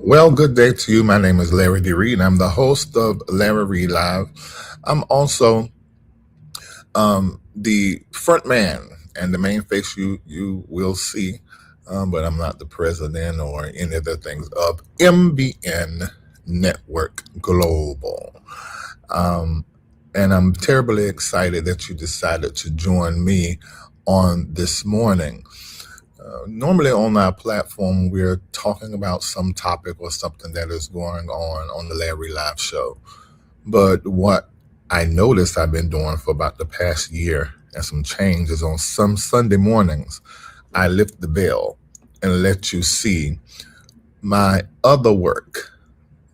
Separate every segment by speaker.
Speaker 1: Well, good day to you. My name is Larry D. Reid. I'm the host of Larry Reid Live. I'm also the front man and the main face you will see, but I'm not the president or any of the things of MBN Network Global. Um, and I'm terribly excited that you decided to join me on this morning. Normally on our platform, we're talking about some topic or something that is going on the Larry Live show. But what I noticed I've been doing for about the past year and some changes on some Sunday mornings, I lift the bell and let you see my other work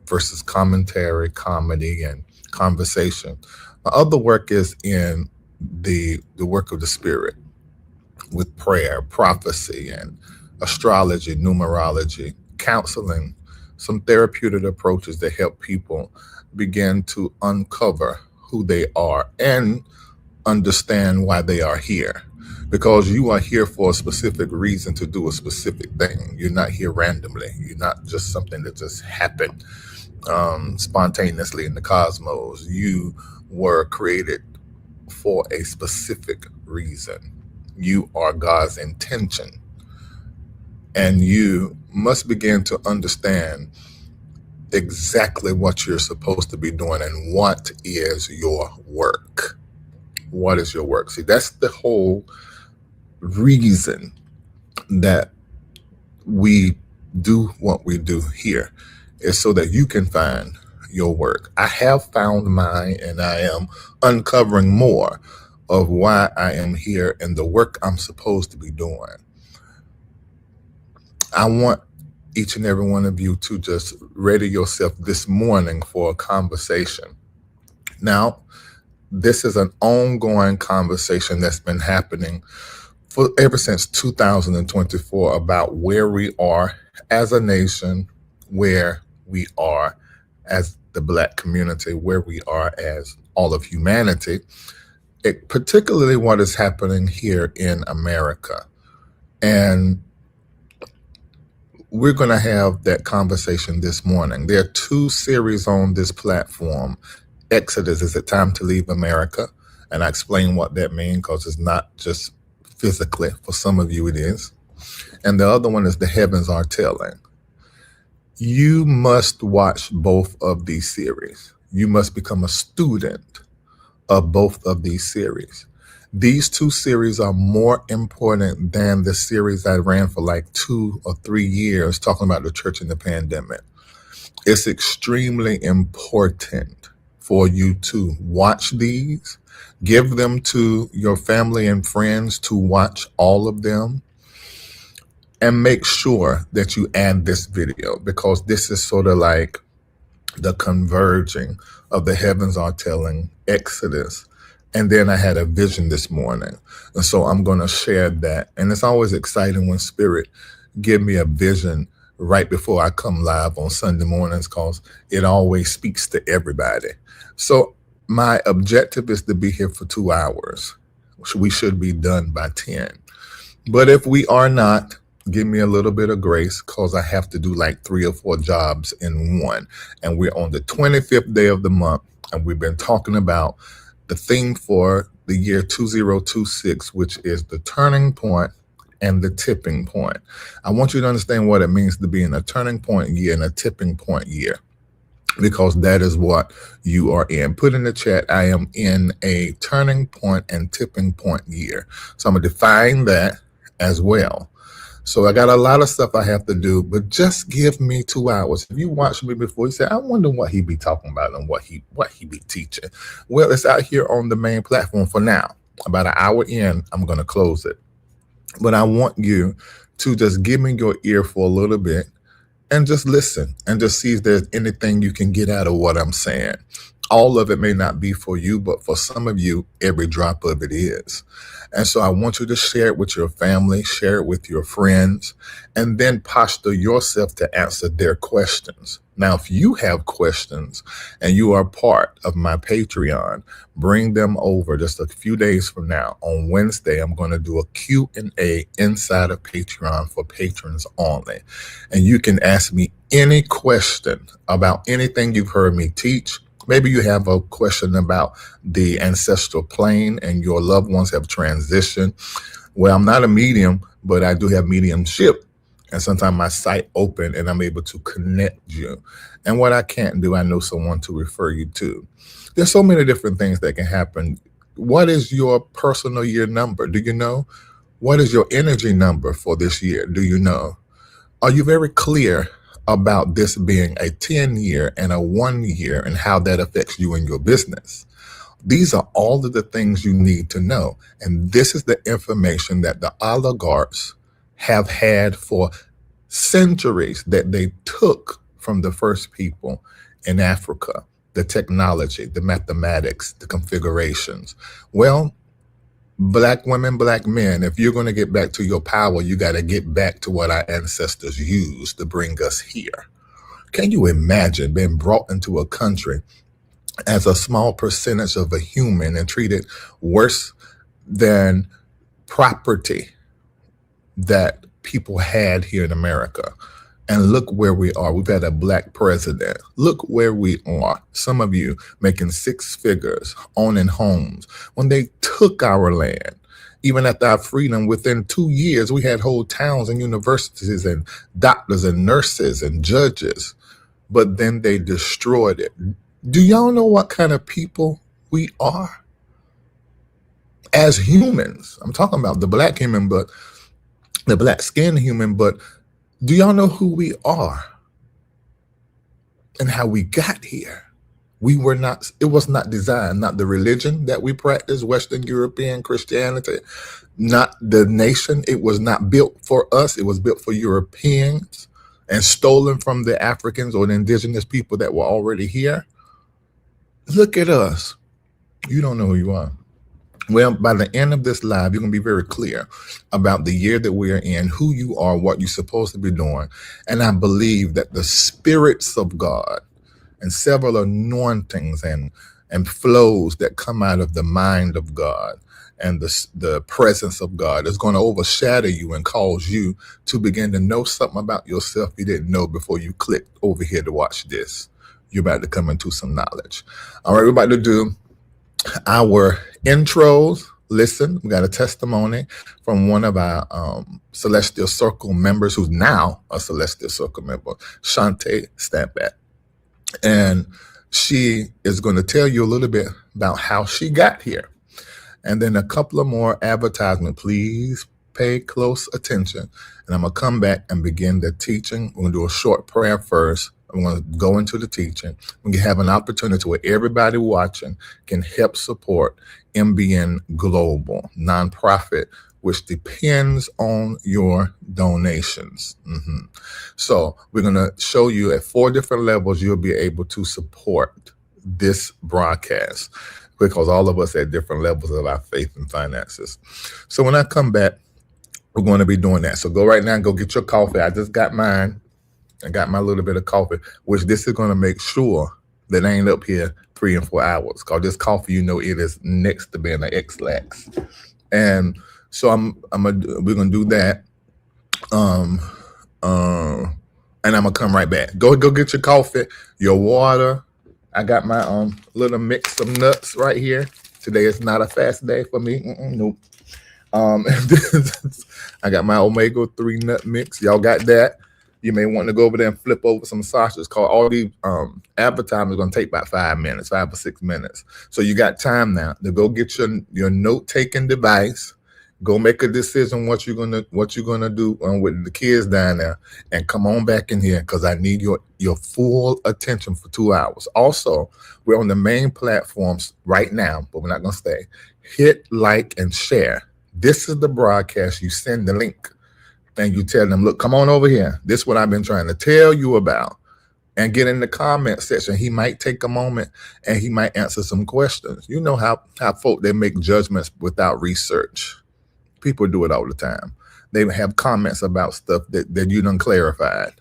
Speaker 1: versus commentary, comedy, and conversation. My other work is in the work of the spirit with prayer, prophecy, and astrology, numerology, counseling, some therapeutic approaches that help people begin to uncover who they are and understand why they are here. Because you are here for a specific reason to do a specific thing. You're not here randomly. You're not just something that just happened spontaneously in the cosmos. You were created for a specific reason. You are God's intention. And you must begin to understand exactly what you're supposed to be doing and what is your work. What is your work? See, that's the whole reason that we do what we do here, is so that you can find your work. I have found mine, and I am uncovering more of why I am here and the work I'm supposed to be doing. I want each and every one of you to just ready yourself this morning for a conversation. Now, this is an ongoing conversation that's been happening for ever since 2024 about where we are as a nation, where we are as the Black community, where we are as all of humanity, particularly what is happening here in America. And we're going to have that conversation this morning. There are two series on this platform. Exodus, is it time to leave America? And I explain what that means, because it's not just physically. For some of you it is. And the other one is The Heavens Are Telling. You must watch both of these series. You must become a student of both of these series. These two series are more important than the series I ran for like 2 or 3 years talking about the church in the pandemic. It's extremely important for you to watch these, give them to your family and friends to watch all of them, and make sure that you add this video, because this is sort of like the converging of The Heavens Are Telling, Exodus. And then I had a vision this morning. And so I'm going to share that. And it's always exciting when Spirit give me a vision right before I come live on Sunday mornings, because it always speaks to everybody. So my objective is to be here for 2 hours. We should be done by 10. But if we are not, give me a little bit of grace, because I have to do like 3 or 4 jobs in one. And we're on the 25th day of the month. And we've been talking about the theme for the year 2026, which is the turning point and the tipping point. I want you to understand what it means to be in a turning point year and a tipping point year, because that is what you are in. Put in the chat, I am in a turning point and tipping point year. So I'm going to define that as well. So I got a lot of stuff I have to do, but just give me 2 hours. If you watched me before, you say, I wonder what he be talking about and what he be teaching. Well, it's out here on the main platform for now. About an hour in, I'm going to close it. But I want you to just give me your ear for a little bit and just listen and just see if there's anything you can get out of what I'm saying. All of it may not be for you, but for some of you, every drop of it is. And so I want you to share it with your family, share it with your friends, and then posture yourself to answer their questions. Now, if you have questions and you are part of my Patreon, bring them over just a few days from now. On Wednesday, I'm going to do a Q&A inside of Patreon for patrons only. And you can ask me any question about anything you've heard me teach. Maybe you have a question about the ancestral plane and your loved ones have transitioned. Well, I'm not a medium, but I do have mediumship. And sometimes my site open and I'm able to connect you. And what I can't do, I know someone to refer you to. There's so many different things that can happen. What is your personal year number? Do you know? What is your energy number for this year? Do you know? Are you very clear about this being a 10-year and a 1 year and how that affects you and your business? These are all of the things you need to know. And this is the information that the oligarchs have had for centuries that they took from the first people in Africa, the technology, the mathematics, the configurations. Well, Black women, Black men, if you're going to get back to your power, you got to get back to what our ancestors used to bring us here. Can you imagine being brought into a country as a small percentage of a human and treated worse than property that people had here in America? And look where we are. We've had a Black president. Look where we are. Some of you making six figures, owning homes. When they took our land, even after our freedom, within 2 years, we had whole towns and universities and doctors and nurses and judges. But then they destroyed it. Do y'all know what kind of people we are? As humans, I'm talking about the Black human, but the Black skinned human, but do y'all know who we are and how we got here? We were not, it was not designed, not the religion that we practice, Western European Christianity, not the nation. It was not built for us. It was built for Europeans and stolen from the Africans or the indigenous people that were already here. Look at us. You don't know who you are. Well, by the end of this live, you're going to be very clear about the year that we're in, who you are, what you're supposed to be doing. And I believe that the spirits of God and several anointings and flows that come out of the mind of God and the presence of God is going to overshadow you and cause you to begin to know something about yourself you didn't know before you clicked over here to watch this. You're about to come into some knowledge. All right, we're about to do our intros. Listen, we got a testimony from one of our Celestial Circle members who's now a Celestial Circle member, Shantae Stampat. And she is going to tell you a little bit about how she got here. And then a couple of more advertisement. Please pay close attention. And I'm going to come back and begin the teaching. We're going to do a short prayer first. I'm going to go into the teaching. We can have an opportunity where everybody watching can help support MBN Global, nonprofit, which depends on your donations. So we're going to show you at 4 different levels you'll be able to support this broadcast, because all of us at different levels of our faith and finances. So when I come back, we're going to be doing that. So go right now and go get your coffee. I just got mine. I got my little bit of coffee, which this is going to make sure that I ain't up here 3 and 4 hours. Because this coffee, you know, it is next to being an X-Lax. And so we're going to do that. And I'm going to come right back. Go get your coffee, your water. I got my little mix of nuts right here. Today is not a fast day for me. Nope. I got my omega-3 nut mix. Y'all got that? You may want to go over there and flip over some sausages. Call all these advertisements going to take about 5 minutes, 5 or 6 minutes. So you got time now to go get your note-taking device. Go make a decision what you're gonna do with the kids down there, and come on back in here because I need your full attention for 2 hours. Also, we're on the main platforms right now, but we're not gonna stay. Hit like and share. This is the broadcast. You send the link and you tell them, look, come on over here. This is what I've been trying to tell you about. and get in the comment section. He might take a moment and he might answer some questions. You know how folk, they make judgments without research. People do it all the time. They have comments about stuff that you done clarified.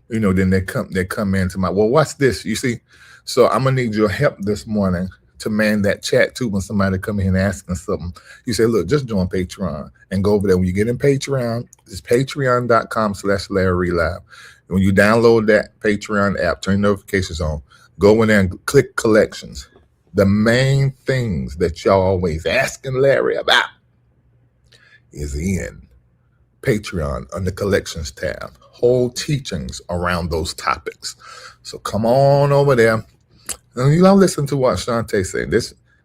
Speaker 1: Then they come into my, well, what's this? You see? So I'm gonna need your help this morning to man that chat too when somebody come in asking something. You say, look, just join Patreon and go over there. When you get in Patreon, it's patreon.com/Larry Live. And when you download that Patreon app, turn notifications on, go in there and click collections. The main things that y'all always asking Larry about is in Patreon under collections tab. Whole teachings around those topics. So come on over there. And you don't listen to what Shantae said.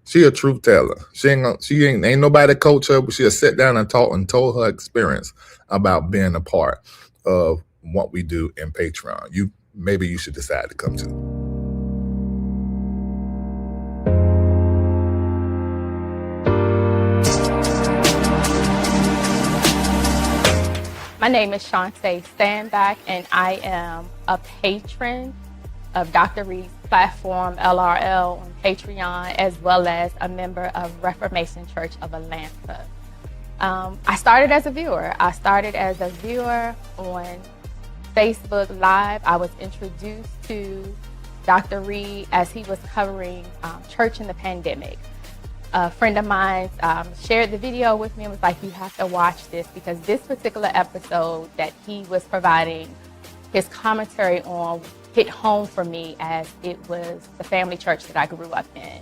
Speaker 1: She a truth teller. She ain't nobody coach her, but she'll sit down and talk and told her experience about being a part of what we do in Patreon. Maybe you should decide to come to.
Speaker 2: My name is Shantae Standback, and I am a patron of Dr. Reid's platform, LRL, on Patreon, as well as a member of Reformation Church of Atlanta. I started as a viewer. On Facebook Live. I was introduced to Dr. Reid as he was covering church in the pandemic. A friend of mine shared the video with me and was like, you have to watch this, because this particular episode that he was providing his commentary on hit home for me, as it was the family church that I grew up in.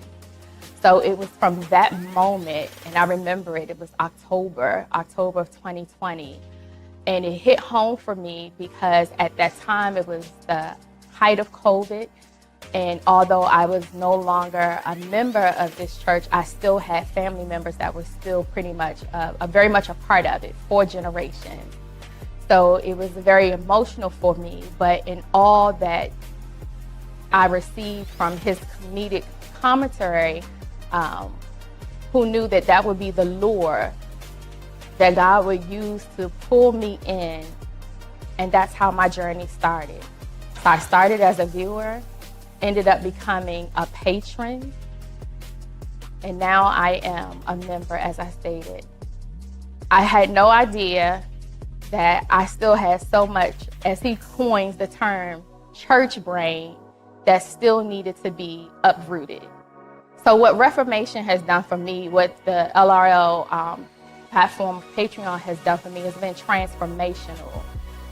Speaker 2: So it was from that moment, and I remember it was October of 2020. And it hit home for me because at that time it was the height of COVID. And although I was no longer a member of this church, I still had family members that were still pretty much, very much a part of it, 4 generations. So it was very emotional for me, but in all that I received from his comedic commentary, who knew that would be the lure that God would use to pull me in, and that's how my journey started. So I started as a viewer, ended up becoming a patron, and now I am a member, as I stated. I had no idea that I still had so much, as he coins the term, church brain, that still needed to be uprooted. So what Reformation has done for me, what the LRL platform, Patreon, has done for me has been transformational.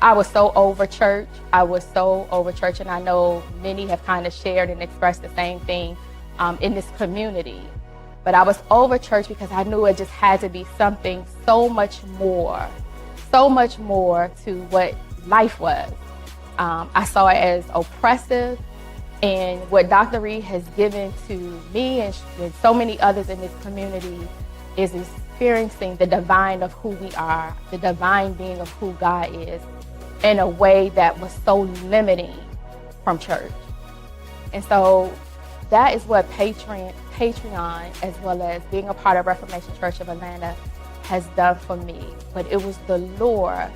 Speaker 2: I was so over church. And I know many have kind of shared and expressed the same thing in this community. But I was over church because I knew it just had to be something so much more to what life was. I saw it as oppressive, and what Dr. Reid has given to me and so many others in this community is experiencing the divine of who we are, the divine being of who God is, in a way that was so limiting from church. And so that is what Patreon, as well as being a part of Reformation Church of Atlanta, has done for me. But it was the lure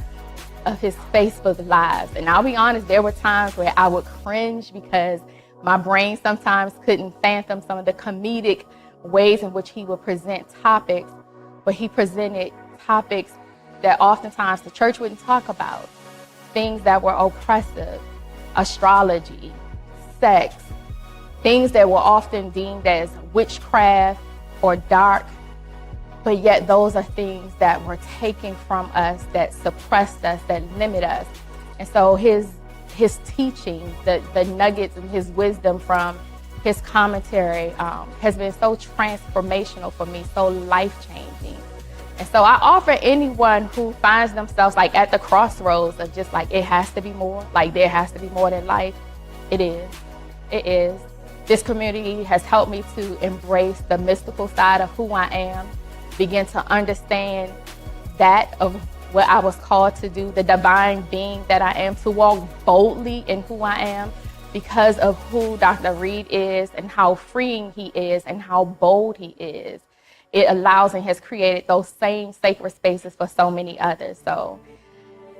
Speaker 2: of his Facebook Lives. And I'll be honest, there were times where I would cringe because my brain sometimes couldn't fathom some of the comedic ways in which he would present topics, but he presented topics that oftentimes the church wouldn't talk about. Things that were oppressive, astrology, sex, things that were often deemed as witchcraft or dark, but yet those are things that were taken from us, that suppressed us, that limit us. And so his teaching, the nuggets and his wisdom from his commentary has been so transformational for me, so life-changing. And so I offer anyone who finds themselves like at the crossroads of just like, it has to be more, like there has to be more than life. It is. This community has helped me to embrace the mystical side of who I am, begin to understand that of what I was called to do, the divine being that I am, to walk boldly in who I am because of who Dr. Reid is and how freeing he is and how bold he is. It allows and has created those same sacred spaces for so many others. So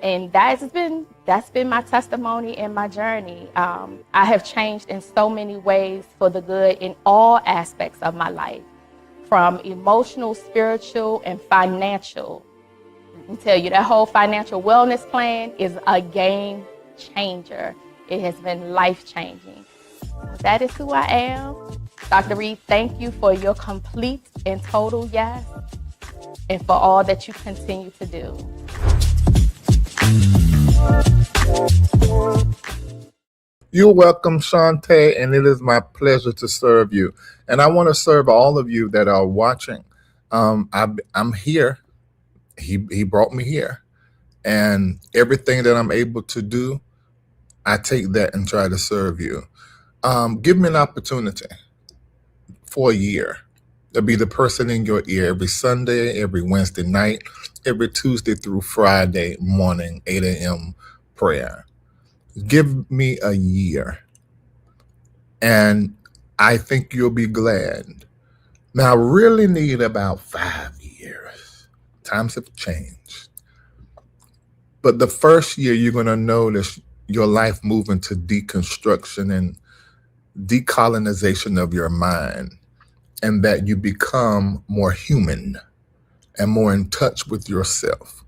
Speaker 2: And that's been my testimony and my journey. I have changed in so many ways for the good in all aspects of my life, from emotional, spiritual, and financial. Let me tell you, that whole financial wellness plan is a game changer. It has been life-changing. That is who I am. Dr. Reid, thank you for your complete and total yes, and for all that you continue to do.
Speaker 1: You're welcome, Shantae, and it is my pleasure to serve you. And I want to serve all of you that are watching. I'm here. He brought me here. And everything that I'm able to do, I take that and try to serve you. Give me an opportunity for a year to be the person in your ear every Sunday, every Wednesday night, every Tuesday through Friday morning, 8 a.m. prayer. Give me a year, and I think you'll be glad. Now, I really need about 5 years. Times have changed. But the first year, you're going to notice your life moving to deconstruction and decolonization of your mind, and that you become more human and more in touch with yourself.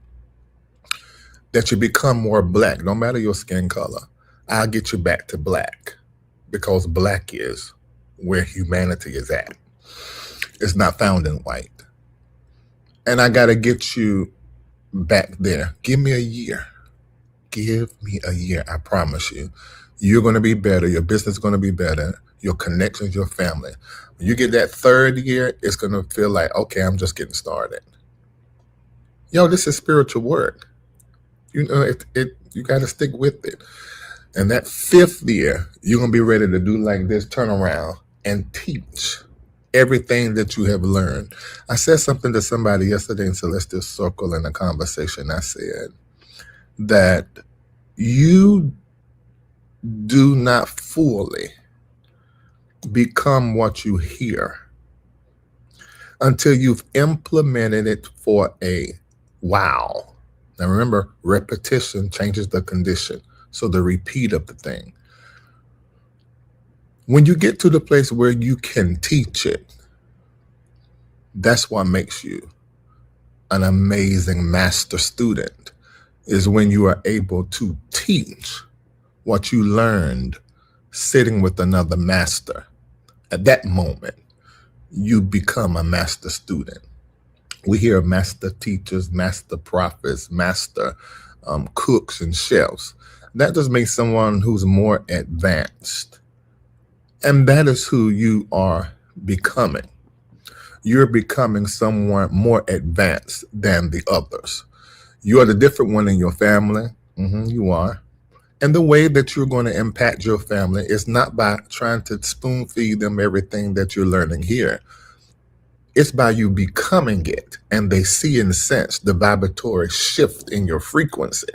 Speaker 1: That you become more black, no matter your skin color. I'll get you back to black, because black is where humanity is at. It's not found in white. And I got to get you back there. Give me a year. Give me a year. I promise you. You're going to be better. Your business is going to be better. Your connections, your family. When you get that third year, it's going to feel like, okay, I'm just getting started. Yo, this is spiritual work. You know, you got to stick with it. And that fifth year, you're going to be ready to do like this, turn around and teach everything that you have learned. I said something to somebody yesterday in Celestial Circle in a conversation. I said that you do not fully become what you hear until you've implemented it for a while. Now remember, repetition changes the condition. So the repeat of the thing. When you get to the place where you can teach it, that's what makes you an amazing master student, is when you are able to teach what you learned sitting with another master. At that moment, you become a master student. We hear of master teachers, master prophets, master cooks and chefs. That just makes someone who's more advanced. And that is who you are becoming. You're becoming someone more advanced than the others. You are the different one in your family. You are. And the way that you're going to impact your family is not by trying to spoon feed them everything that you're learning here. It's by you becoming it, and they see and sense the vibratory shift in your frequency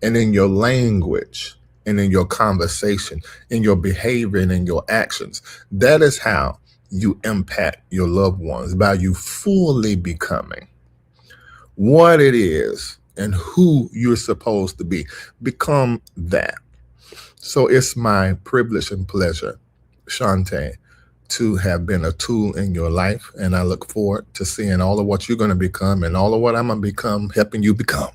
Speaker 1: and in your language and in your conversation, in your behavior and in your actions. That is how you impact your loved ones, by you fully becoming what it is and who you're supposed to be. Become that. So it's my privilege and pleasure, Shantae, to have been a tool in your life. And I look forward to seeing all of what you're going to become and all of what I'm going to become, helping you become.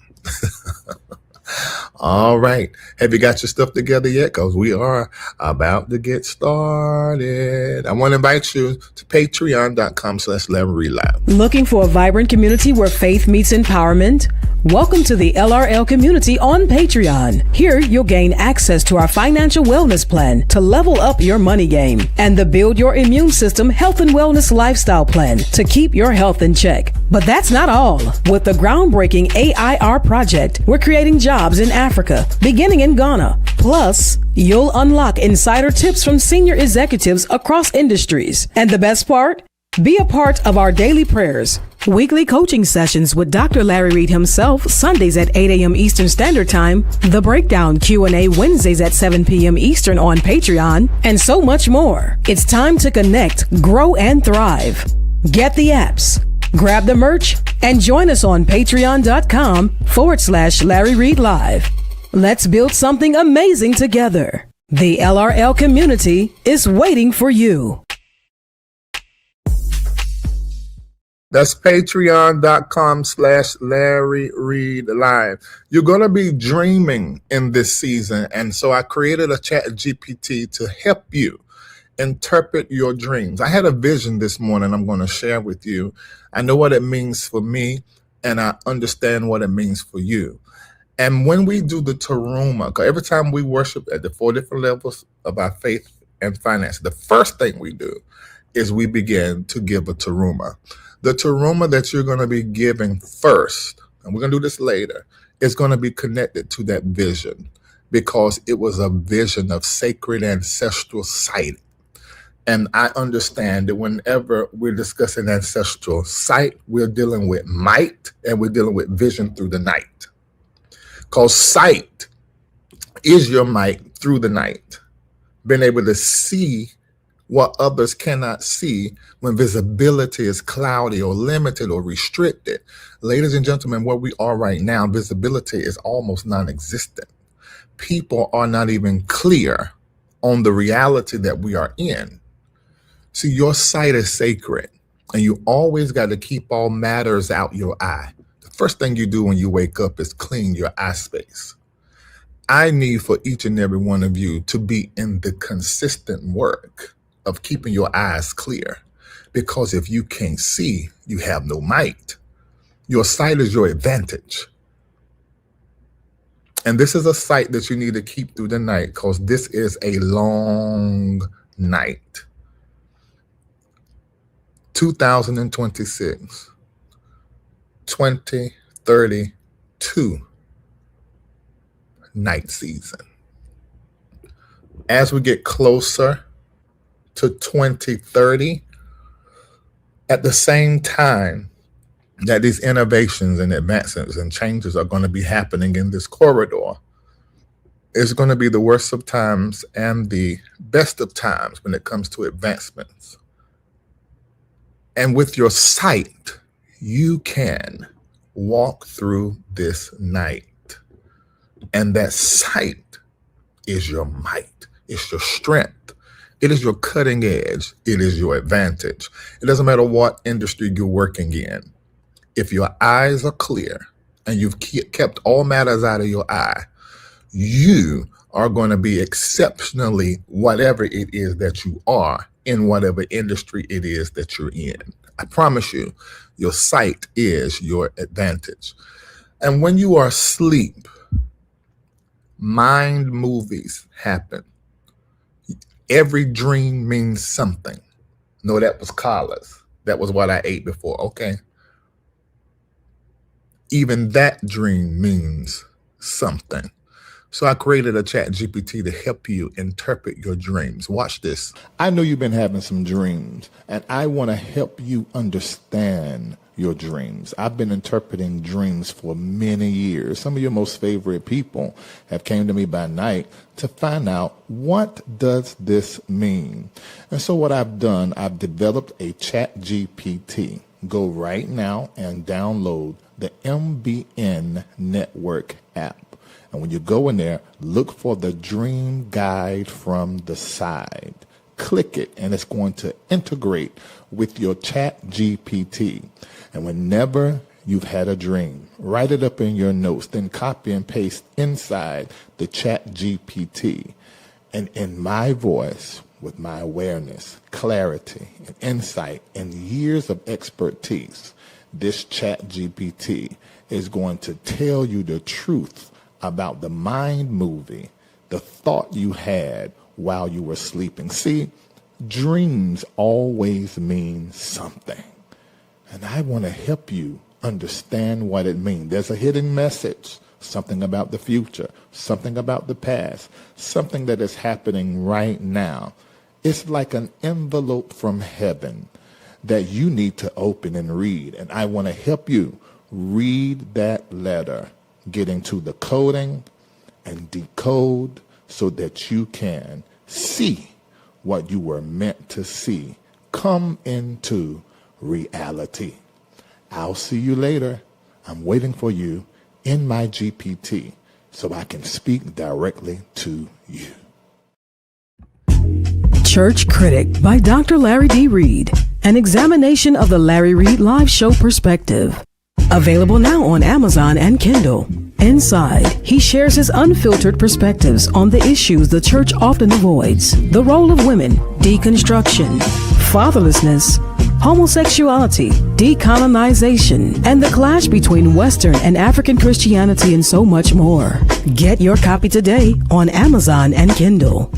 Speaker 1: All right. Have you got your stuff together yet? Because we are about to get started. I want to invite you to patreon.com/LarryReid.
Speaker 3: Looking for a vibrant community where faith meets empowerment? Welcome to the LRL community on Patreon. Here, you'll gain access to our financial wellness plan to level up your money game, and the Build Your Immune System Health and Wellness Lifestyle Plan to keep your health in check. But that's not all. With the groundbreaking AIR project, we're creating jobs in Africa, beginning in Ghana. Plus, you'll unlock insider tips from senior executives across industries. And the best part? Be a part of our daily prayers, weekly coaching sessions with Dr. Larry Reid himself, Sundays at 8 a.m. Eastern Standard Time, the Breakdown Q&A Wednesdays at 7 p.m. Eastern on Patreon, and so much more. It's time to connect, grow, and thrive. Get the apps, grab the merch, And join us on patreon.com/Larry Reid Live. Let's build something amazing together. The LRL community is waiting for you.
Speaker 1: That's patreon.com/Larry Reid Live. You're going to be dreaming in this season. And so I created a chat GPT to help you interpret your dreams. I had a vision this morning I'm going to share with you. I know what it means for me, and I understand what it means for you. And when we do the teruma, because every time we worship at the 4 different levels of our faith and finance, the first thing we do is we begin to give a teruma. The teruma that you're going to be giving first, and we're going to do this later, is going to be connected to that vision, because it was a vision of sacred ancestral sight. And I understand that whenever we're discussing ancestral sight, we're dealing with might and we're dealing with vision through the night. Because sight is your might through the night. Being able to see what others cannot see when visibility is cloudy or limited or restricted. Ladies and gentlemen, where we are right now, visibility is almost non-existent. People are not even clear on the reality that we are in. See, your sight is sacred, and you always got to keep all matters out your eye. The first thing you do when you wake up is clean your eye space. I need for each and every one of you to be in the consistent work of keeping your eyes clear, because if you can't see, you have no might. Your sight is your advantage. And this is a sight that you need to keep through the night, because this is a long night. 2026, 2032 night season. As we get closer to 2030, at the same time that these innovations and advancements and changes are going to be happening in this corridor, it's going to be the worst of times and the best of times when it comes to advancements. And with your sight, you can walk through this night. And that sight is your might. It's your strength. It is your cutting edge. It is your advantage. It doesn't matter what industry you're working in. If your eyes are clear and you've kept all matters out of your eye, you are going to be exceptionally whatever it is that you are in whatever industry it is that you're in. I promise you, your sight is your advantage. And when you are asleep, mind movies happen. Every dream means something. No, that was collars. That was what I ate before. Okay. Even that dream means something. So I created a chat GPT to help you interpret your dreams. Watch this. I know you've been having some dreams, and I want to help you understand your dreams. I've been interpreting dreams for many years. Some of your most favorite people have came to me by night to find out, what does this mean? And so what I've done, I've developed a chat GPT. Go right now and download the MBN Network app. And when you go in there, look for the dream guide from the side. Click it, and it's going to integrate with your chat GPT. And whenever you've had a dream, write it up in your notes, then copy and paste inside the chat GPT. And in my voice, with my awareness, clarity, and insight, and years of expertise, this chat GPT is going to tell you the truth about the mind movie, the thought you had while you were sleeping. See, dreams always mean something. And I want to help you understand what it means. There's a hidden message, something about the future, something about the past, something that is happening right now. It's like an envelope from heaven that you need to open and read. And I want to help you read that letter, get into the coding and decode so that you can see what you were meant to see come into reality. I'll see you later. I'm waiting for you in my GPT so I can speak directly to you.
Speaker 3: Church Critic by Dr. Larry D. Reid. An examination of the Larry Reid Live Show perspective. Available now on Amazon and Kindle. Inside, he shares his unfiltered perspectives on the issues the church often avoids: the role of women, deconstruction, fatherlessness, homosexuality, decolonization, and the clash between Western and African Christianity, and so much more. Get your copy today on Amazon and Kindle.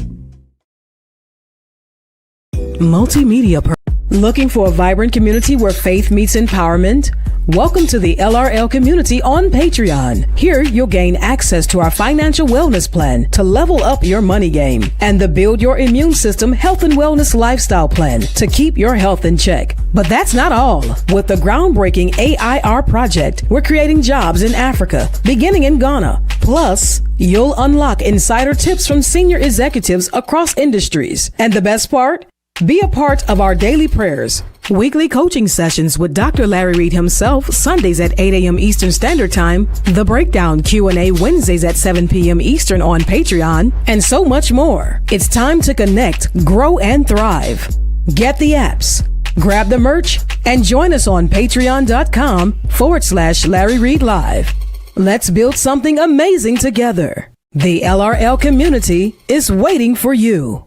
Speaker 3: Multimedia. Looking for a vibrant community where faith meets empowerment? Welcome to the LRL community on Patreon. Here, you'll gain access to our financial wellness plan to level up your money game, and the Build Your Immune System Health and Wellness Lifestyle Plan to keep your health in check. But that's not all. With the groundbreaking AIR project, we're creating jobs in Africa, beginning in Ghana. Plus, you'll unlock insider tips from senior executives across industries. And the best part? Be a part of our daily prayers, weekly coaching sessions with Dr. Larry Reid himself, Sundays at 8 a.m. Eastern Standard Time, the Breakdown Q&A Wednesdays at 7 p.m. Eastern on Patreon, and so much more. It's time to connect, grow, and thrive. Get the apps, grab the merch, and join us on patreon.com/Larry Reid Live. Let's build something amazing together. The LRL community is waiting for you.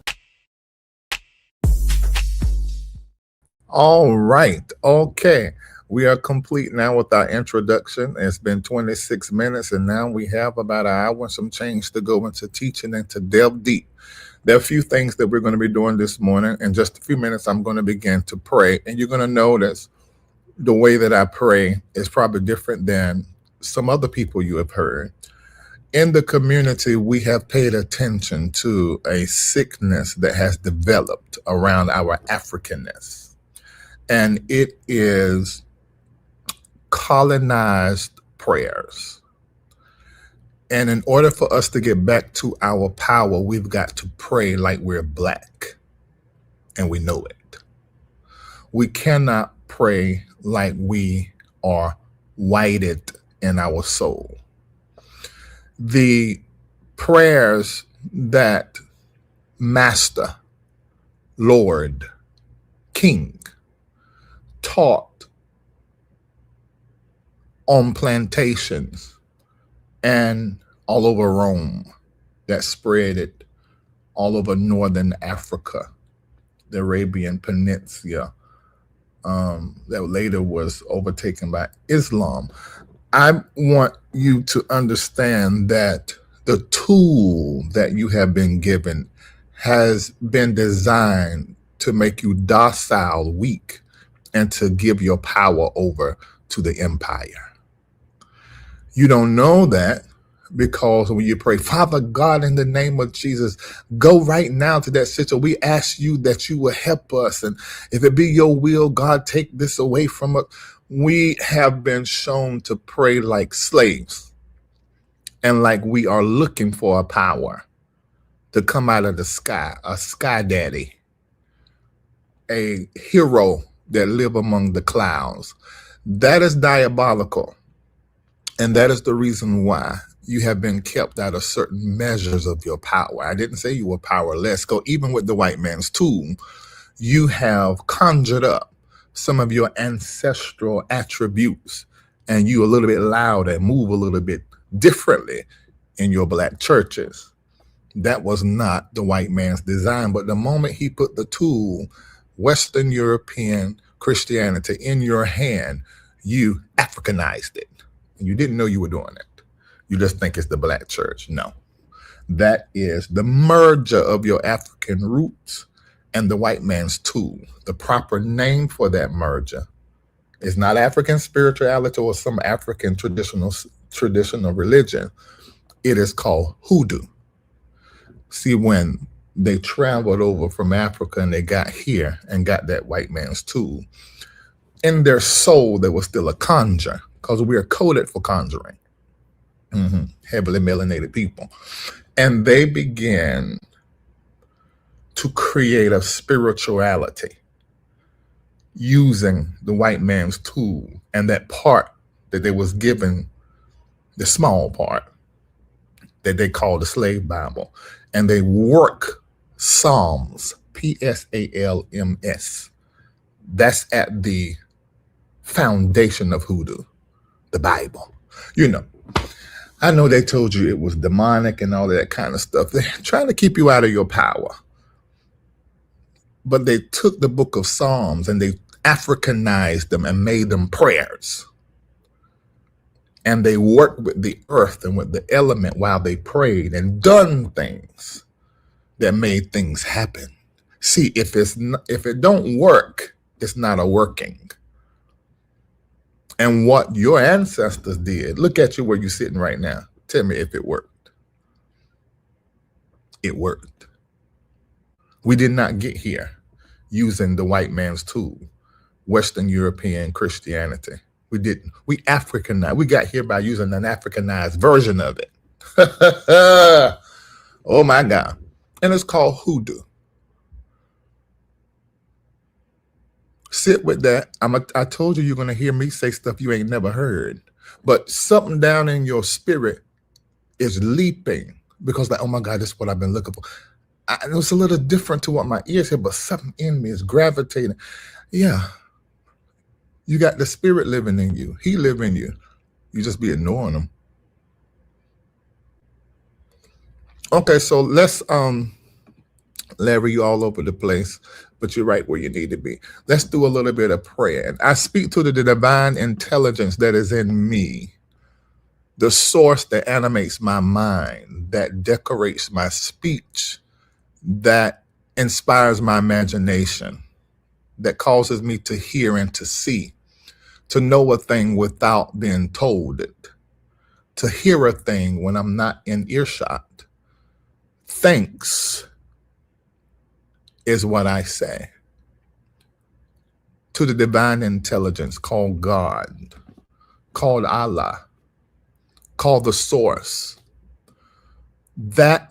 Speaker 1: All right. Okay. We are complete now with our introduction. It's been 26 minutes, and now we have about an hour and some change to go into teaching and to delve deep. There are a few things that we're going to be doing this morning. In just a few minutes, I'm going to begin to pray, and you're going to notice the way that I pray is probably different than some other people you have heard. In the community, we have paid attention to a sickness that has developed around our Africanness. And it is colonized prayers. And in order for us to get back to our power, we've got to pray like we're Black. And we know it. We cannot pray like we are whited in our soul. The prayers that Master, Lord, King taught on plantations and all over Rome, that spread it all over northern Africa, the Arabian Peninsula, that later was overtaken by Islam. I want you to understand that the tool that you have been given has been designed to make you docile, weak, and to give your power over to the empire. You don't know that because when you pray, Father God, in the name of Jesus, go right now to that situation. We ask you that you will help us. And if it be your will, God, take this away from us. We have been shown to pray like slaves and like we are looking for a power to come out of the sky, a sky daddy, a hero that live among the clouds. That is diabolical. And that is the reason why you have been kept out of certain measures of your power. I didn't say you were powerless. Go, even with the white man's tool, you have conjured up some of your ancestral attributes, and you a little bit loud and move a little bit differently in your Black churches. That was not the white man's design. But the moment he put the tool, Western European Christianity, in your hand, you Africanized it. And you didn't know you were doing it. You just think it's the Black church. No. That is the merger of your African roots and the white man's tool. The proper name for that merger is not African spirituality or some African traditional religion. It is called hoodoo. See, when they traveled over from Africa and they got here and got that white man's tool, in their soul there was still a conjure, because we are coded for conjuring. Heavily melanated people. And they began to create a spirituality using the white man's tool and that part that they was given, the small part that they call the slave Bible, and they work Psalms, Psalms. That's at the foundation of hoodoo, the Bible. You know, I know they told you it was demonic and all that kind of stuff. They're trying to keep you out of your power. But they took the book of Psalms and they Africanized them and made them prayers. And they worked with the earth and with the element while they prayed and done things that made things happen. See, if it don't work, it's not a working. And what your ancestors did, look at you where you're sitting right now. Tell me if it worked. It worked. We did not get here using the white man's tool, Western European Christianity. We didn't. We Africanized. We got here by using an Africanized version of it. Oh my God. And it's called hoodoo. Sit with that. I told you you're going to hear me say stuff you ain't never heard. But something down in your spirit is leaping because like, oh my God, this is what I've been looking for. It was a little different to what my ears hear, but something in me is gravitating. Yeah. You got the spirit living in you. He live in you. You just be ignoring him. Okay, so let's Larry, you all over the place, but you're right where you need to be. Let's do a little bit of prayer. I speak to the divine intelligence that is in me, the source that animates my mind, that decorates my speech, that inspires my imagination, that causes me to hear and to see, to know a thing without being told it, to hear a thing when I'm not in earshot. Thanks is what I say to the divine intelligence called God, called Allah, called the source, that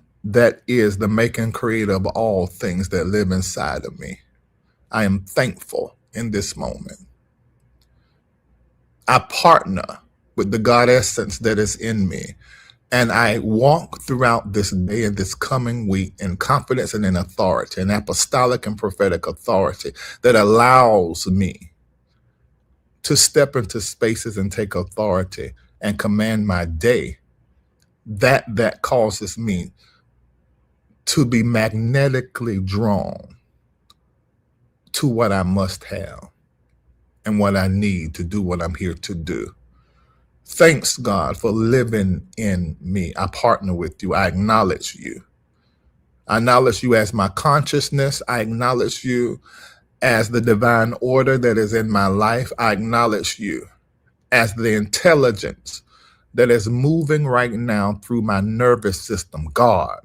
Speaker 1: is the making creator of all things that live inside of me. I am thankful in this moment. I partner with the God essence that is in me. And I walk throughout this day and this coming week in confidence and in authority, an apostolic and prophetic authority that allows me to step into spaces and take authority and command my day. That causes me to be magnetically drawn to what I must have and what I need to do what I'm here to do. Thanks, God, for living in me. I partner with you. I acknowledge you. I acknowledge you as my consciousness. I acknowledge you as the divine order that is in my life. I acknowledge you as the intelligence that is moving right now through my nervous system, God,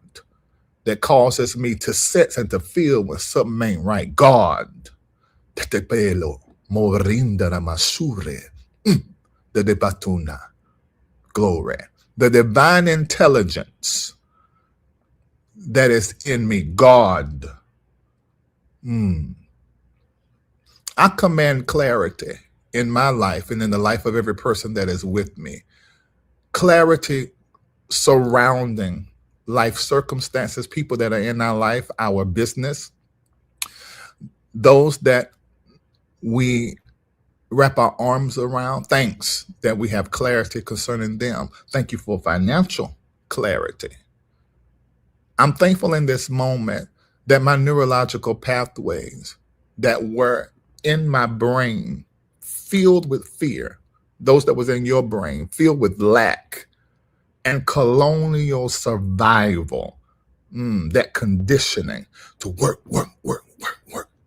Speaker 1: that causes me to sense and to feel when something ain't right. God, te pelo morinda ramasure. The debatuna, glory, the divine intelligence that is in me, God. I command clarity in my life and in the life of every person that is with me. Clarity surrounding life circumstances, people that are in our life, our business, those that we wrap our arms around. Thanks that we have clarity concerning them. Thank you for financial clarity. I'm thankful in this moment that my neurological pathways that were in my brain filled with fear, those that was in your brain filled with lack and colonial survival, that conditioning to work.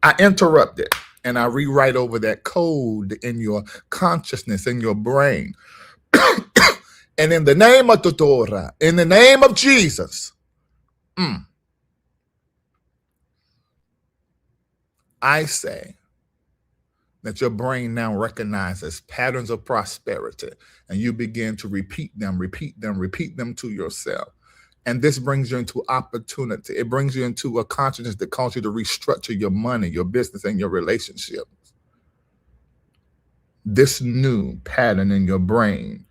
Speaker 1: I interrupt it. And I rewrite over that code in your consciousness, in your brain. And in the name of the Torah, in the name of Jesus, I say that your brain now recognizes patterns of prosperity and you begin to repeat them to yourself. And this brings you into opportunity. It brings you into a consciousness that calls you to restructure your money, your business, and your relationships. this new pattern in your brain,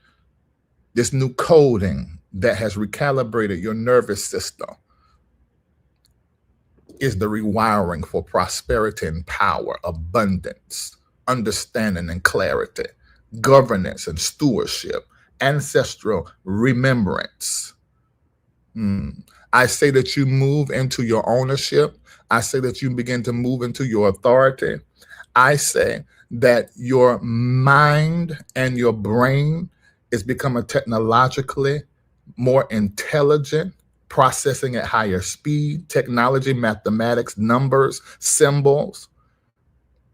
Speaker 1: this new coding that has recalibrated your nervous system, is the rewiring for prosperity and power, abundance, understanding and clarity, governance and stewardship, ancestral remembrance. I say that you move into your ownership. I say that you begin to move into your authority. I say that your mind and your brain is becoming technologically more intelligent, processing at higher speed, technology, mathematics, numbers, symbols.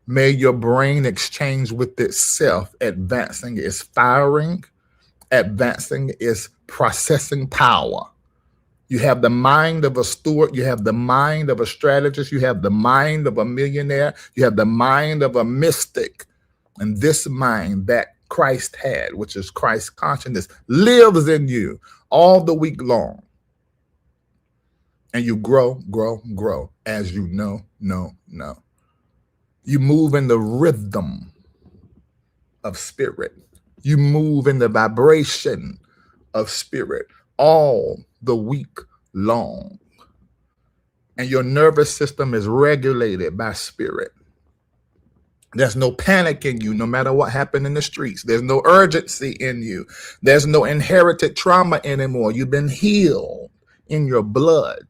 Speaker 1: May your brain exchange with itself, advancing its firing, advancing its processing power. You have the mind of a steward. You have the mind of a strategist. You have the mind of a millionaire. You have the mind of a mystic. And this mind that Christ had, which is Christ's consciousness, lives in you all the week long. And you grow, grow, grow as you know. You move in the rhythm of spirit. You move in the vibration of spirit all the week long. And your nervous system is regulated by spirit. There's no panic in you, no matter what happened in the streets. There's no urgency in you. There's no inherited trauma anymore. You've been healed in your blood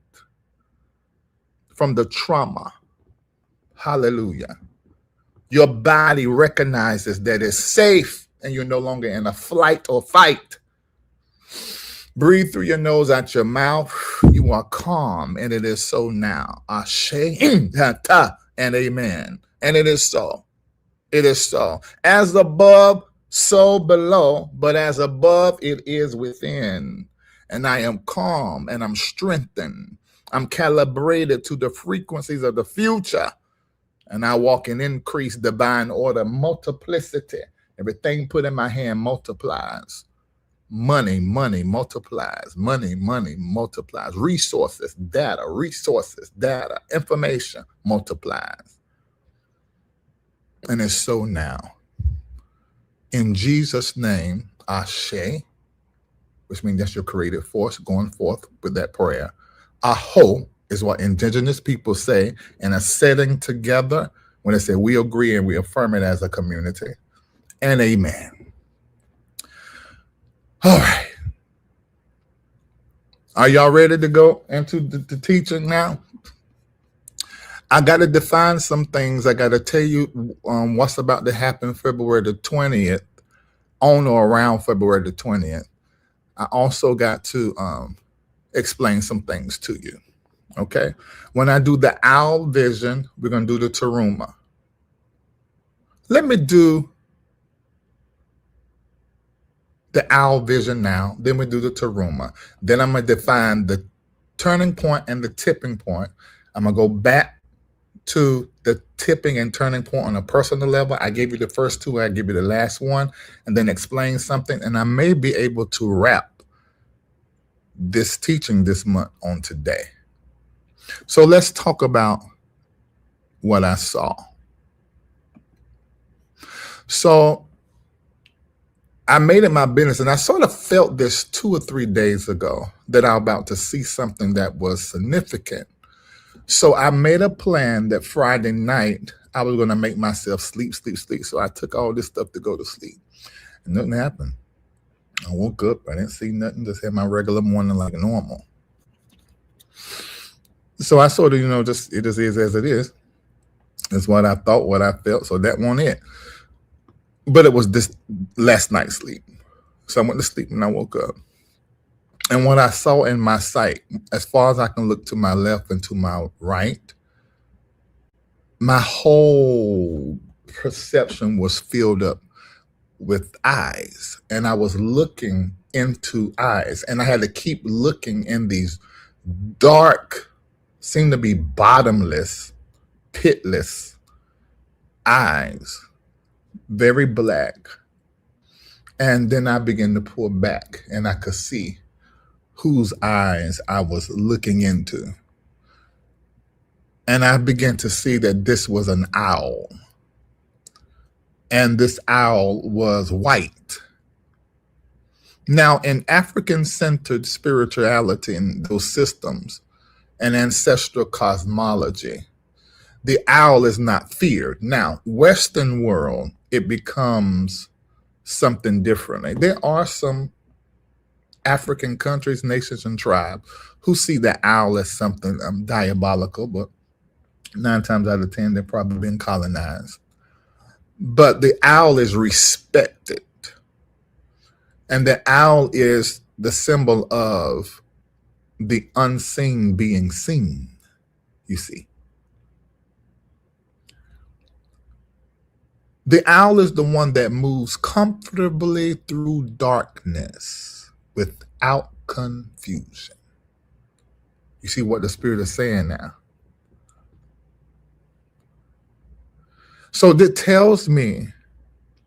Speaker 1: from the trauma. Hallelujah. Your body recognizes that it's safe and you're no longer in a flight or fight. Breathe through your nose, out your mouth. You are calm, and it is so now. Ashe, and amen. And it is so. It is so. As above, so below, but as above, it is within. And I am calm, and I'm strengthened. I'm calibrated to the frequencies of the future. And I walk in increased divine order, multiplicity. Everything put in my hand multiplies. Money multiplies. Money multiplies. Resources, data, information multiplies. And it's so now. In Jesus' name, Ashe, which means that's your creative force going forth with that prayer. Aho is what indigenous people say in a setting together when they say we agree and we affirm it as a community. And amen. All right. Are y'all ready to go into the teaching now? I got to define some things. I got to tell you what's about to happen February the 20th, on or around February the 20th. I also got to explain some things to you. Okay. When I do the owl vision, we're going to do the teruma. Let me do the owl vision now. Then we do the teruma. Then I'm going to define the turning point and the tipping point. I'm going to go back to the tipping and turning point on a personal level. I gave you the first two. I give you the last one, and then explain something. And I may be able to wrap this teaching this month on today. So let's talk about what I saw. So I made it my business, and I sort of felt this 2 or 3 days ago that I was about to see something that was significant. So I made a plan that Friday night I was going to make myself sleep. So I took all this stuff to go to sleep, and nothing happened. I woke up, I didn't see nothing, just had my regular morning like normal. So I sort of, just it just is as it is. It's what I thought, what I felt. So that wasn't it. But it was this last night's sleep. So I went to sleep and I woke up. And what I saw in my sight, as far as I can look to my left and to my right, my whole perception was filled up with eyes. And I was looking into eyes. And I had to keep looking in these dark, seem to be bottomless, pitless eyes, very black. And then I began to pull back and I could see whose eyes I was looking into. And I began to see that this was an owl. and this owl was white. Now, in African-centered spirituality and those systems and ancestral cosmology, the owl is not feared. Now, Western world, it becomes something different. There are some African countries, nations, and tribes who see the owl as something diabolical, but 9 times out of 10, they're probably been colonized. But the owl is respected. And the owl is the symbol of the unseen being seen, you see. The owl is the one that moves comfortably through darkness without confusion. You see what the Spirit is saying now? So that tells me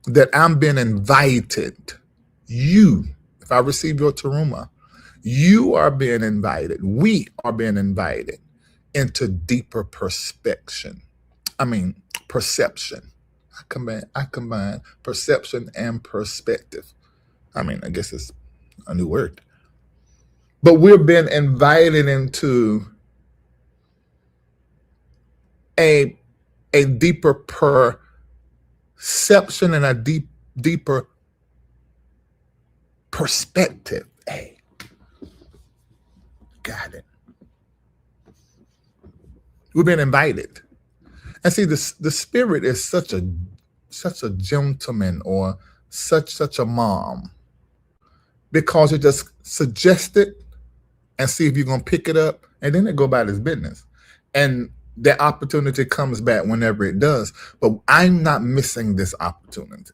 Speaker 1: that I'm being invited. You, if I receive your teruma, you are being invited. We are being invited into deeper perception. Perception. I combine perception and perspective. I guess it's a new word. But we're being invited into a deeper perception and a deeper perspective. Hey, got it. We've been invited. And see, the Spirit is such a gentleman or such a mom, because it just suggests it and see if you're going to pick it up, and then it go about its business. And the opportunity comes back whenever it does. But I'm not missing this opportunity.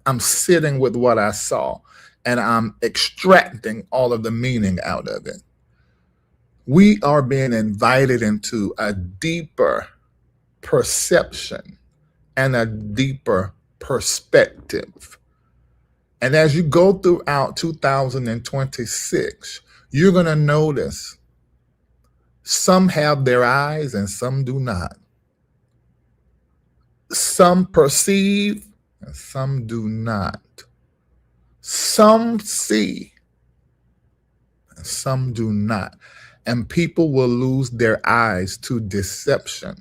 Speaker 1: I'm sitting with what I saw, and I'm extracting all of the meaning out of it. We are being invited into a deeper perception and a deeper perspective. And as you go throughout 2026, you're going to notice some have their eyes and some do not. Some perceive and some do not. Some see and some do not. And people will lose their eyes to deception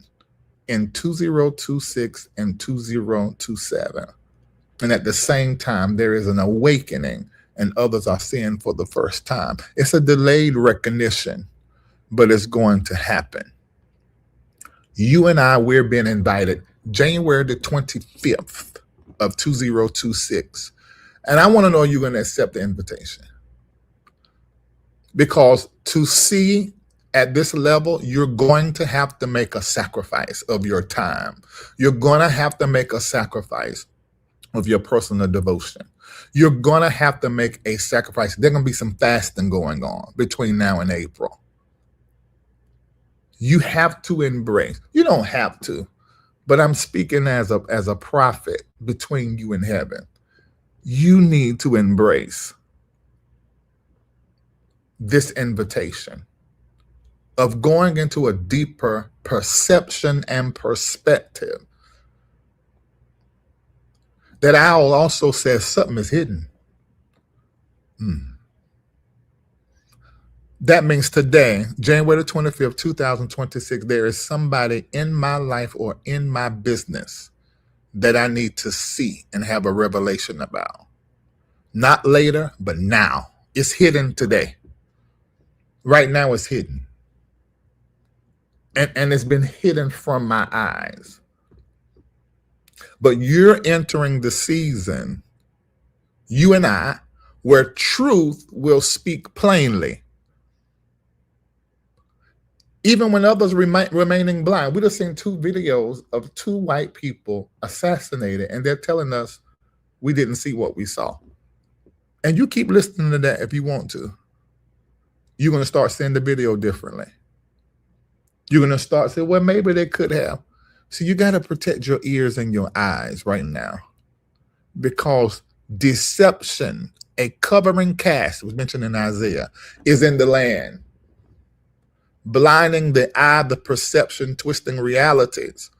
Speaker 1: in 2026 and 2027. And at the same time, there is an awakening and others are seeing for the first time. It's a delayed recognition, but it's going to happen. You and I, we're being invited January the 25th of 2026. And I want to know you're going to accept the invitation. Because to see at this level, you're going to have to make a sacrifice of your time. You're going to have to make a sacrifice of your personal devotion. You're going to have to make a sacrifice. There's going to be some fasting going on between now and April. You have to embrace. You don't have to, but I'm speaking as a prophet between you and heaven. You need to embrace this invitation of going into a deeper perception and perspective. That owl also says something is hidden. That means today, January the 25th, 2026, there is somebody in my life or in my business that I need to see and have a revelation about. Not later, but now. It's hidden today. Right now it's hidden. And it's been hidden from my eyes. But you're entering the season, you and I, where truth will speak plainly. Even when others remaining blind. We just seen 2 videos of 2 white people assassinated, and they're telling us we didn't see what we saw. And you keep listening to that if you want to. You're going to start seeing the video differently. You're going to start saying, well, maybe they could have. So you got to protect your ears and your eyes right now, because deception, a covering cast, was mentioned in Isaiah, is in the land, blinding the eye, the perception, twisting realities.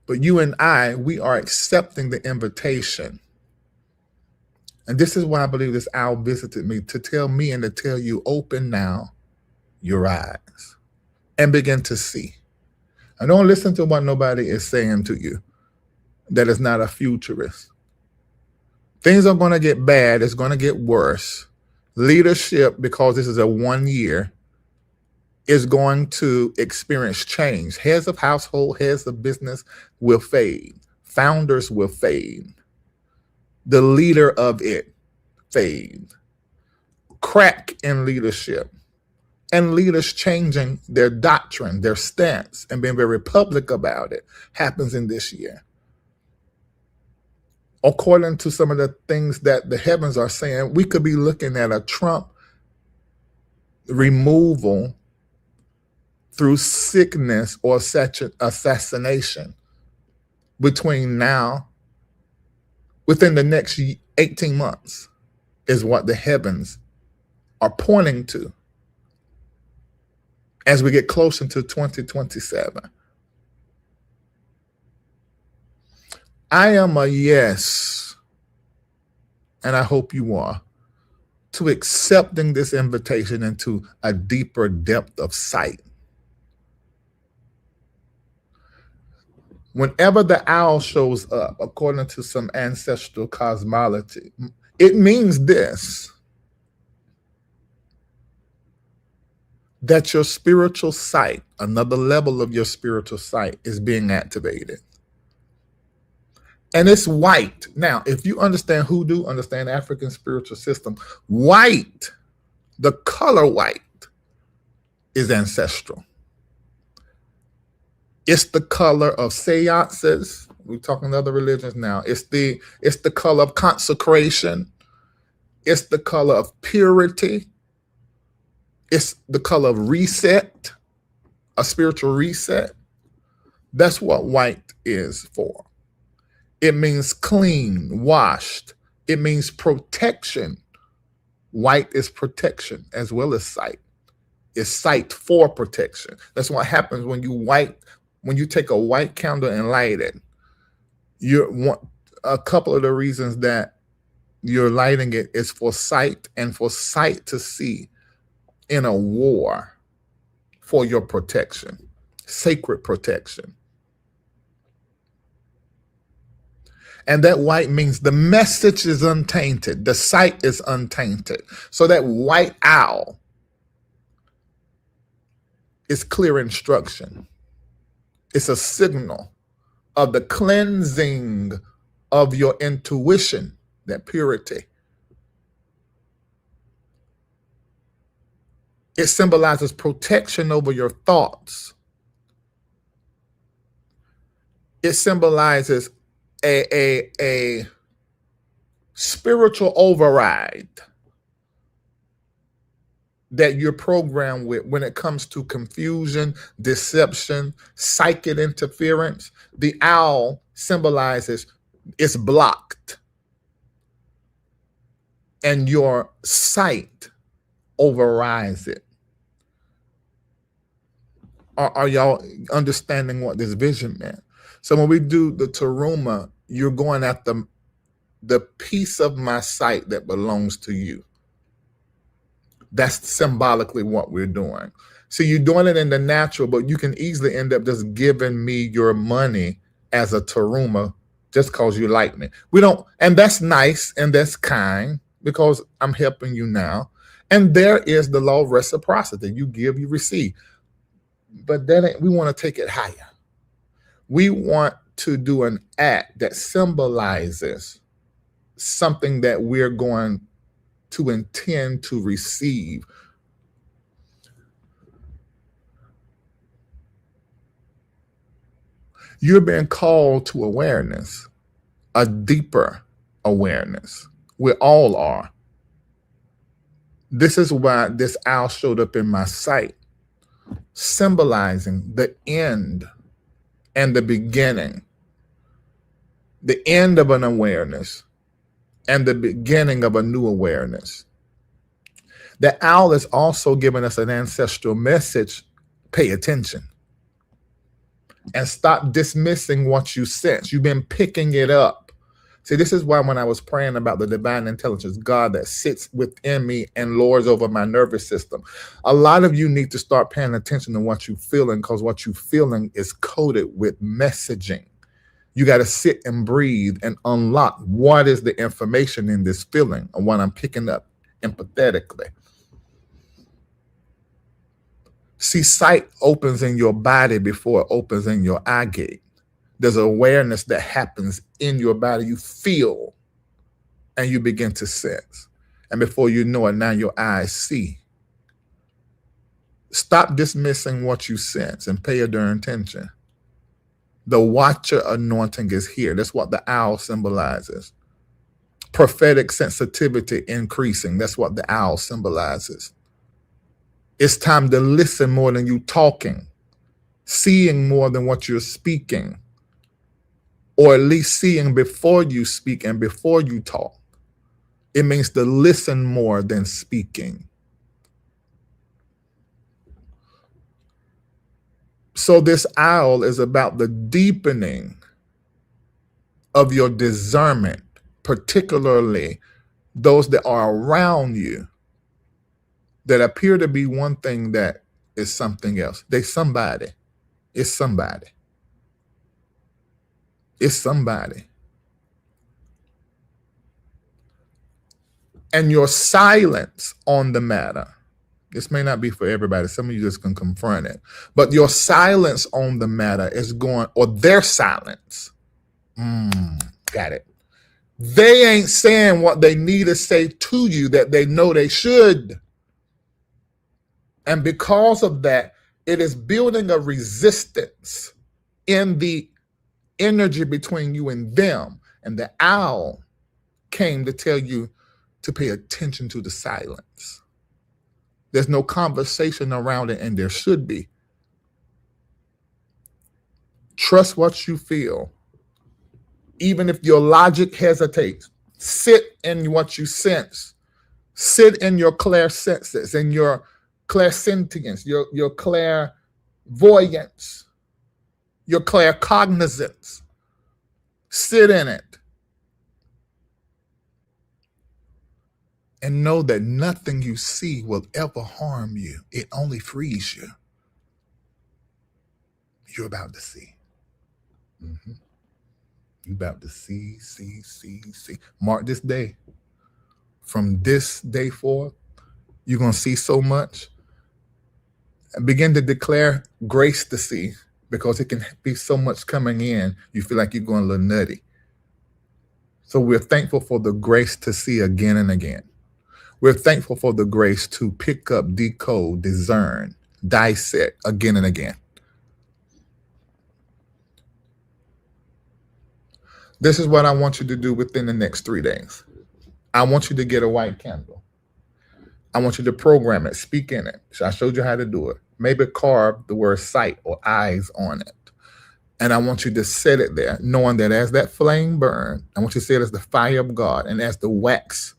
Speaker 1: But you and I, we are accepting the invitation. And this is why I believe this owl visited me, to tell me and to tell you, open now your eyes and begin to see. And don't listen to what nobody is saying to you that is not a futurist. Things are going to get bad. It's going to get worse. Leadership, because this is a 1 year, is going to experience change. Heads of household, heads of business will fade. Founders will fade. The leader of it fade. Crack in leadership. And leaders changing their doctrine, their stance, and being very public about it happens in this year. According to some of the things that the heavens are saying, we could be looking at a Trump removal through sickness or assassination between now, within the next 18 months, is what the heavens are pointing to as we get closer to 2027. I am a yes, and I hope you are, to accepting this invitation into a deeper depth of sight. Whenever the owl shows up, according to some ancestral cosmology, it means this: that your spiritual sight, another level of your spiritual sight, is being activated. And it's white. Now, if you understand hoodoo, understand African spiritual system, white, the color white, is ancestral. It's the color of seances. We're talking other religions now. It's the color of consecration. It's the color of purity. It's the color of reset, a spiritual reset. That's what white is for. It means clean, washed. It means protection. White is protection as well as sight. It's sight for protection. That's what happens when you take a white candle and light it. A couple of the reasons that you're lighting it is for sight, and for sight to see in a war for your protection, sacred protection. And that white means the message is untainted. The sight is untainted. So that white owl is clear instruction. It's a signal of the cleansing of your intuition, that purity. It symbolizes protection over your thoughts. It symbolizes a spiritual override that you're programmed with when it comes to confusion, deception, psychic interference. The owl symbolizes it's blocked, and your sight overrides it. Are y'all understanding what this vision meant? So when we do the teruma, you're going at the piece of my sight that belongs to you. That's symbolically what we're doing. So you're doing it in the natural, but you can easily end up just giving me your money as a teruma just because you like me. And that's nice and that's kind because I'm helping you now. And there is the law of reciprocity. You give, you receive. But then we want to take it higher. We want to do an act that symbolizes something that we're going to intend to receive. You're being called to awareness, a deeper awareness. We all are. This is why this owl showed up in my sight, symbolizing the end and the beginning, the end of an awareness and the beginning of a new awareness. The owl is also giving us an ancestral message. Pay attention. and stop dismissing what you sense. You've been picking it up. See, this is why when I was praying about the divine intelligence, God that sits within me and lords over my nervous system, a lot of you need to start paying attention to what you're feeling, because what you're feeling is coded with messaging. You got to sit and breathe and unlock what is the information in this feeling and what I'm picking up empathetically. See, sight opens in your body before it opens in your eye gate. There's awareness that happens in your body. You feel and you begin to sense. And before you know it, now your eyes see. Stop dismissing what you sense and pay your darn attention. The watcher anointing is here. That's what the owl symbolizes. Prophetic sensitivity increasing. That's what the owl symbolizes. It's time to listen more than you talking, seeing more than what you're speaking, or at least seeing before you speak and before you talk. It means to listen more than speaking. So this owl is about the deepening of your discernment, particularly those that are around you that appear to be one thing that is something else. They somebody. It's somebody. It's somebody. And your silence on the matter, this may not be for everybody. Some of you just can confront it. But your silence on the matter is going, or their silence. Got it. They ain't saying what they need to say to you that they know they should. And because of that, it is building a resistance in the energy between you and them. And the owl came to tell you to pay attention to the silence. There's no conversation around it, and there should be. Trust what you feel. Even if your logic hesitates, sit in what you sense. Sit in your clairsenses and your clairsentience, your clairvoyance, your claircognizance. Sit in it. And know that nothing you see will ever harm you. It only frees you. You're about to see. You're about to see. Mark this day. From this day forth, you're going to see so much. And begin to declare grace to see, because it can be so much coming in, you feel like you're going a little nutty. So we're thankful for the grace to see again and again. We're thankful for the grace to pick up, decode, discern, dissect again and again. This is what I want you to do within the next 3 days. I want you to get a white candle. I want you to program it, speak in it. I showed you how to do it. Maybe carve the word sight or eyes on it. And I want you to set it there, knowing that as that flame burns, I want you to say it as the fire of God. And as the wax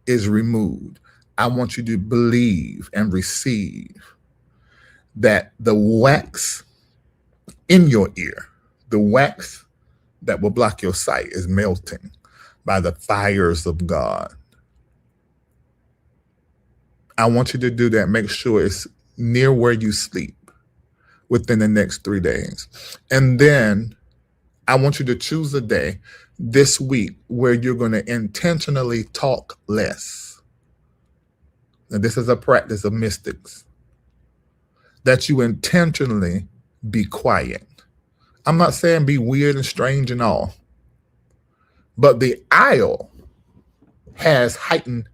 Speaker 1: is removed, I want you to believe and receive that the wax in your ear, the wax that will block your sight, is melting by the fires of God. I want you to do that. Make sure it's near where you sleep within the next 3 days. And then I want you to choose a day this week where you're going to intentionally talk less. Now, this is a practice of mystics, that you intentionally be quiet. I'm not saying be weird and strange and all, but the owl has heightened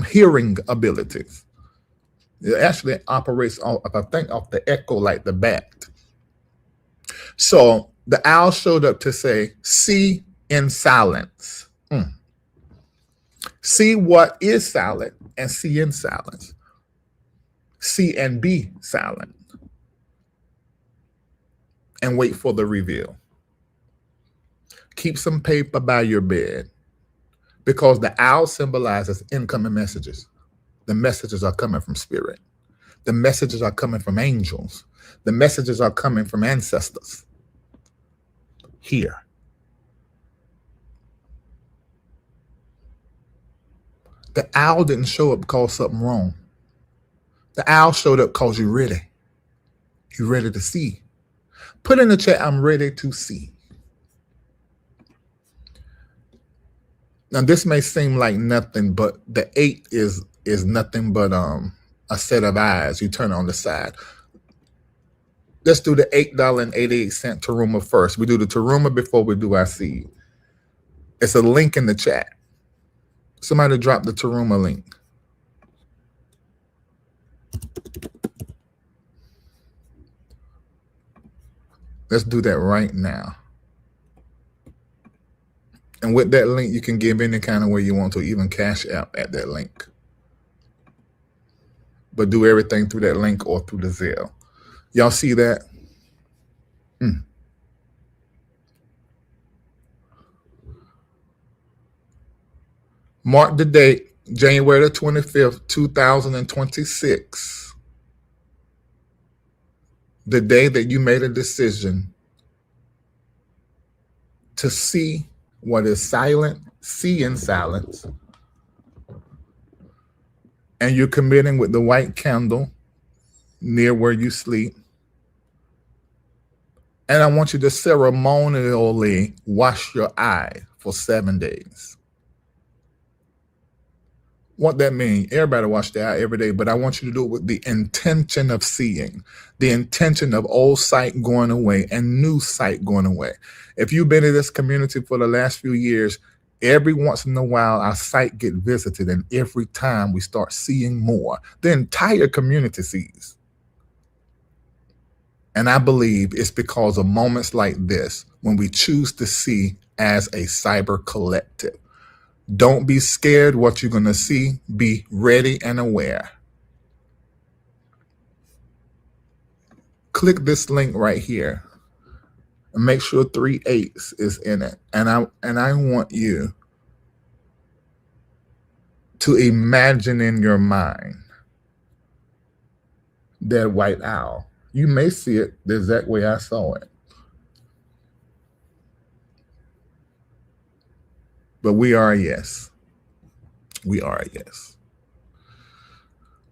Speaker 1: hearing abilities. It actually operates off, I think, off the echo like the bat. So the owl showed up to say, see in silence. See what is silent and see in silence. See and be silent. And wait for the reveal. Keep some paper by your bed, because the owl symbolizes incoming messages. The messages are coming from spirit. The messages are coming from angels. The messages are coming from ancestors here. The owl didn't show up because something wrong. The owl showed up because you're ready. You're ready to see. Put in the chat, I'm ready to see. Now this may seem like nothing, but the 8 is nothing but a set of eyes. You turn on the side. Let's do the $8.88 Taruma first. We do the Taruma before we do our seed. It's a link in the chat. Somebody drop the Taruma link. Let's do that right now. And with that link, you can give any kind of way you want to, even Cash App at that link. But do everything through that link or through the Zelle. Y'all see that? Mark the date, January the 25th, 2026. The day that you made a decision to see what is silent, see in silence. And you're committing with the white candle near where you sleep. And I want you to ceremonially wash your eye for 7 days. What that means, everybody wash their eye every day, but I want you to do it with the intention of seeing, the intention of old sight going away and new sight going away. If you've been in this community for the last few years, every once in a while, our sight get visited, and every time we start seeing more, the entire community sees. And I believe it's because of moments like this when we choose to see as a cyber collective. Don't be scared what you're going to see. Be ready and aware. Click this link right here and make sure 3 8s is in it. And I want you to imagine in your mind that white owl. You may see it the exact way I saw it. But we are a yes. We are a yes.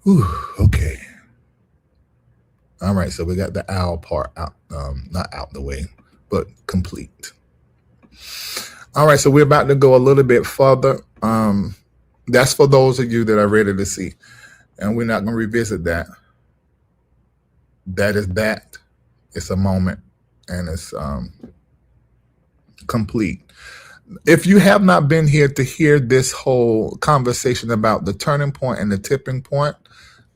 Speaker 1: Whew, okay. All right, so we got the owl part out, not out the way, but complete. All right, so we're about to go a little bit further. That's for those of you that are ready to see. And we're not going to revisit that. That is that. It's a moment, and it's complete. If you have not been here to hear this whole conversation about the turning point and the tipping point,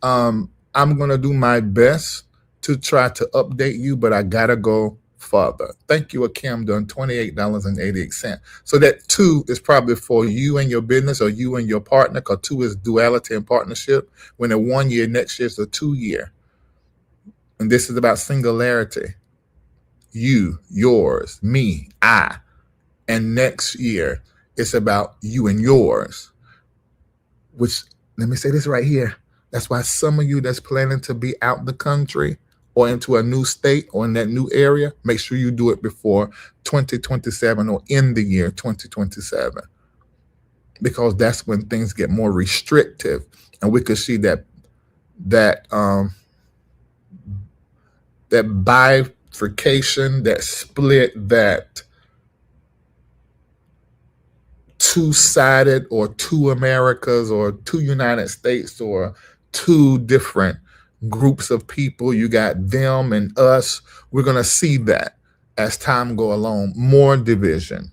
Speaker 1: I'm going to do my best to try to update you, but I got to go further. Thank you, Akim, done $28.88. So that 2 is probably for you and your business or you and your partner, because 2 is duality and partnership. When a 1 year, next year is a 2 year. And this is about singularity. You, yours, me, I. And next year, it's about you and yours. Which, let me say this right here. That's why some of you that's planning to be out the country or into a new state or in that new area, make sure you do it before 2027 or in the year 2027. Because that's when things get more restrictive. And we could see that bifurcation, that split, that two-sided or two Americas or two United States or two different groups of people. You got them and us. We're going to see that as time go along, more division.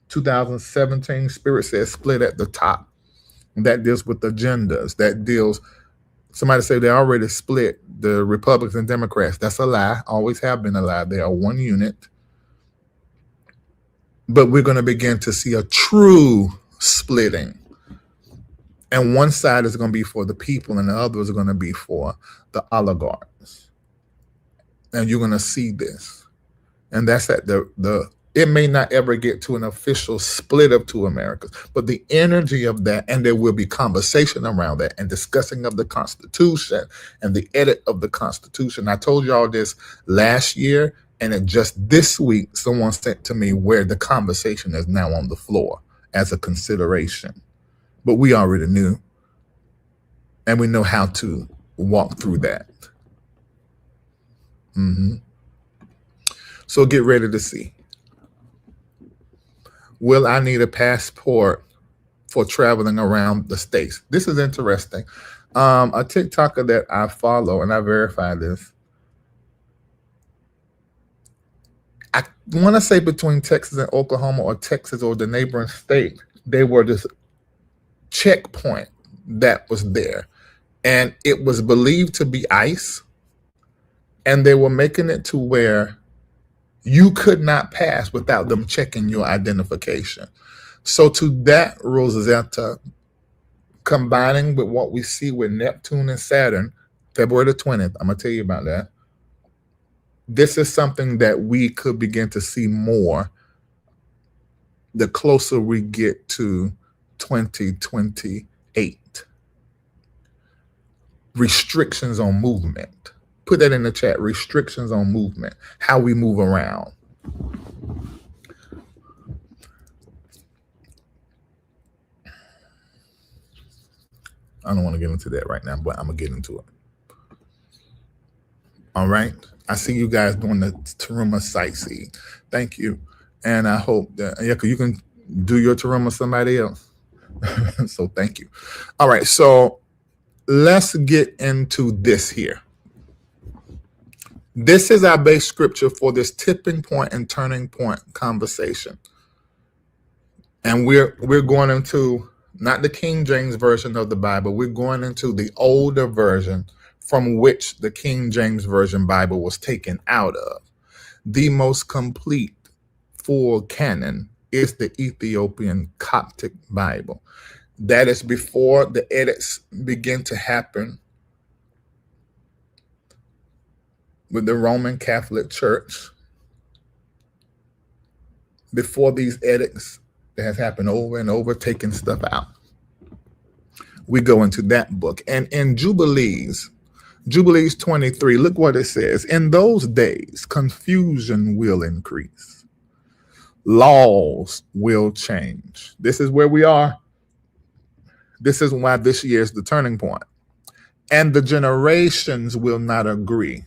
Speaker 1: 2017, Spirit says split at the top. That deals with agendas. That deals, somebody say they already split the Republicans and Democrats. That's a lie. Always have been a lie. They are one unit. But we're going to begin to see a true splitting. And one side is going to be for the people and the other is going to be for the oligarchs. And you're going to see this. And that's at the It may not ever get to an official split of two Americas, but the energy of that, and there will be conversation around that and discussing of the Constitution and the edit of the Constitution. I told y'all this last year, and it just this week, someone sent to me where the conversation is now on the floor as a consideration. But we already knew, and we know how to walk through that. So get ready to see. Will I need a passport for traveling around the States? This is interesting. A TikToker that I follow, and I verified this, I want to say between Texas and Oklahoma, or Texas or the neighboring state, they were this checkpoint that was there. And it was believed to be ICE. And they were making it to where you could not pass without them checking your identification. So to that, Rosetta, combining with what we see with Neptune and Saturn, February the 20th, I'm going to tell you about that. This is something that we could begin to see more the closer we get to 2028. Restrictions on movement. Put that in the chat. Restrictions on movement. How we move around. I don't want to get into that right now, but I'm going to get into it. All right. I see you guys doing the Taruma sightseeing. Thank you. And I hope that you can do your Taruma somebody else. So thank you. All right. So let's get into this here. This is our base scripture for this tipping point and turning point conversation. And we're going into not the King James version of the Bible. We're going into the older version from which the King James Version Bible was taken out of. The most complete full canon is the Ethiopian Coptic Bible. That is before the edits begin to happen with the Roman Catholic Church. Before these edits that has happened over and over, taking stuff out. We go into that book. And in Jubilees 23, look what it says. In those days, confusion will increase. Laws will change. This is where we are. This is why this year is the turning point. And the generations will not agree.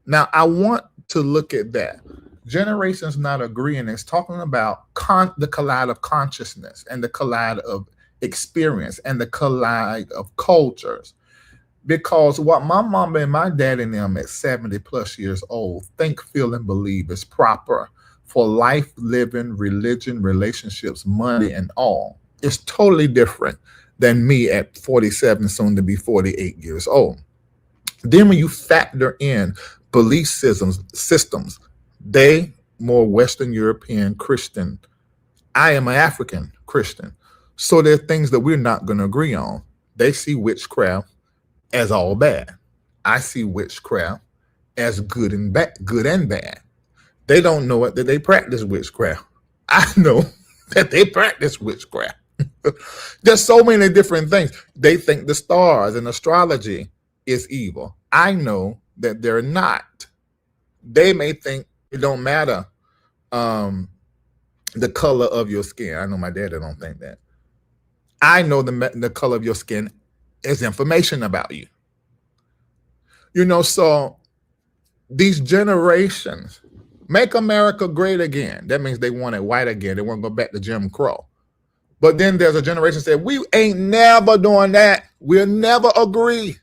Speaker 1: Now, I want to look at that. Generations not agreeing is talking about the collide of consciousness and the collide of experience and the collide of cultures. Because what my mama and my dad and them at 70 plus years old think, feel, and believe is proper for life, living, religion, relationships, money, and all is totally different than me at 47, soon to be 48 years old. Then when you factor in belief systems, they more Western European Christian. I am an African Christian. So there are things that we're not going to agree on. They see witchcraft as all bad. I see witchcraft as good and bad. They don't know it that they practice witchcraft. I know that they practice witchcraft. There's so many different things. They think the stars and astrology is evil. I know that they're not. They may think it don't matter the color of your skin. I know my dad don't think that. I know the color of your skin is information about you. So these generations make America great again. That means they want it white again. They want to go back to Jim Crow. But then there's a generation that said, we ain't never doing that. We'll never agree.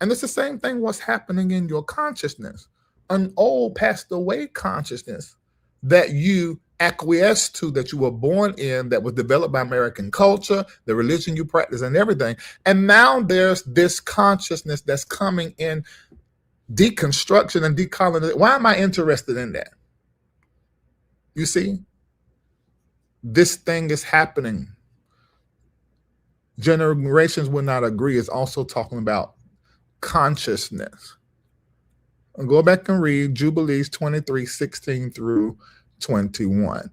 Speaker 1: And it's the same thing what's happening in your consciousness. An old passed away consciousness that you acquiesce to, that you were born in, that was developed by American culture, the religion you practice and everything. And now there's this consciousness that's coming in deconstruction and decolonization. Why am I interested in that? You see, this thing is happening. Generations will not agree is also talking about consciousness. I'll go back and read Jubilees 23, 16 through 21.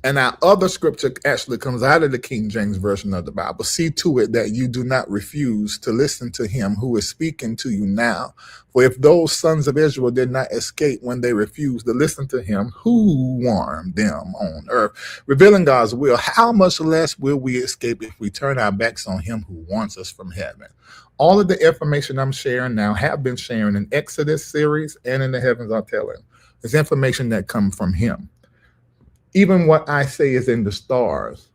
Speaker 1: And our other scripture actually comes out of the King James Version of the Bible. See to it that you do not refuse to listen to him who is speaking to you now. For if those sons of Israel did not escape when they refused to listen to him who warned them on earth, revealing God's will, how much less will we escape if we turn our backs on him who warns us from heaven? All of the information I'm sharing now have been sharing in Exodus series and in the Heavens Are Telling. It's information that comes from him. Even what I say is in the stars,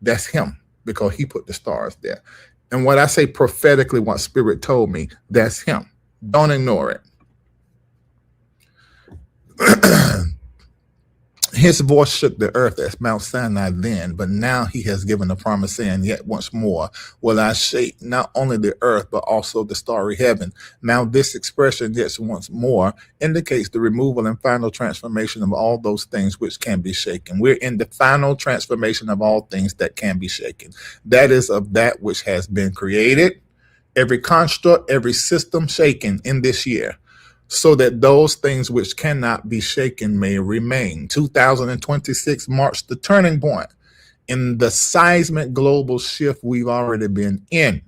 Speaker 1: that's him, because he put the stars there. And what I say prophetically, what Spirit told me, that's him. Don't ignore it. His voice shook the earth at Mount Sinai then, but now he has given a promise saying, yet once more will I shake not only the earth, but also the starry heaven. Now this expression, yet once more, indicates the removal and final transformation of all those things which can be shaken. We're in the final transformation of all things that can be shaken. That is of that which has been created, every construct, every system shaken in this year, so that those things which cannot be shaken may remain. 2026 marks the turning point in the seismic global shift we've already been in.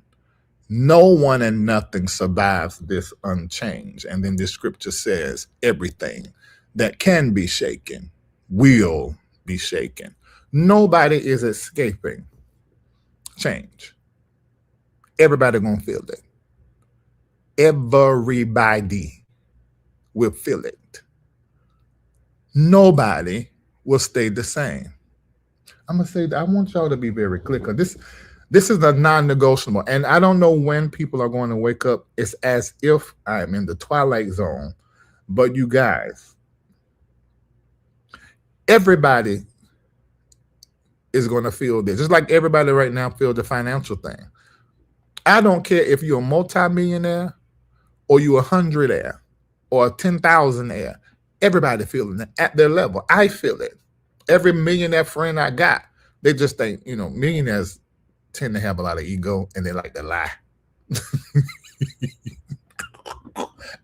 Speaker 1: No one and nothing survives this unchanged. And then the scripture says everything that can be shaken will be shaken. Nobody is escaping change. Everybody gonna feel it. Everybody will feel it. Nobody will stay the same. I'm gonna say that I want y'all to be very clear, because this is a non-negotiable, and I don't know when people are going to wake up. It's as if I'm in the twilight zone. But you guys, everybody is going to feel this, just like everybody right now feel the financial thing. I don't care if you're a multimillionaire or you're a hundredaire or a 10,000aire. Everybody feeling it at their level. I feel it. Every millionaire friend I got, they just think, millionaires tend to have a lot of ego and they like to lie.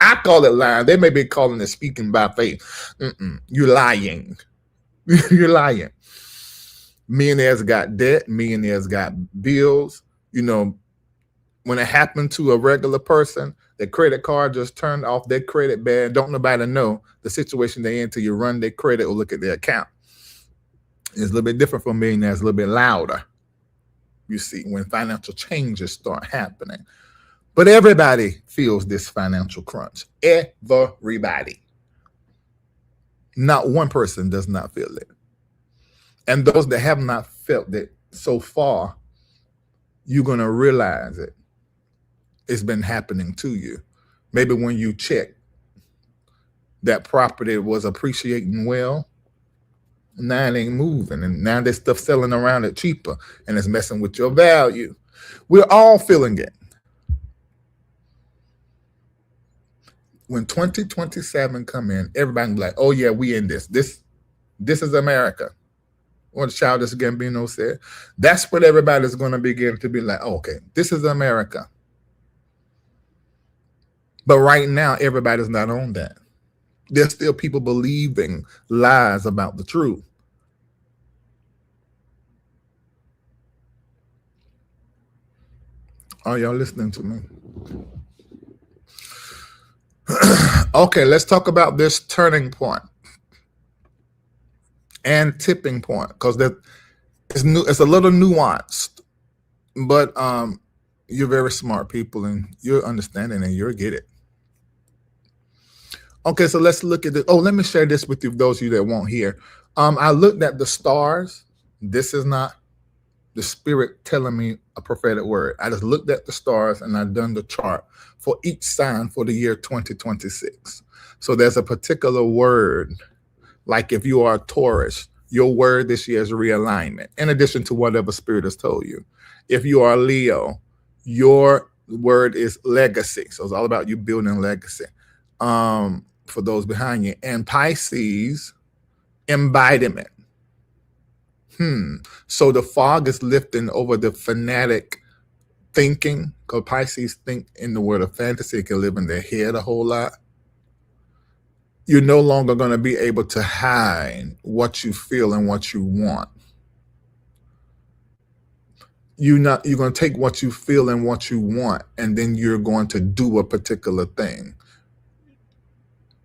Speaker 1: I call it lying. They may be calling it speaking by faith. You're lying. You're lying. Millionaires got debt. Millionaires got bills. When it happened to a regular person, their credit card just turned off their credit bad. Don't nobody know the situation they're in until you run their credit or look at their account. It's a little bit different for millionaires, a little bit louder, you see, when financial changes start happening. But everybody feels this financial crunch. Everybody. Not one person does not feel it. And those that have not felt it so far, you're going to realize it. It's been happening to you. Maybe when you check that property was appreciating well, now it ain't moving. And now there's stuff selling around it cheaper and it's messing with your value. We're all feeling it. When 2027 come in, everybody be like, oh yeah, we in this. This is America. What Childish Gambino said. That's what everybody's going to begin to be like, oh, okay, this is America. But right now, everybody's not on that. There's still people believing lies about the truth. Are y'all listening to me? Okay, let's talk about this turning point and tipping point, because it's a little nuanced, but you're very smart people and you're understanding and you'll get it. Okay, so let's look at it. Oh, let me share this with you, those of you that won't hear. I looked at the stars. This is not the Spirit telling me a prophetic word. I just looked at the stars and I've done the chart for each sign for the year 2026. So there's a particular word, like if you are a Taurus, your word this year is realignment, in addition to whatever Spirit has told you. If you are a Leo, your word is legacy. So it's all about you building legacy. For those behind you. And Pisces, embodiment. So the fog is lifting over the fanatic thinking, because Pisces think in the world of fantasy, can live in their head a whole lot. You're no longer going to be able to hide what you feel and what you want. You're going to take what you feel and what you want, and then you're going to do a particular thing.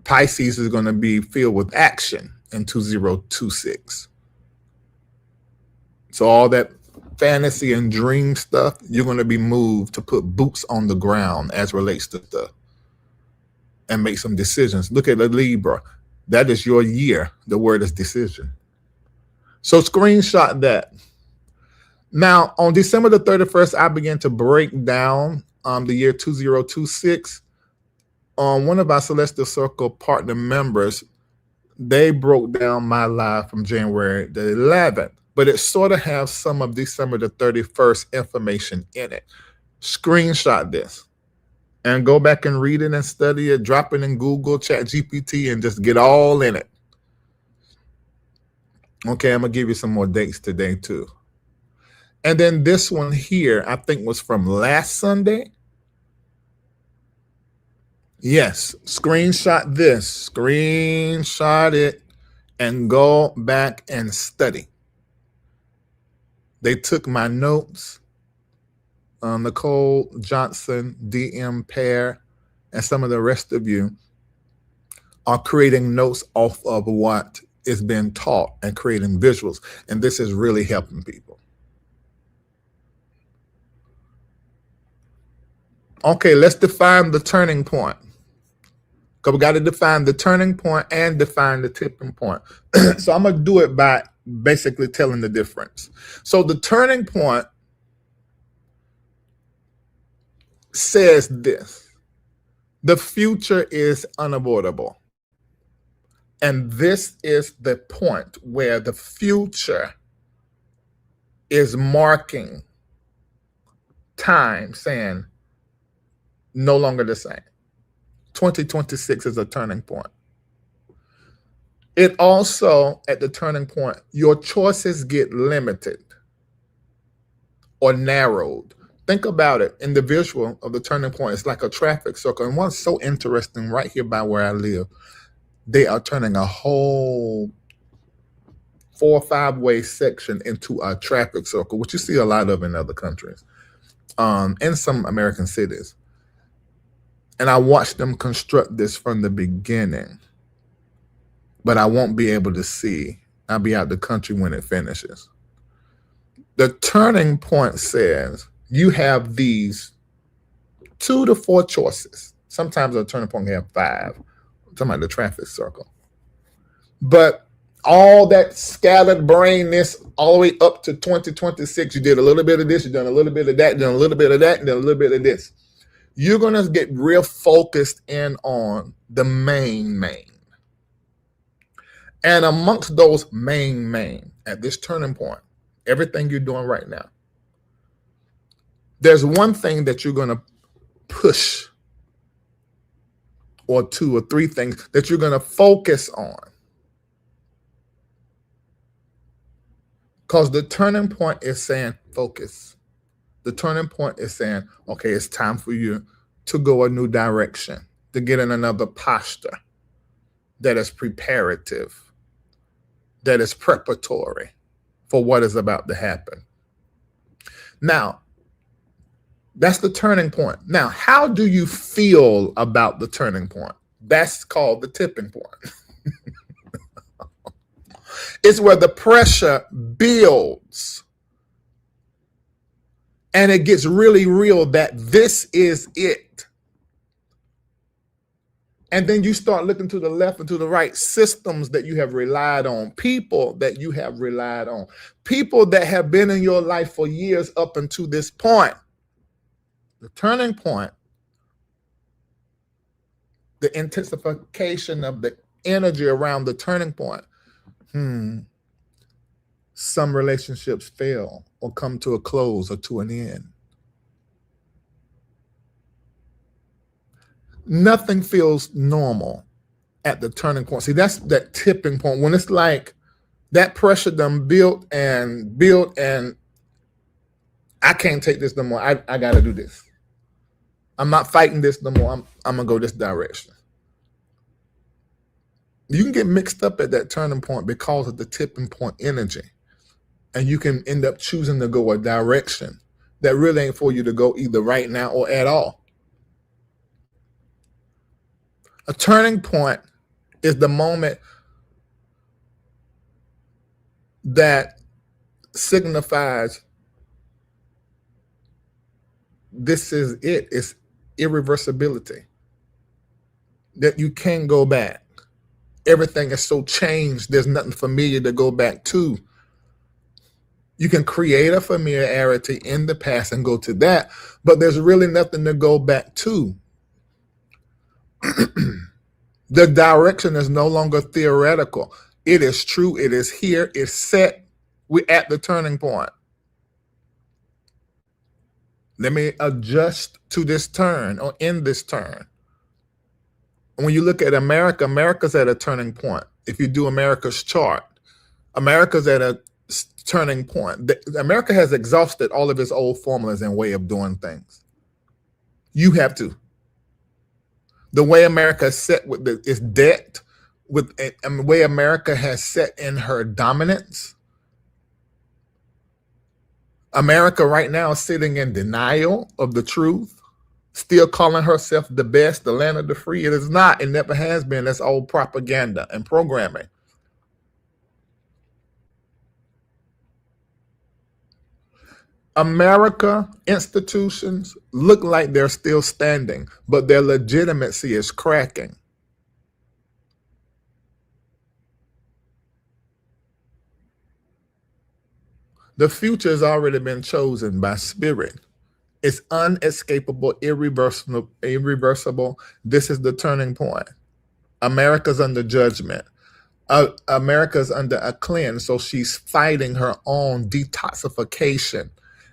Speaker 1: Pisces is going to be filled with action in 2026. So all that fantasy and dream stuff, you're going to be moved to put boots on the ground as relates to stuff and make some decisions. Look at the Libra. That is your year. The word is decision. So screenshot that. Now, on December the 31st, I began to break down the year 2026. One of our Celestial Circle partner members, they broke down my life from January the 11th, but it sort of has some of December the 31st information in it. Screenshot this and go back and read it and study it, drop it in Google, Chat GPT, and just get all in it. Okay, I'm going to give you some more dates today too. And then this one here, I think was from last Sunday. Yes, screenshot this, screenshot it, and go back and study. They took my notes. Nicole Johnson, DM Pear, and some of the rest of you are creating notes off of what is being taught and creating visuals. And this is really helping people. Okay, let's define the turning point. Because we got to define the turning point and define the tipping point. So I'm going to do it by basically telling the difference. So the turning point says this: the future is unavoidable. And this is the point where the future is marking time, saying no longer the same. 2026 is a turning point. It also, at the turning point, your choices get limited or narrowed. Think about it. In the visual of the turning point, it's like a traffic circle. And what's so interesting, right here by where I live, they are turning a whole 4 or 5 way section into a traffic circle, which you see a lot of in other countries, in some American cities. And I watched them construct this from the beginning, but I won't be able to see. I'll be out the country when it finishes. The turning point says you have these 2 to 4 choices. Sometimes a turning point can have 5. I'm talking about the traffic circle. But all that scattered brainness all the way up to 2026, you did a little bit of this, you done a little bit of that, done a little bit of that, and then a little bit of this. You're going to get real focused in on the main. And amongst those main, at this turning point, everything you're doing right now, there's one thing that you're going to push, or 2 or 3 things that you're going to focus on. Because the turning point is saying focus. The turning point is saying, okay, it's time for you to go a new direction, to get in another posture that is preparative, that is preparatory for what is about to happen. Now, that's the turning point. Now, how do you feel about the turning point? That's called the tipping point. It's where the pressure builds. And it gets really real that this is it. And then you start looking to the left and to the right, systems that you have relied on, people that you have relied on, people that have been in your life for years up until this point. The turning point, the intensification of the energy around the turning point. Some relationships fail or come to a close or to an end. Nothing feels normal at the turning point. See, that's that tipping point when it's like that pressure done built and I can't take this no more. I got to do this. I'm not fighting this no more. I'm going to go this direction. You can get mixed up at that turning point because of the tipping point energy. And you can end up choosing to go a direction that really ain't for you to go either right now or at all. A turning point is the moment that signifies this is it. It's irreversibility. That you can't go back. Everything is so changed, there's nothing familiar to go back to. You can create a familiarity in the past and go to that, but there's really nothing to go back to. The direction is no longer theoretical. It is true. It is here. It's set. We're at the turning point. Let me adjust to this turn or in this turn. When you look at America, America's at a turning point. If you do America's chart, America's at a turning point. America has exhausted all of its old formulas and way of doing things. You have to. The way America is set with its debt, with the way America has set in her dominance. America right now is sitting in denial of the truth, still calling herself the best, the land of the free. It is not. It never has been. That's old propaganda and programming. America institutions look like they're still standing, but their legitimacy is cracking. The future has already been chosen by spirit. It's unescapable, irreversible. This is the turning point. America's under judgment. America's under a cleanse, so she's fighting her own detoxification.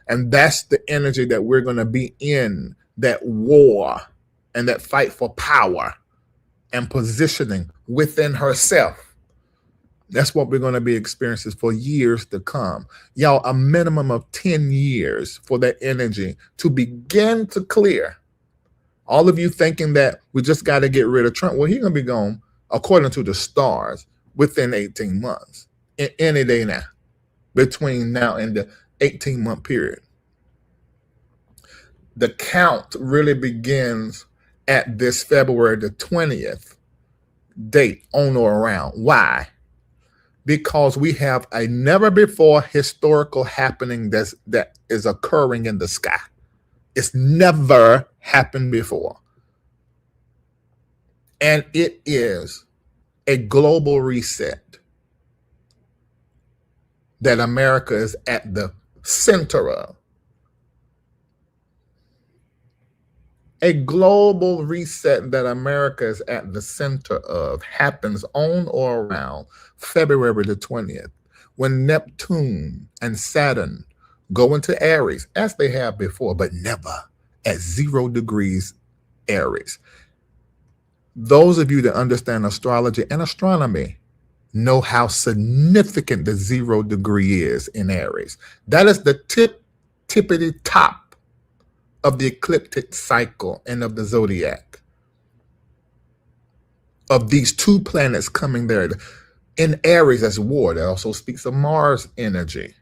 Speaker 1: And that's the energy that we're going to be in, that war and that fight for power and positioning within herself. That's what we're going to be experiencing for years to come. Y'all, a minimum of 10 years for that energy to begin to clear. All of you thinking that we just got to get rid of Trump. Well, he's going to be gone, according to the stars, within 18 months. Any day now, between now and the 18-month period. The count really begins at this February the 20th date, on or around. Why? Because we have a never before historical happening that is occurring in the sky. It's never happened before. And it is a global reset that America is at the center of. A global reset that America is at the center of happens on or around February the 20th, when Neptune and Saturn go into Aries, as they have before, but never at 0 degrees Aries. Those of you that understand astrology and astronomy know how significant the 0 degree is in Aries. That is the tippity top of the ecliptic cycle and of the zodiac. Of these two planets coming there. In Aries, as war, that also speaks of Mars energy.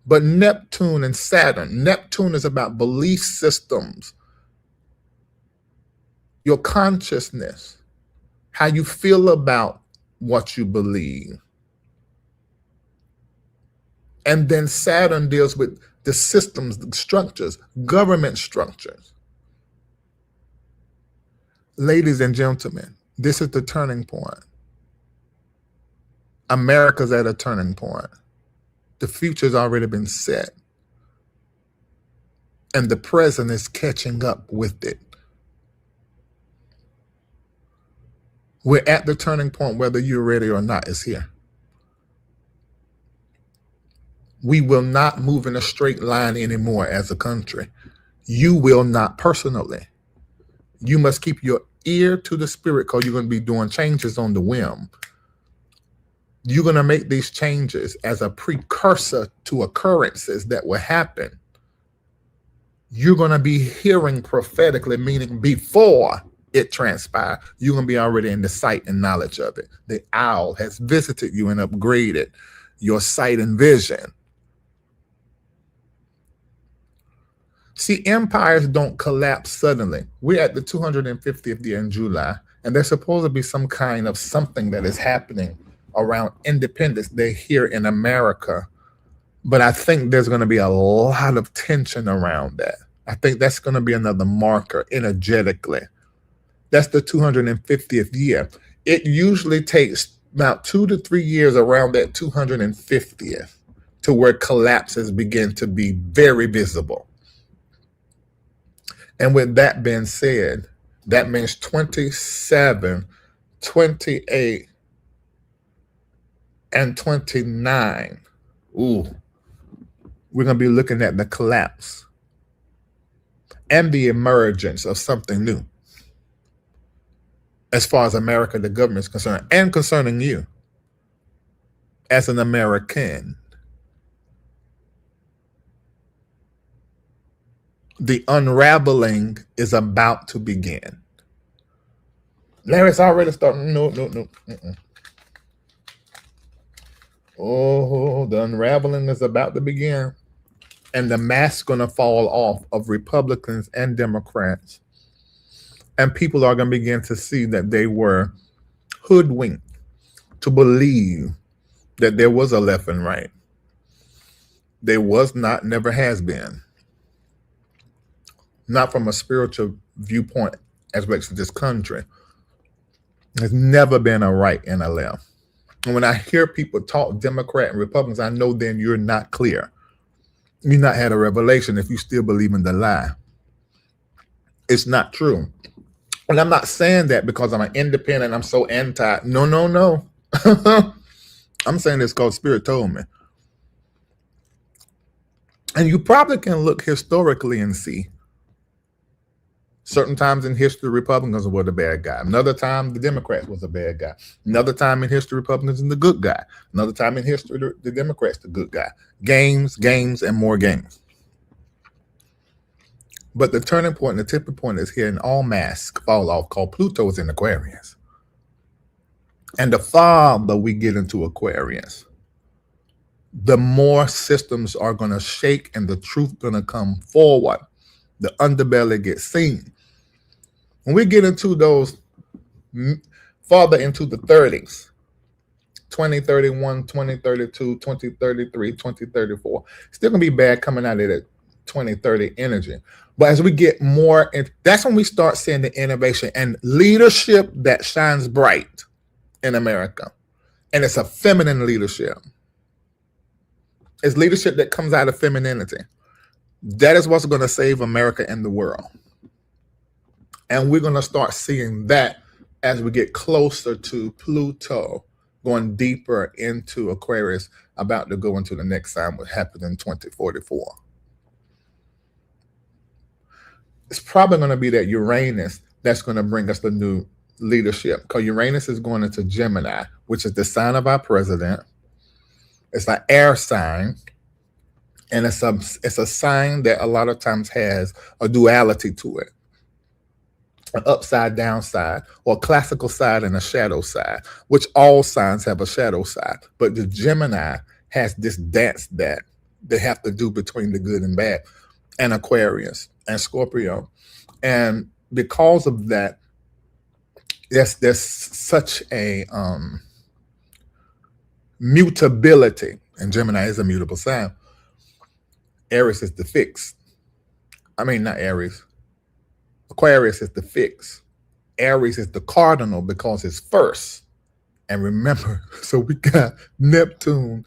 Speaker 1: But Neptune and Saturn, Neptune is about belief systems, your consciousness, how you feel about what you believe. And then Saturn deals with the systems, the structures, government structures. Ladies and gentlemen, this is the turning point. America's at a turning point. The future's already been set. And the present is catching up with it. We're at the turning point, whether you're ready or not, is here. We will not move in a straight line anymore as a country. You will not personally. You must keep your ear to the spirit, because you're going to be doing changes on the whim. You're going to make these changes as a precursor to occurrences that will happen. You're going to be hearing prophetically, meaning before it transpire, you're going to be already in the sight and knowledge of it. The owl has visited you and upgraded your sight and vision. See, empires don't collapse suddenly. We're at the 250th year in July, and there's supposed to be some kind of something that is happening around Independence Day here in America. But I think there's going to be a lot of tension around that. I think that's going to be another marker energetically. That's the 250th year. It usually takes about 2 to 3 years around that 250th to where collapses begin to be very visible. And with that being said, that means 27, 28, and 29. Ooh, we're going to be looking at the collapse and the emergence of something new as far as America, the government is concerned, and concerning you as an American. The unraveling is about to begin. Larry's already starting. No. Oh, the unraveling is about to begin. And the mask's going to fall off of Republicans and Democrats. And people are going to begin to see that they were hoodwinked to believe that there was a left and right. There was not, never has been. Not from a spiritual viewpoint as relates to this country. There's never been a right and a left. And when I hear people talk Democrat and Republicans, I know then you're not clear. You've not had a revelation if you still believe in the lie. It's not true. And I'm not saying that because I'm an independent, I'm so anti. No. I'm saying this because Spirit told me. And you probably can look historically and see certain times in history, Republicans were the bad guy. Another time, the Democrats was a bad guy. Another time in history, Republicans and the good guy. Another time in history, the Democrats, the good guy. Games, and more games. But the turning point and the tipping point is here, and all masks fall off, called Pluto is in Aquarius. And the farther we get into Aquarius, the more systems are going to shake and the truth going to come forward. The underbelly gets seen. When we get into those farther into the 30s, 2031, 2032, 2033, 2034, still going to be bad coming out of that 2030 energy. But as we get more, that's when we start seeing the innovation and leadership that shines bright in America. And it's a feminine leadership. It's leadership that comes out of femininity. That is what's going to save America and the world. And we're going to start seeing that as we get closer to Pluto, going deeper into Aquarius, about to go into the next sign, what happened in 2044. It's probably going to be that Uranus that's going to bring us the new leadership, because Uranus is going into Gemini, which is the sign of our president. It's an air sign, and it's a sign that a lot of times has a duality to it, an upside down side, or a classical side and a shadow side, which all signs have a shadow side. But the Gemini has this dance that they have to do between the good and bad, and Aquarius and Scorpio. And because of that, there's such a mutability, and Gemini is a mutable sign. Aries is the fixed. Not Aries. Aquarius is the fixed. Aries is the cardinal because it's first. And remember, so we got Neptune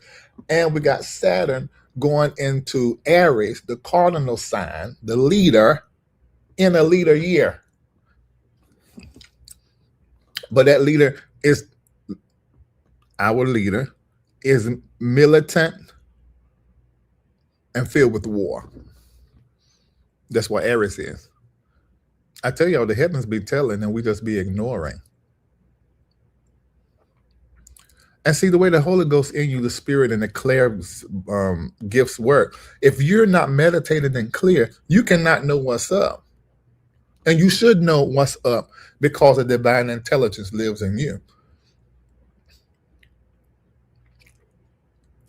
Speaker 1: and we got Saturn going into Aries, the cardinal sign, the leader, in a leader year. But that leader is, our leader is militant and filled with war. That's what Aries is. I tell y'all, the heavens be telling and we just be ignoring. And see, the way the Holy Ghost in you, the Spirit and the clear gifts work, if you're not meditated and clear, you cannot know what's up. And you should know what's up because the divine intelligence lives in you.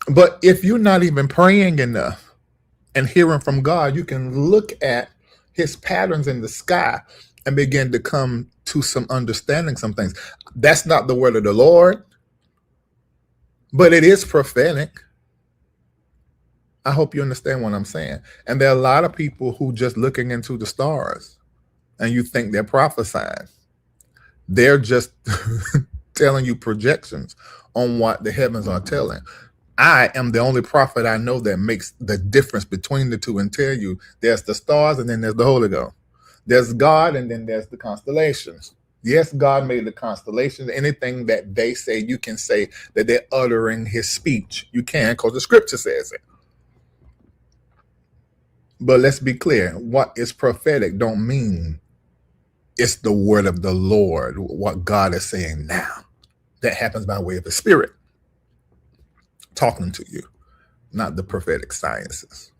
Speaker 1: But if you're not even praying enough and hearing from God, you can look at his patterns in the sky and begin to come to some understanding, some things. That's not the word of the Lord, but it is prophetic. I hope you understand what I'm saying. And there are a lot of people who just looking into the stars and you think they're prophesying. They're just telling you projections on what the heavens are telling. I am the only prophet I know that makes the difference between the two and tell you there's the stars and then there's the Holy Ghost. There's God and then there's the constellations. Yes, God made the constellations. Anything that they say, you can say that they're uttering his speech. You can, because the scripture says it. But let's be clear, what is prophetic don't mean it's the word of the Lord, what God is saying now. That happens by way of the Spirit talking to you, not the prophetic sciences.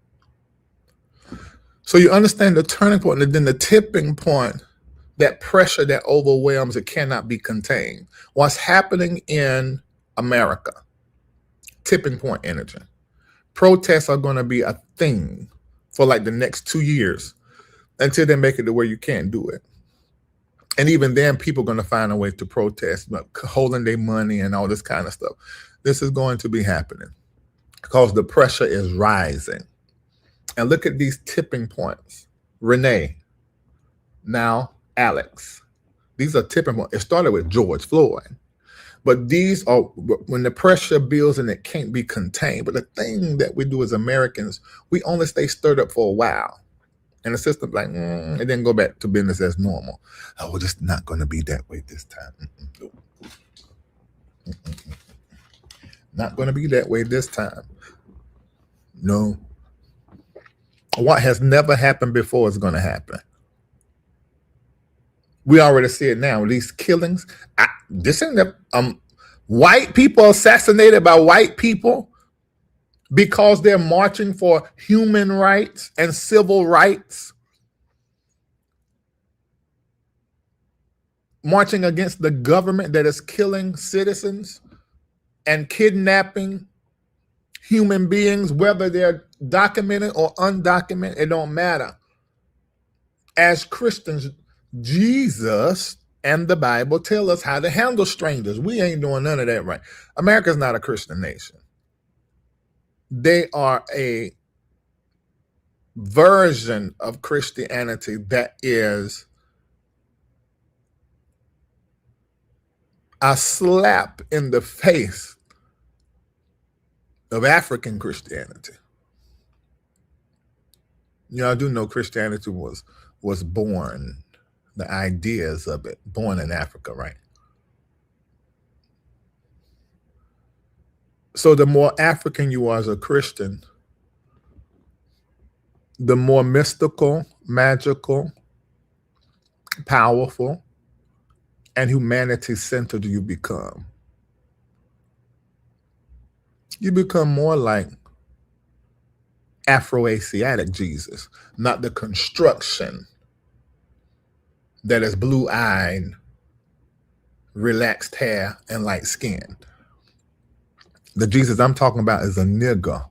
Speaker 1: So you understand the turning point and then the tipping point, that pressure that overwhelms, it cannot be contained. What's happening in America, tipping point energy. Protests are going to be a thing for like the next 2 years until they make it to where you can't do it. And even then, people are going to find a way to protest, holding their money and all this kind of stuff. This is going to be happening because the pressure is rising. And look at these tipping points. Renee, now Alex. These are tipping points. It started with George Floyd. But these are when the pressure builds and it can't be contained. But the thing that we do as Americans, we only stay stirred up for a while. And the system's like, it didn't go back to business as normal. Oh, well, it's not going to be that way this time. Not going to be that way this time. No. What has never happened before is going to happen. We already see it now. These killings. This ain't white people assassinated by white people because they're marching for human rights and civil rights, marching against the government that is killing citizens and kidnapping human beings, whether they're documented or undocumented, it don't matter. As Christians, Jesus and the Bible tell us how to handle strangers. We ain't doing none of that right. America's not a Christian nation. They are a version of Christianity that is a slap in the face of African Christianity. I do know Christianity was born, the ideas of it, born in Africa, right? So the more African you are as a Christian, the more mystical, magical, powerful, and humanity-centered you become. You become more like Afro-Asiatic Jesus, not the construction that is blue-eyed, relaxed hair, and light skin. The Jesus I'm talking about is a nigger.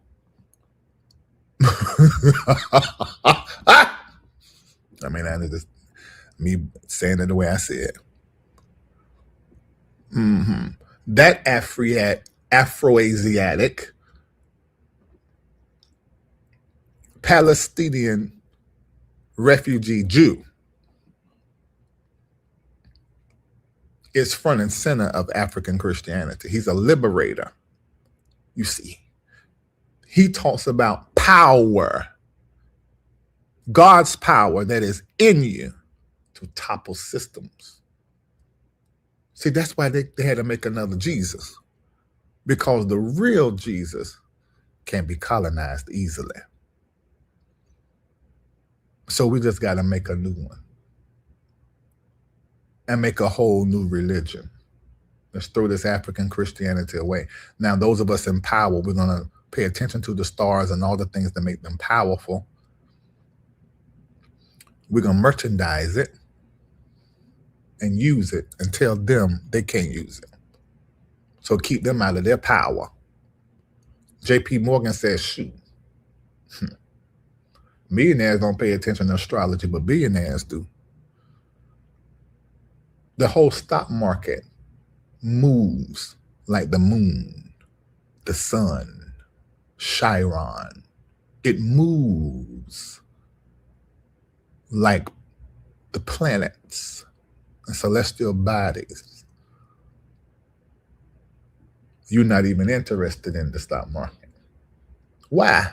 Speaker 1: I mean, that is just me saying it the way I say it. That Afro-Asiatic, Palestinian refugee Jew is front and center of African Christianity. He's a liberator. You see, he talks about power, God's power that is in you to topple systems. See, that's why they had to make another Jesus, because the real Jesus can't be colonized easily. So we just got to make a new one and make a whole new religion. Let's throw this African Christianity away. Now, those of us in power, we're going to pay attention to the stars and all the things that make them powerful. We're going to merchandise it and use it and tell them they can't use it. So keep them out of their power. J.P. Morgan says, shoot, millionaires don't pay attention to astrology, but billionaires do. The whole stock market moves like the moon, the sun, Chiron. It moves like the planets and celestial bodies. You're not even interested in the stock market. Why?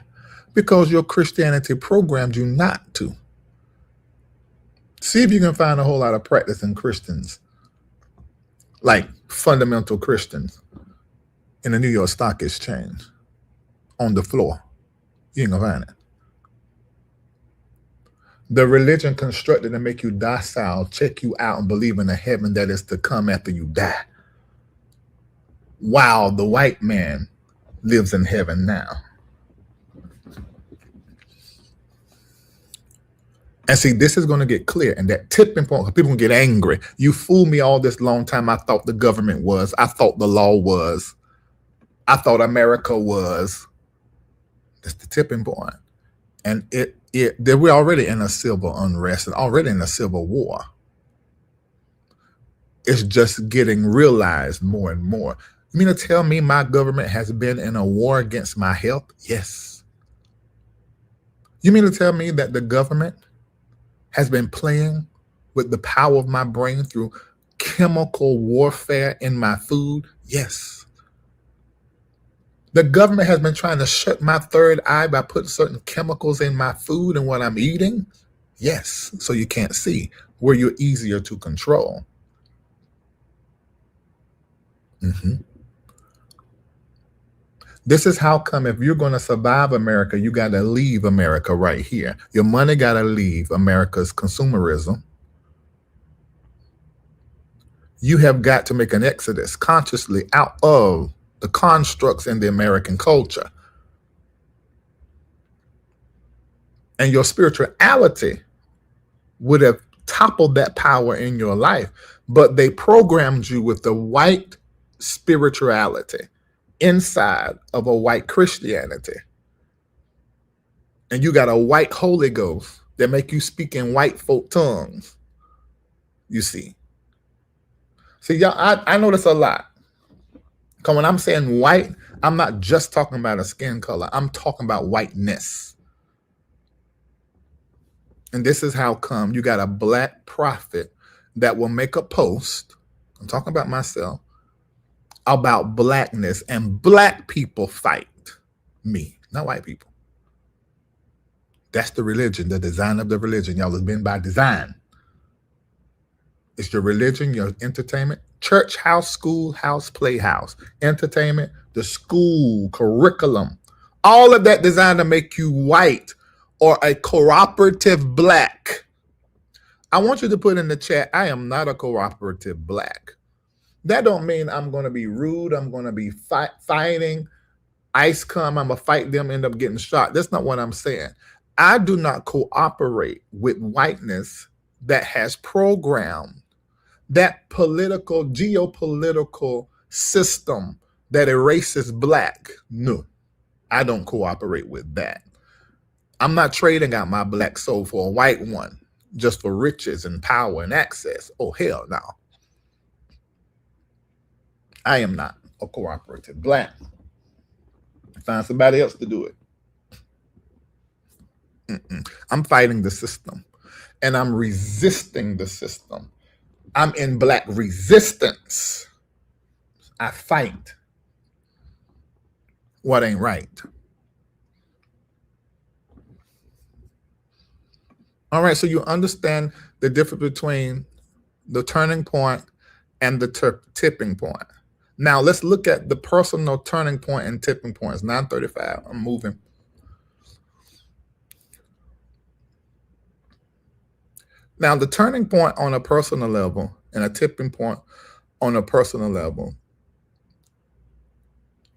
Speaker 1: Because your Christianity programmed you not to. See if you can find a whole lot of practicing Christians, like fundamental Christians, in the New York Stock Exchange on the floor. You ain't gonna find it. The religion constructed to make you docile, check you out, and believe in a heaven that is to come after you die. While the white man lives in heaven now. And see, this is going to get clear. And that tipping point, people going to get angry. You fooled me all this long time. I thought the government was. I thought the law was. I thought America was. That's the tipping point. And we're already in a civil unrest and already in a civil war. It's just getting realized more and more. You mean to tell me my government has been in a war against my health? Yes. You mean to tell me that the government has been playing with the power of my brain through chemical warfare in my food? Yes. The government has been trying to shut my third eye by putting certain chemicals in my food and what I'm eating? Yes. So you can't see, where you're easier to control. This is how come if you're going to survive America, you got to leave America right here. Your money got to leave America's consumerism. You have got to make an exodus consciously out of the constructs in the American culture. And your spirituality would have toppled that power in your life, but they programmed you with the white spirituality inside of a white Christianity. And you got a white Holy Ghost that make you speak in white folk tongues. You see. See, y'all, I notice a lot. Because when I'm saying white, I'm not just talking about a skin color. I'm talking about whiteness. And this is how come you got a black prophet that will make a post, I'm talking about myself, about blackness, and black people fight me, not white people. That's the religion, the design of the religion. Y'all, has been by design. It's your religion, your entertainment, church house, school house, playhouse, entertainment, the school curriculum, all of that designed to make you white or a cooperative black. I want you to put in the chat, I am not a cooperative black. That don't mean I'm going to be rude. I'm going to be fighting. ICE come, I'm going to fight them, end up getting shot. That's not what I'm saying. I do not cooperate with whiteness that has programmed that political, geopolitical system that erases black. No, I don't cooperate with that. I'm not trading out my black soul for a white one just for riches and power and access. Oh, hell no. I am not a cooperative black. Find somebody else to do it. I'm fighting the system, and I'm resisting the system. I'm in black resistance. I fight what ain't right. All right, so you understand the difference between the turning point and the tipping point. Now, let's look at the personal turning point and tipping point. It's 9:35. I'm moving. Now, the turning point on a personal level and a tipping point on a personal level,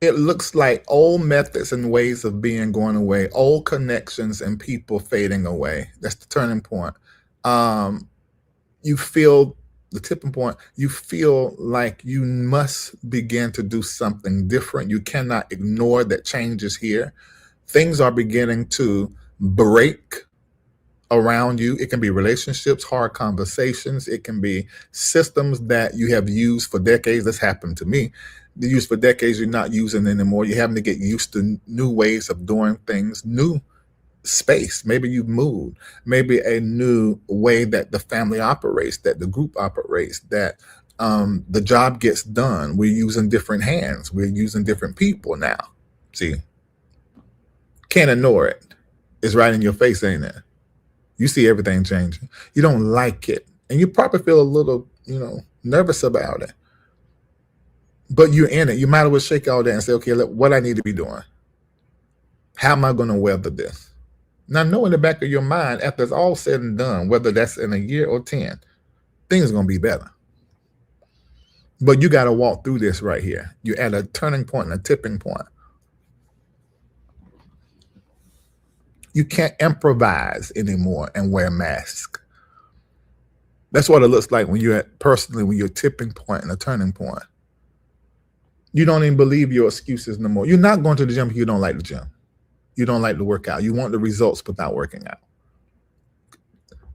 Speaker 1: it looks like old methods and ways of being going away, old connections and people fading away. That's the turning point. You feel the tipping point. You feel like you must begin to do something different. You cannot ignore that change is here. Things are beginning to break around you. It can be relationships, hard conversations. It can be systems that you have used for decades. That's happened to me. You used for decades, you're not using anymore. You're having to get used to new ways of doing things, new space. Maybe you've moved, maybe a new way that the family operates, that the group operates, that the job gets done. We're using different hands. We're using different people now. See, can't ignore it. It's right in your face, ain't it? You see everything changing. You don't like it. And you probably feel a little, nervous about it. But you're in it. You might as well shake all that and say, okay, look, what I need to be doing. How am I going to weather this? Now, know in the back of your mind, after it's all said and done, whether that's in a year or 10, things are going to be better. But you got to walk through this right here. You're at a turning point and a tipping point. You can't improvise anymore and wear a mask. That's what it looks like when you're when you're tipping point and a turning point. You don't even believe your excuses no more. You're not going to the gym because you don't like the gym. You don't like to work out. You want the results without working out.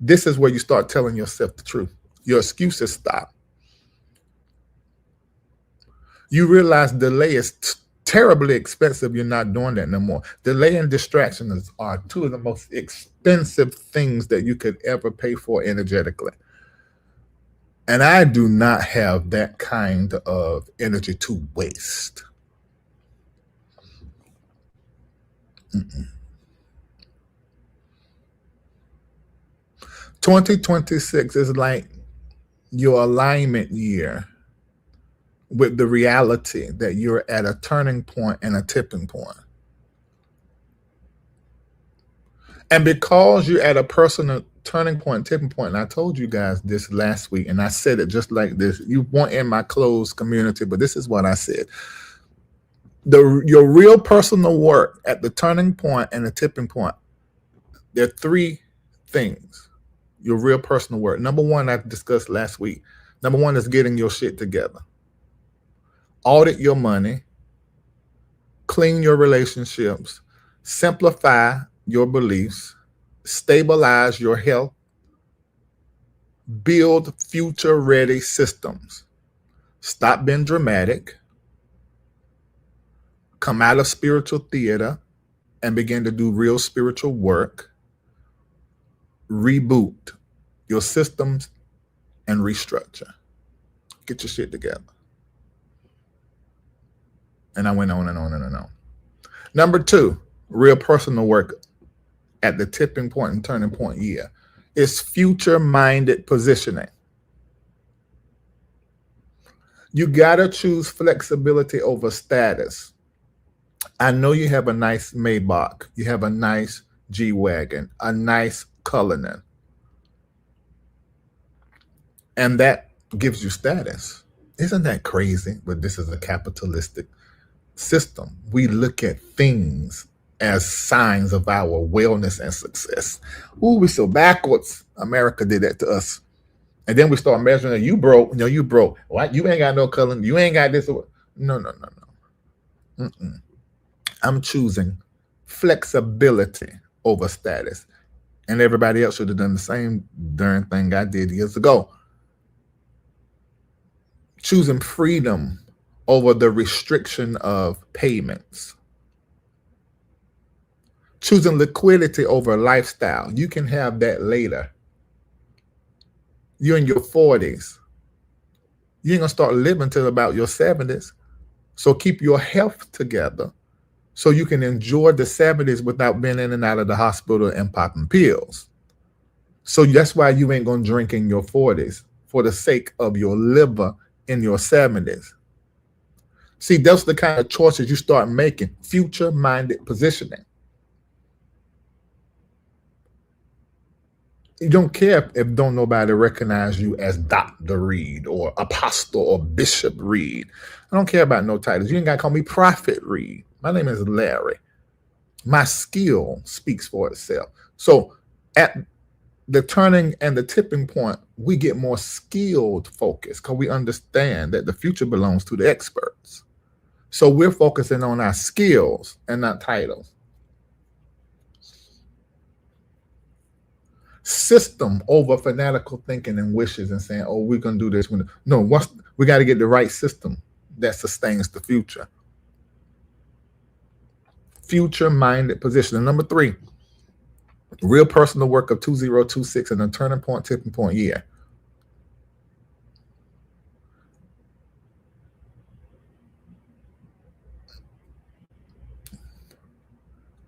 Speaker 1: This is where you start telling yourself the truth. Your excuses stop. You realize delay is terribly expensive. You're not doing that no more. Delay and distraction are two of the most expensive things that you could ever pay for energetically. And I do not have that kind of energy to waste. 2026 is like your alignment year with the reality that you're at a turning point and a tipping point. And because you're at a personal turning point, tipping point, and I told you guys this last week, and I said it just like this. You weren't in my closed community, but this is what I said. Your real personal work at the turning point and the tipping point, there are three things. Your real personal work. Number one, I discussed last week. Number one is getting your shit together. Audit your money, clean your relationships, simplify your beliefs, stabilize your health, build future-ready systems. Stop being dramatic, come out of spiritual theater and begin to do real spiritual work, reboot your systems and restructure. Get your shit together. And I went on and on and on. Number two, real personal work at the tipping point and turning point year is future-minded positioning. You got to choose flexibility over status. I know you have a nice Maybach. You have a nice G-Wagon, a nice Cullinan. And that gives you status. Isn't that crazy? But this is a capitalistic system. We look at things as signs of our wellness and success. Ooh, we're so backwards. America did that to us. And then we start measuring, you broke. You broke. What? You ain't got no Cullinan. You ain't got this. No. I'm choosing flexibility over status. And everybody else should have done the same darn thing I did years ago. Choosing freedom over the restriction of payments. Choosing liquidity over lifestyle. You can have that later. You're in your 40s. You ain't gonna start living till about your 70s. So keep your health together so you can enjoy the 70s without being in and out of the hospital and popping pills. So that's why you ain't gonna drink in your 40s for the sake of your liver in your 70s. See, that's the kind of choices you start making, future-minded positioning. You don't care if don't nobody recognize you as Dr. Reid or Apostle or Bishop Reid. I don't care about no titles. You ain't got to call me Prophet Reid. My name is Larry. My skill speaks for itself. So at the turning and the tipping point, we get more skilled focused because we understand that the future belongs to the experts. So we're focusing on our skills and not titles. System over fanatical thinking and wishes and saying, oh, we're going to do this. No, we got to get the right system that sustains the future. Future-minded position. And number 3, real personal work of 2026 and a turning point, tipping point year.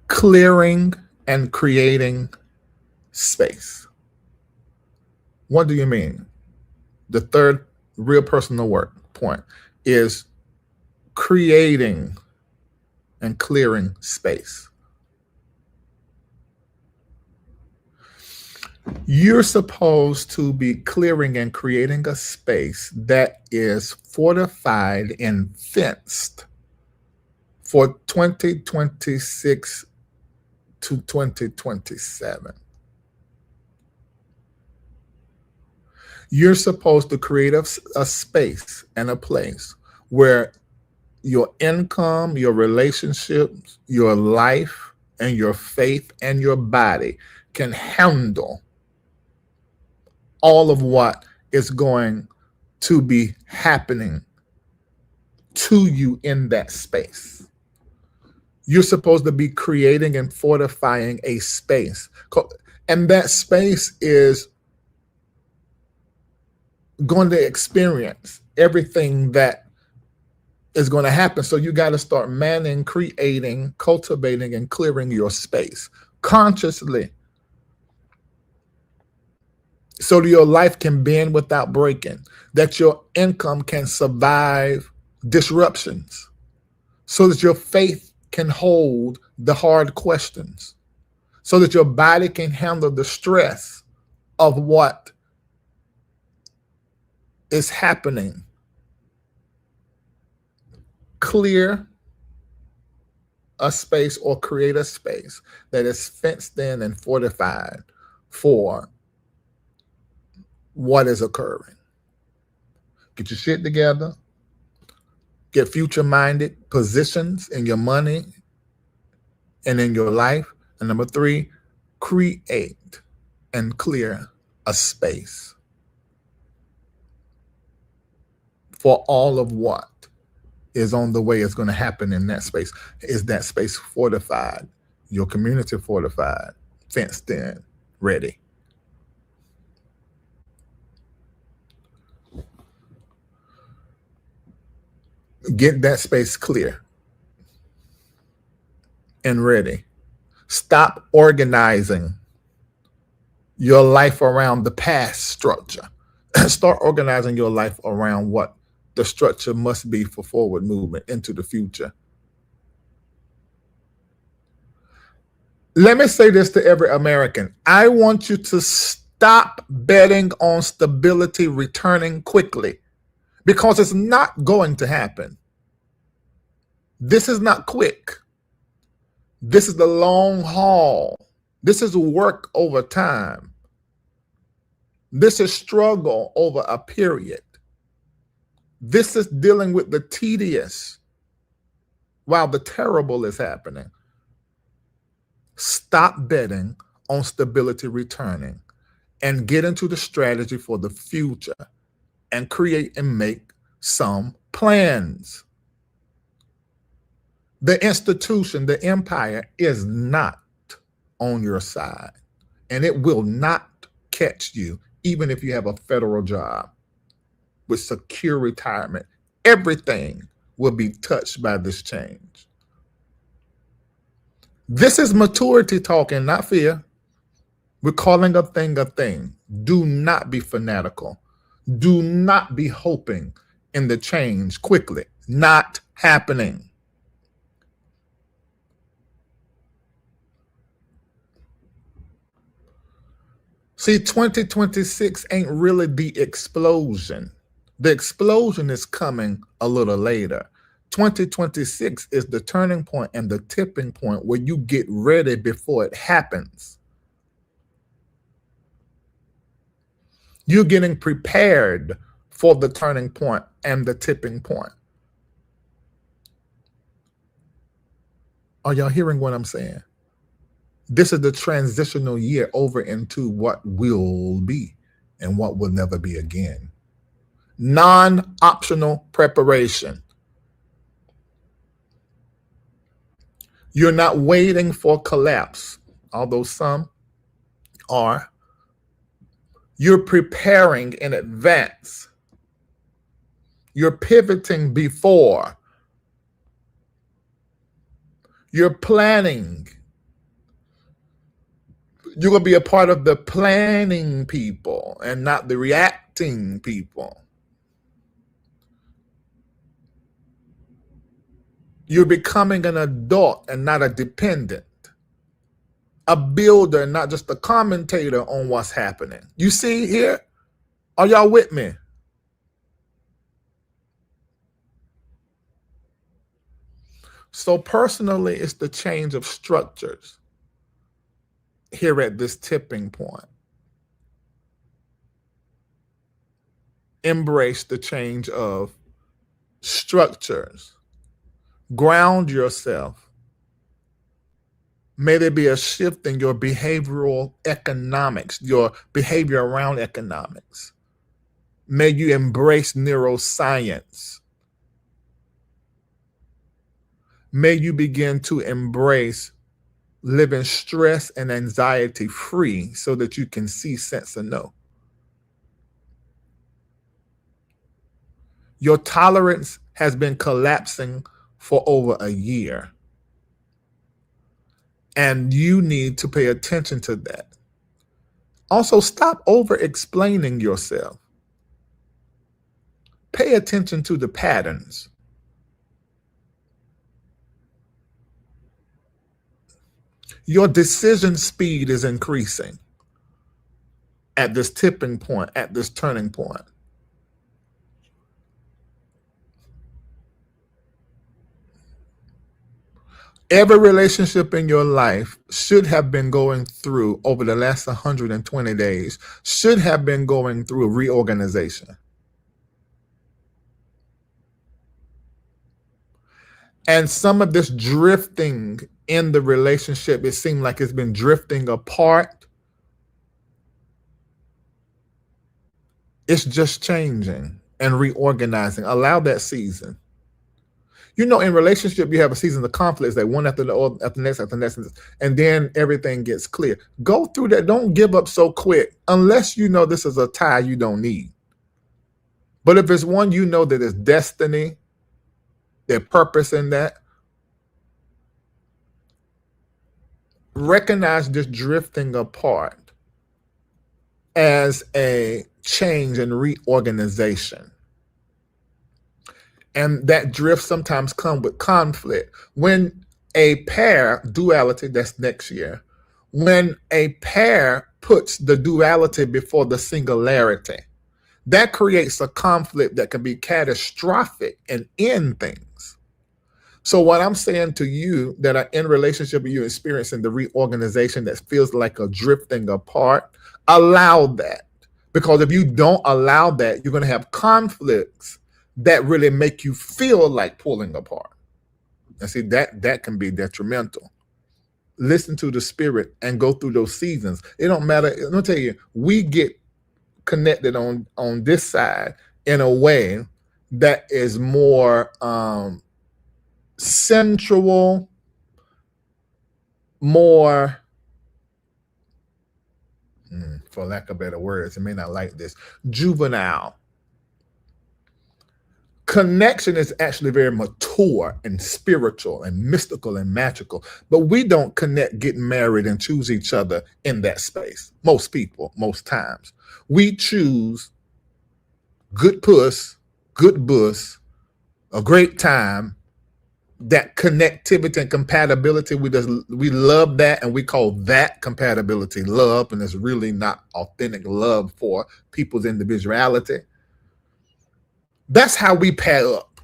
Speaker 1: Clearing and creating space. What do you mean? The third real personal work point is creating and clearing space. You're supposed to be clearing and creating a space that is fortified and fenced for 2026 to 2027. You're supposed to create a space and a place where your income, your relationships, your life, and your faith and your body can handle all of what is going to be happening to you in that space. You're supposed to be creating and fortifying a space. And that space is going to experience everything that is going to happen. So you got to start manning, creating, cultivating, and clearing your space consciously, so that your life can bend without breaking, that your income can survive disruptions, so that your faith can hold the hard questions, so that your body can handle the stress of what is happening. Clear a space or create a space that is fenced in and fortified for what is occurring. Get your shit together. Get future-minded positions in your money and in your life. And number 3, create and clear a space for all of what is on the way is going to happen in that space. Is that space fortified? Your community fortified, fenced in, ready? Get that space clear and ready. Stop organizing your life around the past structure. Start organizing your life around what the structure must be for forward movement into the future. Let me say this to every American. I want you to stop betting on stability returning quickly, because it's not going to happen. This is not quick. This is the long haul. This is work over time. This is struggle over a period. This is dealing with the tedious while the terrible is happening. Stop betting on stability returning and get into the strategy for the future and create and make some plans. The institution, the empire, is not on your side, and it will not catch you, even if you have a federal job with secure retirement. Everything will be touched by this change. This is maturity talking, not fear. We're calling a thing a thing. Do not be fanatical. Do not be hoping in the change quickly. Not happening. See, 2026 ain't really the explosion. The explosion is coming a little later. 2026 is the turning point and the tipping point where you get ready before it happens. You're getting prepared for the turning point and the tipping point. Are y'all hearing what I'm saying? This is the transitional year over into what will be and what will never be again. Non-optional preparation. You're not waiting for collapse, although some are. You're preparing in advance. You're pivoting before. You're planning. You're going to be a part of the planning people and not the reacting people. You're becoming an adult and not a dependent. A builder, not just a commentator on what's happening. You see here? Are y'all with me? So personally, it's the change of structures here at this tipping point. Embrace the change of structures. Ground yourself. May there be a shift in your behavioral economics, your behavior around economics. May you embrace neuroscience. May you begin to embrace living stress and anxiety free so that you can see, sense, and know. Your tolerance has been collapsing for over a year. And you need to pay attention to that. Also, stop over-explaining yourself. Pay attention to the patterns. Your decision speed is increasing at this tipping point, at this turning point. Every relationship in your life should have been going through, over the last 120 days, should have been going through a reorganization. And some of this drifting in the relationship, it seemed like it's been drifting apart. It's just changing and reorganizing. Allow that season. You know, in relationship, you have a season of conflicts, like one after the other, after the next, and then everything gets clear. Go through that. Don't give up so quick, unless you know this is a tie you don't need. But if it's one you know that is destiny, there's purpose in that, recognize this drifting apart as a change and reorganization. And that drift sometimes comes with conflict. When a pair, duality, that's next year, when a pair puts the duality before the singularity, that creates a conflict that can be catastrophic and end things. So what I'm saying to you that are in relationship with you experiencing the reorganization that feels like a drifting apart, allow that. Because if you don't allow that, you're going to have conflicts that really make you feel like pulling apart. And see, that can be detrimental. Listen to the spirit and go through those seasons. It don't matter. Let me tell you, we get connected on this side in a way that is more sensual, more, for lack of better words, it may not like this, juvenile. Connection is actually very mature and spiritual and mystical and magical, but we don't connect, get married, and choose each other in that space. Most people, most times. We choose good puss, good bus, a great time, that connectivity and compatibility. We love that, and we call that compatibility love, and it's really not authentic love for people's individuality. That's how we pair up.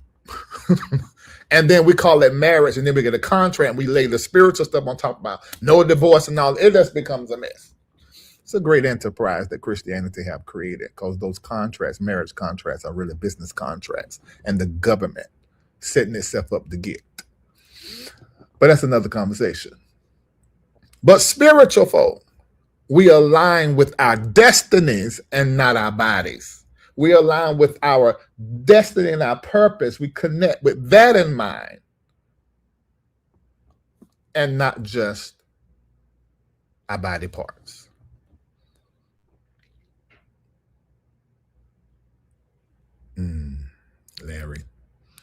Speaker 1: And then we call it marriage, and then we get a contract, and we lay the spiritual stuff on top about no divorce and all. It just becomes a mess. It's a great enterprise that Christianity have created, because those contracts, marriage contracts, are really business contracts, and the government setting itself up to get. But that's another conversation. But spiritual folk, we align with our destinies and not our bodies. We align with our destiny and our purpose. We connect with that in mind, and not just our body parts. Larry,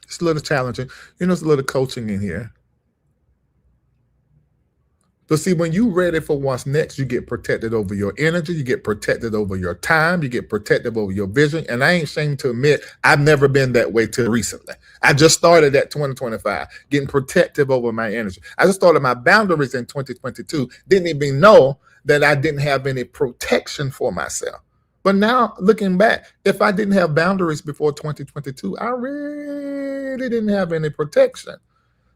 Speaker 1: it's a little challenging. It's a little coaching in here. But see, when you're ready for what's next, you get protected over your energy, you get protected over your time, you get protected over your vision. And I ain't ashamed to admit, I've never been that way till recently. I just started that 2025, getting protective over my energy. I just started my boundaries in 2022, didn't even know that I didn't have any protection for myself. But now, looking back, if I didn't have boundaries before 2022, I really didn't have any protection.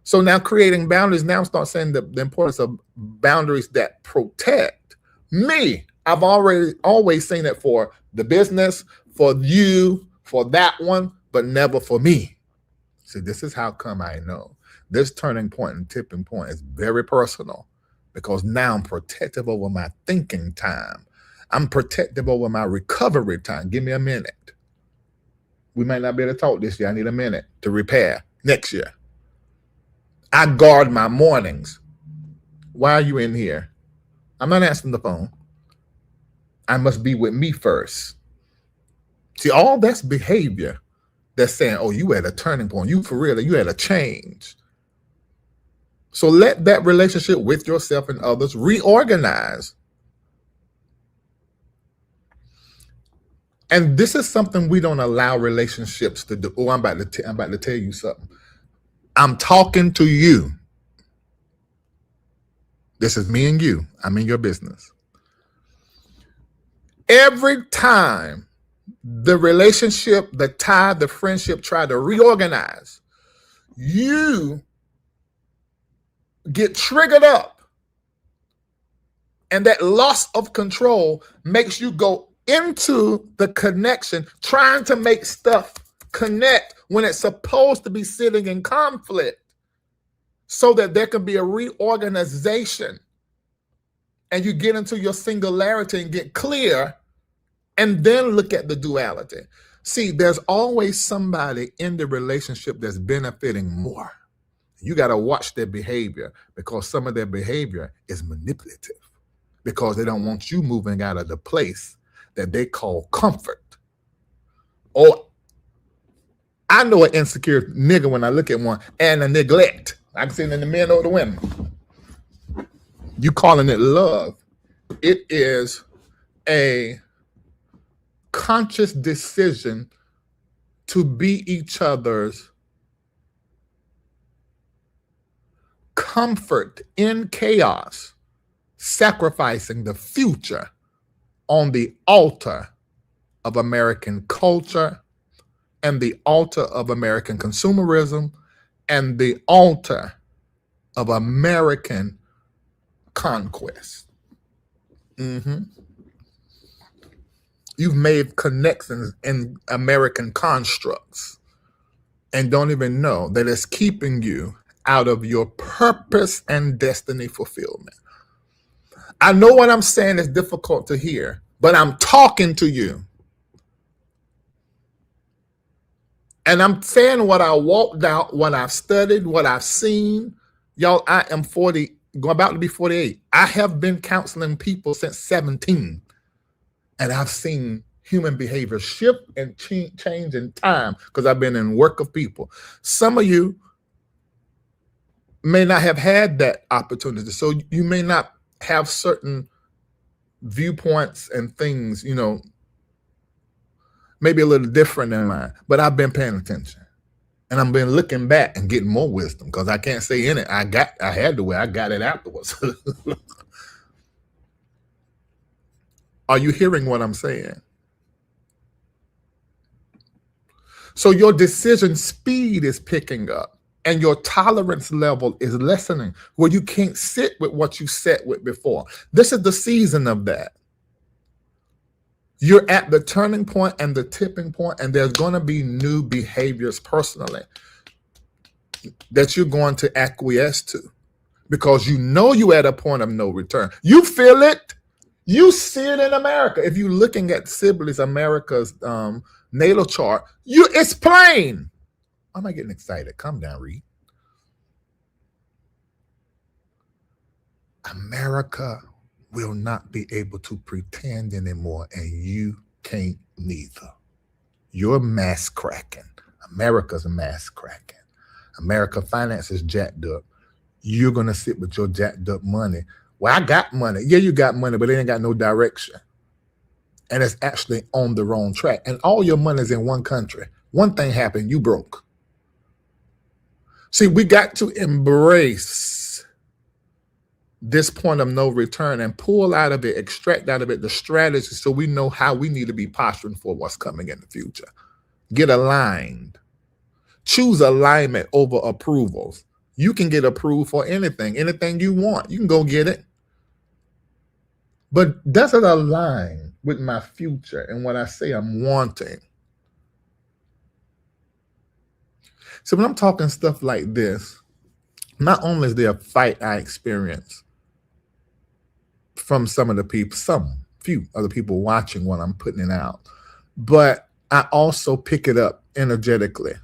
Speaker 1: So now creating boundaries, now start saying the importance of boundaries that protect me. I've always seen it for the business, for you, for that one, but never for me. See, this is how come I know. This turning point and tipping point is very personal, because now I'm protective over my thinking time. I'm protective over my recovery time. Give me a minute. We might not be able to talk this year. I need a minute to repair next year. I guard my mornings. Why are you in here? I'm not answering the phone. I must be with me first. See, all that's behavior that's saying, oh, you at a turning point. You for real, you at a change. So let that relationship with yourself and others reorganize. And this is something we don't allow relationships to do. Oh, I'm about to tell you something. I'm talking to you. This is me and you. I'm in your business. Every time the relationship, the tie, the friendship try to reorganize, you get triggered up. And that loss of control makes you go into the connection, trying to make stuff connect when it's supposed to be sitting in conflict, so that there can be a reorganization and you get into your singularity and get clear, and then look at the duality. See, there's always somebody in the relationship that's benefiting more. You got to watch their behavior, because some of their behavior is manipulative, because they don't want you moving out of the place that they call comfort. Or I know an insecure nigga when I look at one, and a neglect. I can see it in the men or the women. You calling it love. It is a conscious decision to be each other's comfort in chaos, sacrificing the future on the altar of American culture and the altar of American consumerism and the altar of American conquest. You've made connections in American constructs and don't even know that it's keeping you out of your purpose and destiny fulfillment. I know what I'm saying is difficult to hear, but I'm talking to you. And I'm saying what I walked out, what I've studied, what I've seen. Y'all, I am 40, about to be 48. I have been counseling people since 17. And I've seen human behavior shift and change in time, because I've been in work of people. Some of you may not have had that opportunity. So you may not have certain viewpoints and things, maybe a little different than mine, but I've been paying attention, and I've been looking back and getting more wisdom, because I can't say in it. I had to where I got it afterwards. Are you hearing what I'm saying? So your decision speed is picking up, and your tolerance level is lessening, where you can't sit with what you sat with before. This is the season of that. You're at the turning point and the tipping point, and there's going to be new behaviors personally that you're going to acquiesce to because you know you're at a point of no return. You feel it. You see it in America. If you're looking at Sibley's America's natal chart, it's plain. I'm not getting excited. Calm down, Reid. America will not be able to pretend anymore, and you can't neither. You're mass cracking. America's mass cracking. America finances jacked up. You're going to sit with your jacked up money. Well, I got money. Yeah, you got money, but it ain't got no direction. And it's actually on the wrong track. And all your money's in one country. One thing happened, you broke. See, we got to embrace this point of no return and pull out of it, extract out of it the strategy so we know how we need to be posturing for what's coming in the future. Get aligned. Choose alignment over approvals. You can get approved for anything you want. You can go get it. But does it align with my future and what I say I'm wanting? So when I'm talking stuff like this, not only is there a fight I experience from some of the people, few other people watching what I'm putting it out, but I also pick it up energetically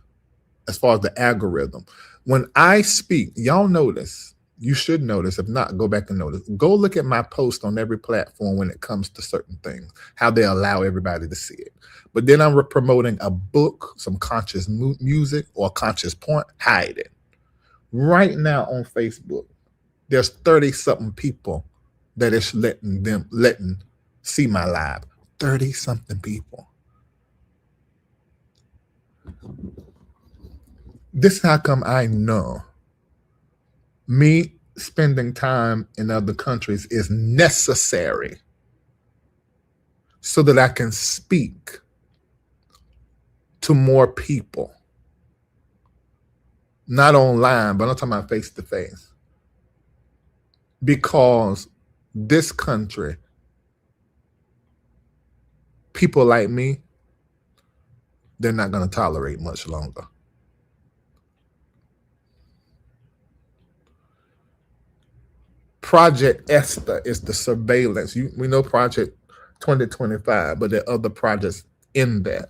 Speaker 1: as far as the algorithm. When I speak, y'all notice, you should notice, if not, go back and notice. Go look at my post on every platform when it comes to certain things, how they allow everybody to see it. But then I'm promoting a book, some conscious music or conscious point, hide it. Right now on Facebook, there's 30-something people that is letting see my live. 30-something people. This is how come I know me spending time in other countries is necessary so that I can speak to more people. Not online, but I'm talking about face to face. Because this country, people like me, they're not going to tolerate much longer. Project Esther is the surveillance. We know Project 2025, but there are other projects in that.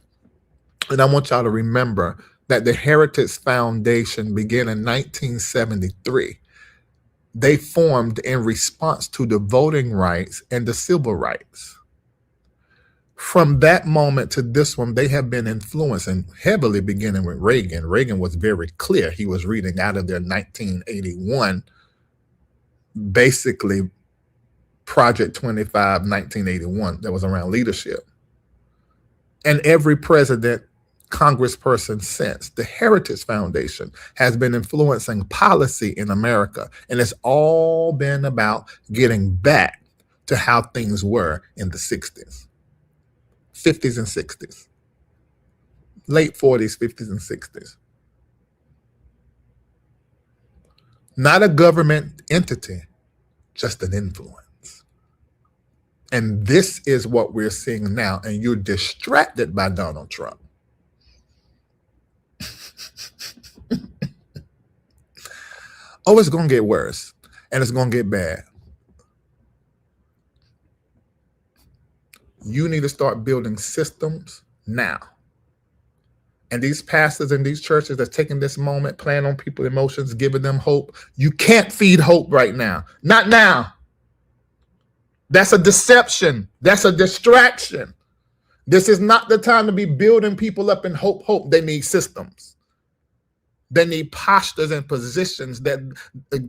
Speaker 1: And I want y'all to remember that the Heritage Foundation began in 1973. They formed in response to the voting rights and the civil rights. From that moment to this one, they have been influencing heavily, beginning with Reagan. Reagan was very clear. He was reading out of their 1981, basically Project 25, 1981, that was around leadership. And every president, congressperson since, the Heritage Foundation has been influencing policy in America. And it's all been about getting back to how things were in the 60s, 50s and 60s, late 40s, 50s and 60s. Not a government entity, just an influence. And this is what we're seeing now. And you're distracted by Donald Trump. Oh, it's going to get worse. And it's going to get bad. You need to start building systems now. And these pastors in these churches that's taking this moment, playing on people's emotions, giving them hope. You can't feed hope right now. Not now. That's a deception. That's a distraction. This is not the time to be building people up in hope. They need systems. They need postures and positions that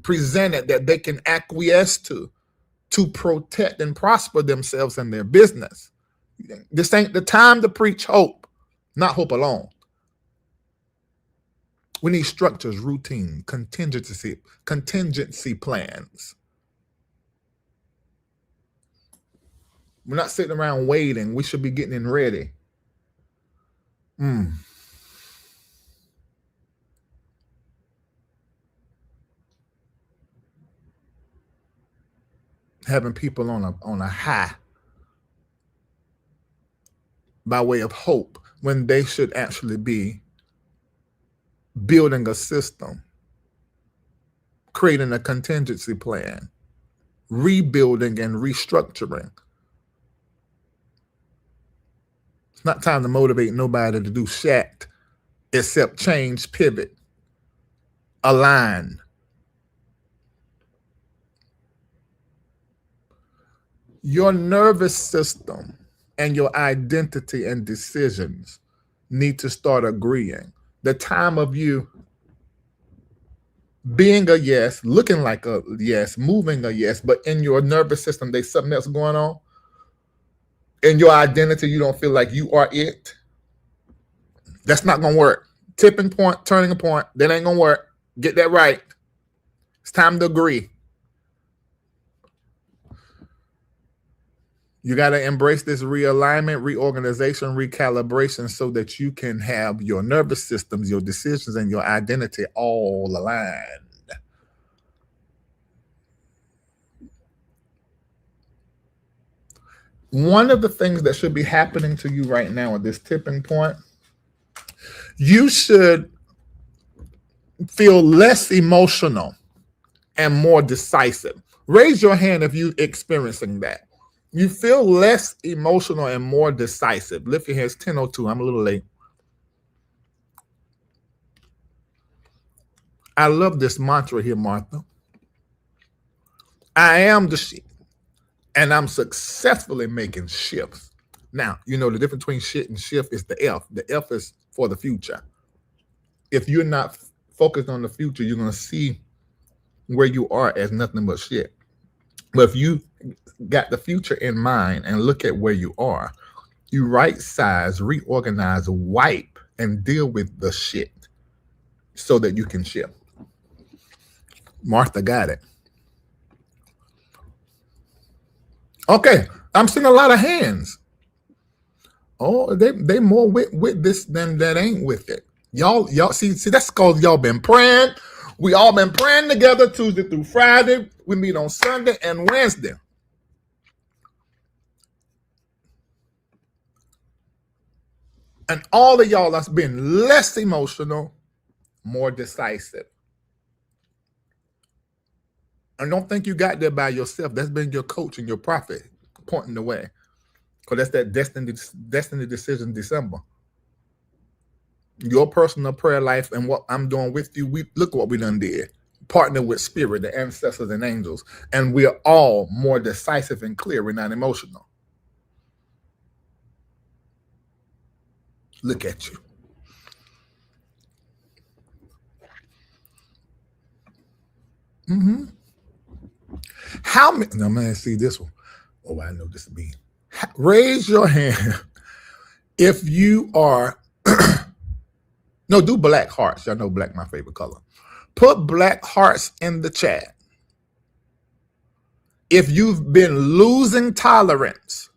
Speaker 1: presented that they can acquiesce to protect and prosper themselves and their business. This ain't the time to preach hope, not hope alone. We need structures, routine, contingency plans. We're not sitting around waiting. We should be getting in ready. Having people on a high. by way of hope when they should actually be building a system, creating a contingency plan, rebuilding and restructuring. It's not time to motivate nobody to do shat except change, pivot, align. Your nervous system and your identity and decisions need to start agreeing. The time of you being a yes, looking like a yes, moving a yes, but in your nervous system, there's something else going on. In your identity, you don't feel like you are it. That's not going to work. Tipping point, turning a point, that ain't going to work. Get that right. It's time to agree. You got to embrace this realignment, reorganization, recalibration so that you can have your nervous systems, your decisions, and your identity all aligned. One of the things that should be happening to you right now at this tipping point, you should feel less emotional and more decisive. Raise your hand if you're experiencing that. You feel less emotional and more decisive. Lift your hands. 10:02. I'm a little late. I love this mantra here, Martha. I am the shit, and I'm successfully making shifts. Now, you know the difference between shit and shift is the F. The F is for the future. If you're not focused on the future, you're going to see where you are as nothing but shit. But if you got the future in mind and look at where you are, you right size, reorganize, wipe, and deal with the shit so that you can shift. Martha got it. Okay, I'm seeing a lot of hands. Oh, they more with this than that ain't with it. Y'all see that's because y'all been praying. We all been praying together Tuesday through Friday. We meet on Sunday and Wednesday. And all of y'all has been less emotional, more decisive. And don't think you got there by yourself. That's been your coach and your prophet pointing the way. Because that's that destiny decision December. Your personal prayer life and what I'm doing with you, look what we done did. Partner with spirit, the ancestors and angels. And we are all more decisive and clear. We're not emotional. Look at you. How many? No, man, see this one. Oh, I know this will be. Raise your hand if you are. No, do black hearts. Y'all know black my favorite color. Put black hearts in the chat. If you've been losing tolerance,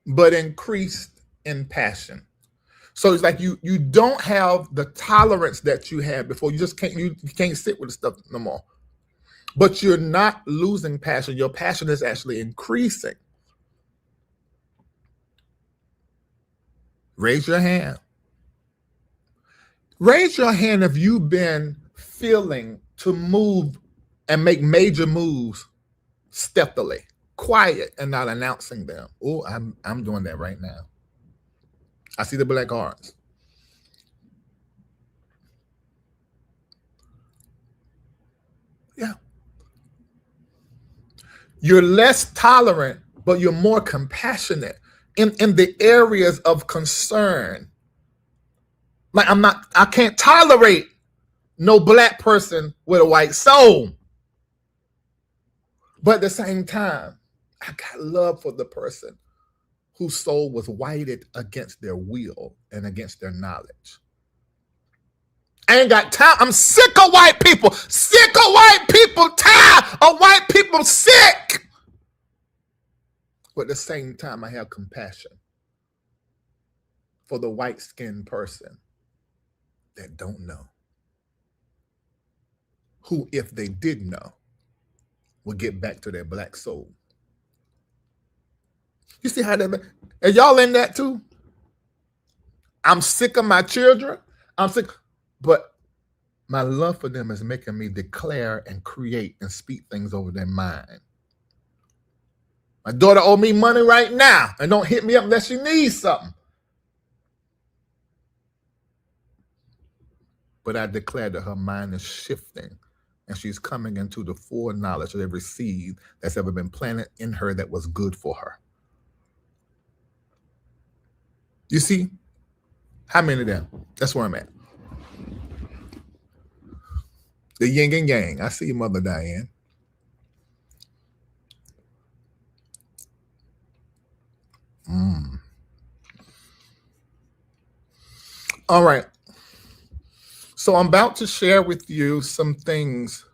Speaker 1: but increased in passion. So it's like you don't have the tolerance that you had before. You just can't sit with the stuff no more. But you're not losing passion. Your passion is actually increasing. Raise your hand. Raise your hand if you've been feeling to move and make major moves stealthily, quiet, and not announcing them. Oh, I'm doing that right now. I see the black hearts. Yeah. You're less tolerant, but you're more compassionate in the areas of concern. Like I can't tolerate no black person with a white soul. But at the same time, I got love for the person whose soul was whited against their will and against their knowledge. I ain't got time. I'm sick of white people. Sick of white people. Tired of white people. Sick. But at the same time, I have compassion for the white-skinned person that don't know. Who, if they did know, will get back to their black soul. You see how that, and y'all in that too? I'm sick of my children. I'm sick, but my love for them is making me declare and create and speak things over their mind. My daughter owe me money right now and don't hit me up unless she needs something. But I declare that her mind is shifting and she's coming into the full knowledge of every seed that's ever been planted in her that was good for her. You see? How many of them? That's where I'm at. The yin and yang. I see you, Mother Diane. All right. So I'm about to share with you some things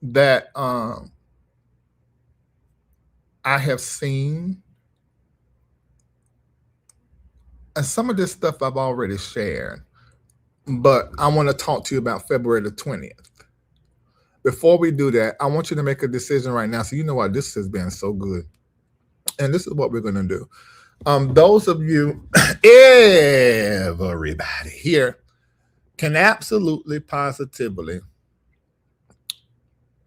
Speaker 1: that I have seen. And some of this stuff I've already shared. But I want to talk to you about February the 20th. Before we do that, I want you to make a decision right now. So you know what? This has been so good. And this is what we're going to do. Those of you, everybody here, can absolutely, positively,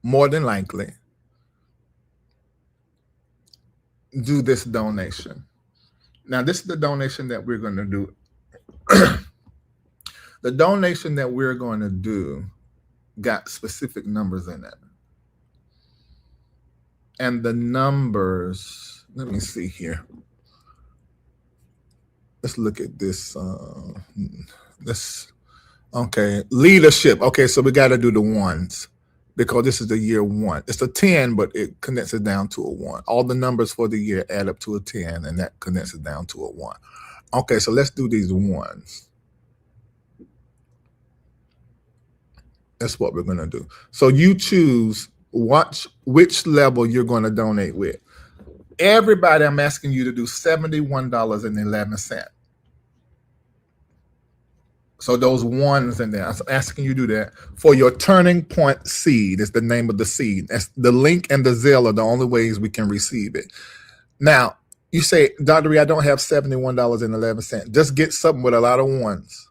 Speaker 1: more than likely, do this donation. Now, this is the donation that we're going to do. The donation that we're going to do got specific numbers in it. And the numbers, let me see here. Let's look at this. Okay, leadership. Okay, so we got to do the ones because this is the year 1. It's a 10, but it connects it down to a 1. All the numbers for the year add up to a 10, and that connects it down to a 1. Okay, so let's do these ones. That's what we're going to do. So you choose which level you're going to donate with. Everybody, I'm asking you to do $71.11. So those ones in there, I'm asking you to do that for your Turning Point seed. Is the name of the seed. That's the link and the Zelle are the only ways we can receive it. Now, you say, Dr. Reid, I don't have $71.11. Just get something with a lot of ones.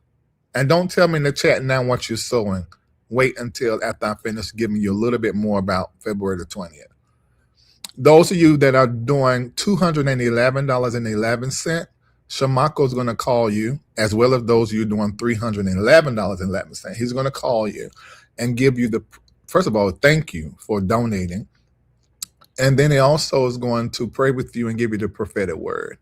Speaker 1: And don't tell me in the chat now what you're sowing. Wait until after I finish giving you a little bit more about February the 20th. Those of you that are doing $211.11, Shamako is going to call you, as well as those of you doing $311.11. He's going to call you and give you first of all, thank you for donating. And then he also is going to pray with you and give you the prophetic word.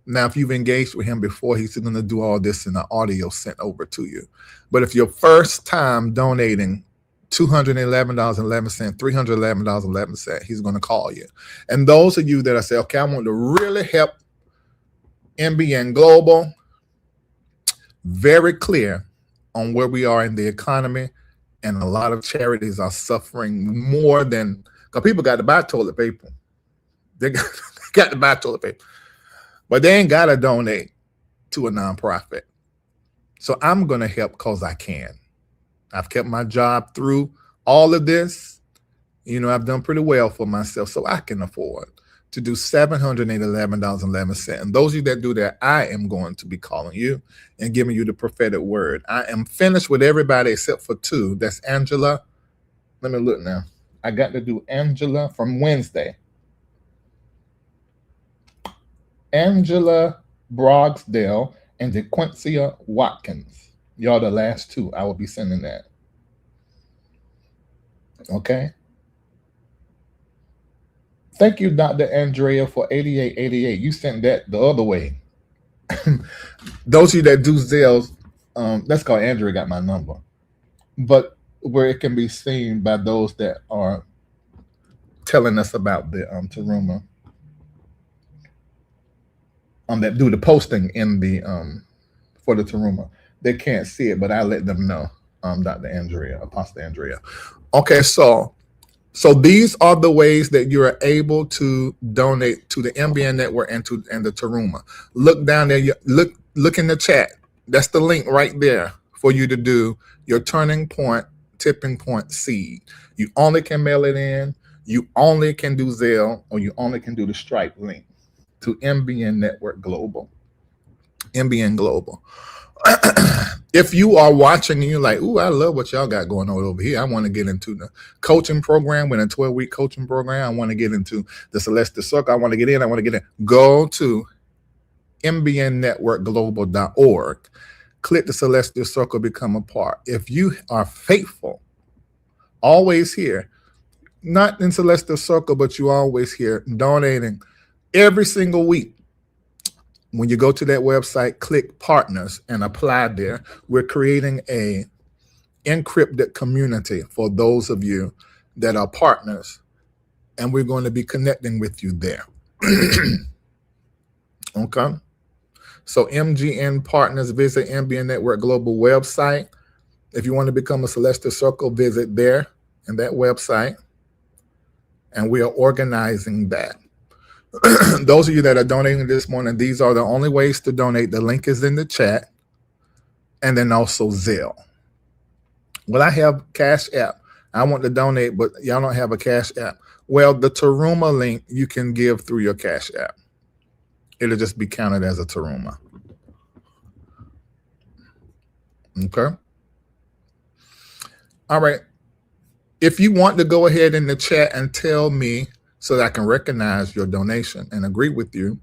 Speaker 1: Now, if you've engaged with him before, he's going to do all this in the audio sent over to you. But if your first time donating $211.11, $311.11, he's going to call you. And those of you that I say, okay, I want to really help MBN Global, very clear on where we are in the economy. And a lot of charities are suffering more than, because people got to buy toilet paper. They got to buy toilet paper. But they ain't got to donate to a nonprofit. So I'm going to help because I can. I've kept my job through all of this. You know, I've done pretty well for myself, so I can afford to do $711.11. And those of you that do that, I am going to be calling you and giving you the prophetic word. I am finished with everybody except for 2. That's Angela. Let me look now. I got to do Angela from Wednesday. Angela Brogsdale and DeQuincia Watkins. Y'all the last 2. I will be sending that. Okay. Thank you, Dr. Andrea, for 8888. You sent that the other way. Those of you that do Zelles, that's called Andrea got my number. But where it can be seen by those that are telling us about the Taruma. That do the posting in the for the Taruma. They can't see it, but I let them know, Dr. Andrea, Apostle Andrea. Okay, so these are the ways that you are able to donate to the MBN network and the Taruma. Look down there, look in the chat. That's the link right there for you to do your Turning Point, Tipping Point seed. You only can mail it in. You only can do Zelle, or you only can do the Stripe link to MBN Network Global. MBN Global. If you are watching and you're like, ooh, I love what y'all got going on over here. I want to get into the coaching program with a 12-week coaching program. I want to get into the Celestial Circle. I want to get in. Go to mbnnetworkglobal.org. Click the Celestial Circle, become a part. If you are faithful, always here, not in Celestial Circle, but you always here donating every single week. When you go to that website, click partners and apply there. We're creating a encrypted community for those of you that are partners, and we're going to be connecting with you there. Okay. So MGN partners, visit MBN Network Global website. If you want to become a Celestial Circle, visit there and that website. And we are organizing that. Those of you that are donating this morning, these are the only ways to donate. The link is in the chat. And then also Zelle. Well, I have Cash App. I want to donate, but y'all don't have a Cash App. Well, the Taruma link, you can give through your Cash App. It'll just be counted as a Taruma. Okay. All right. If you want to go ahead in the chat and tell me so that I can recognize your donation and agree with you,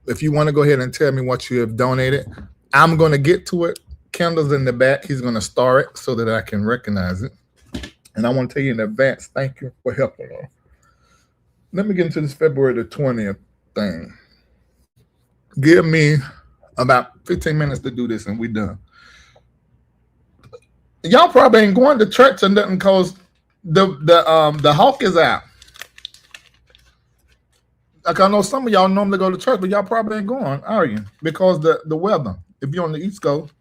Speaker 1: if you want to go ahead and tell me what you have donated, I'm going to get to it. Kendall's in the back. He's going to star it so that I can recognize it. And I want to tell you in advance, thank you for helping us. Let me get into this February the 20th thing. Give me about 15 minutes to do this and we're done. Y'all probably ain't going to church or nothing because the hawk is out. Like, I know some of y'all normally go to church, but y'all probably ain't going, are you? Because the weather. If you're on the East Coast.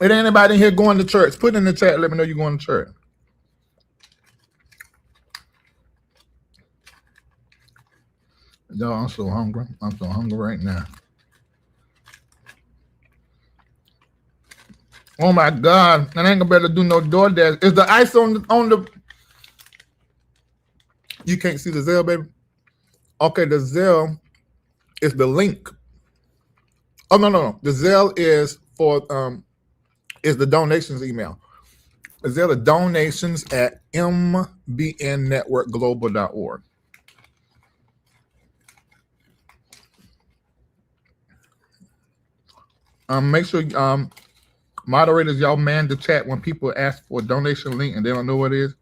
Speaker 1: Is there anybody in here going to church? Put in the chat, let me know you're going to church. Yo, I'm so hungry. I'm so hungry right now. Oh my God. I ain't gonna be able to do no DoorDash. Is the ice on the you can't see the Zelle, baby? Okay, the Zelle is the link. Oh no. The Zelle is for is the donations email. The Zelle is donations at mbnnetworkglobal.org. Make sure moderators, y'all man the chat when people ask for a donation link and they don't know what it is.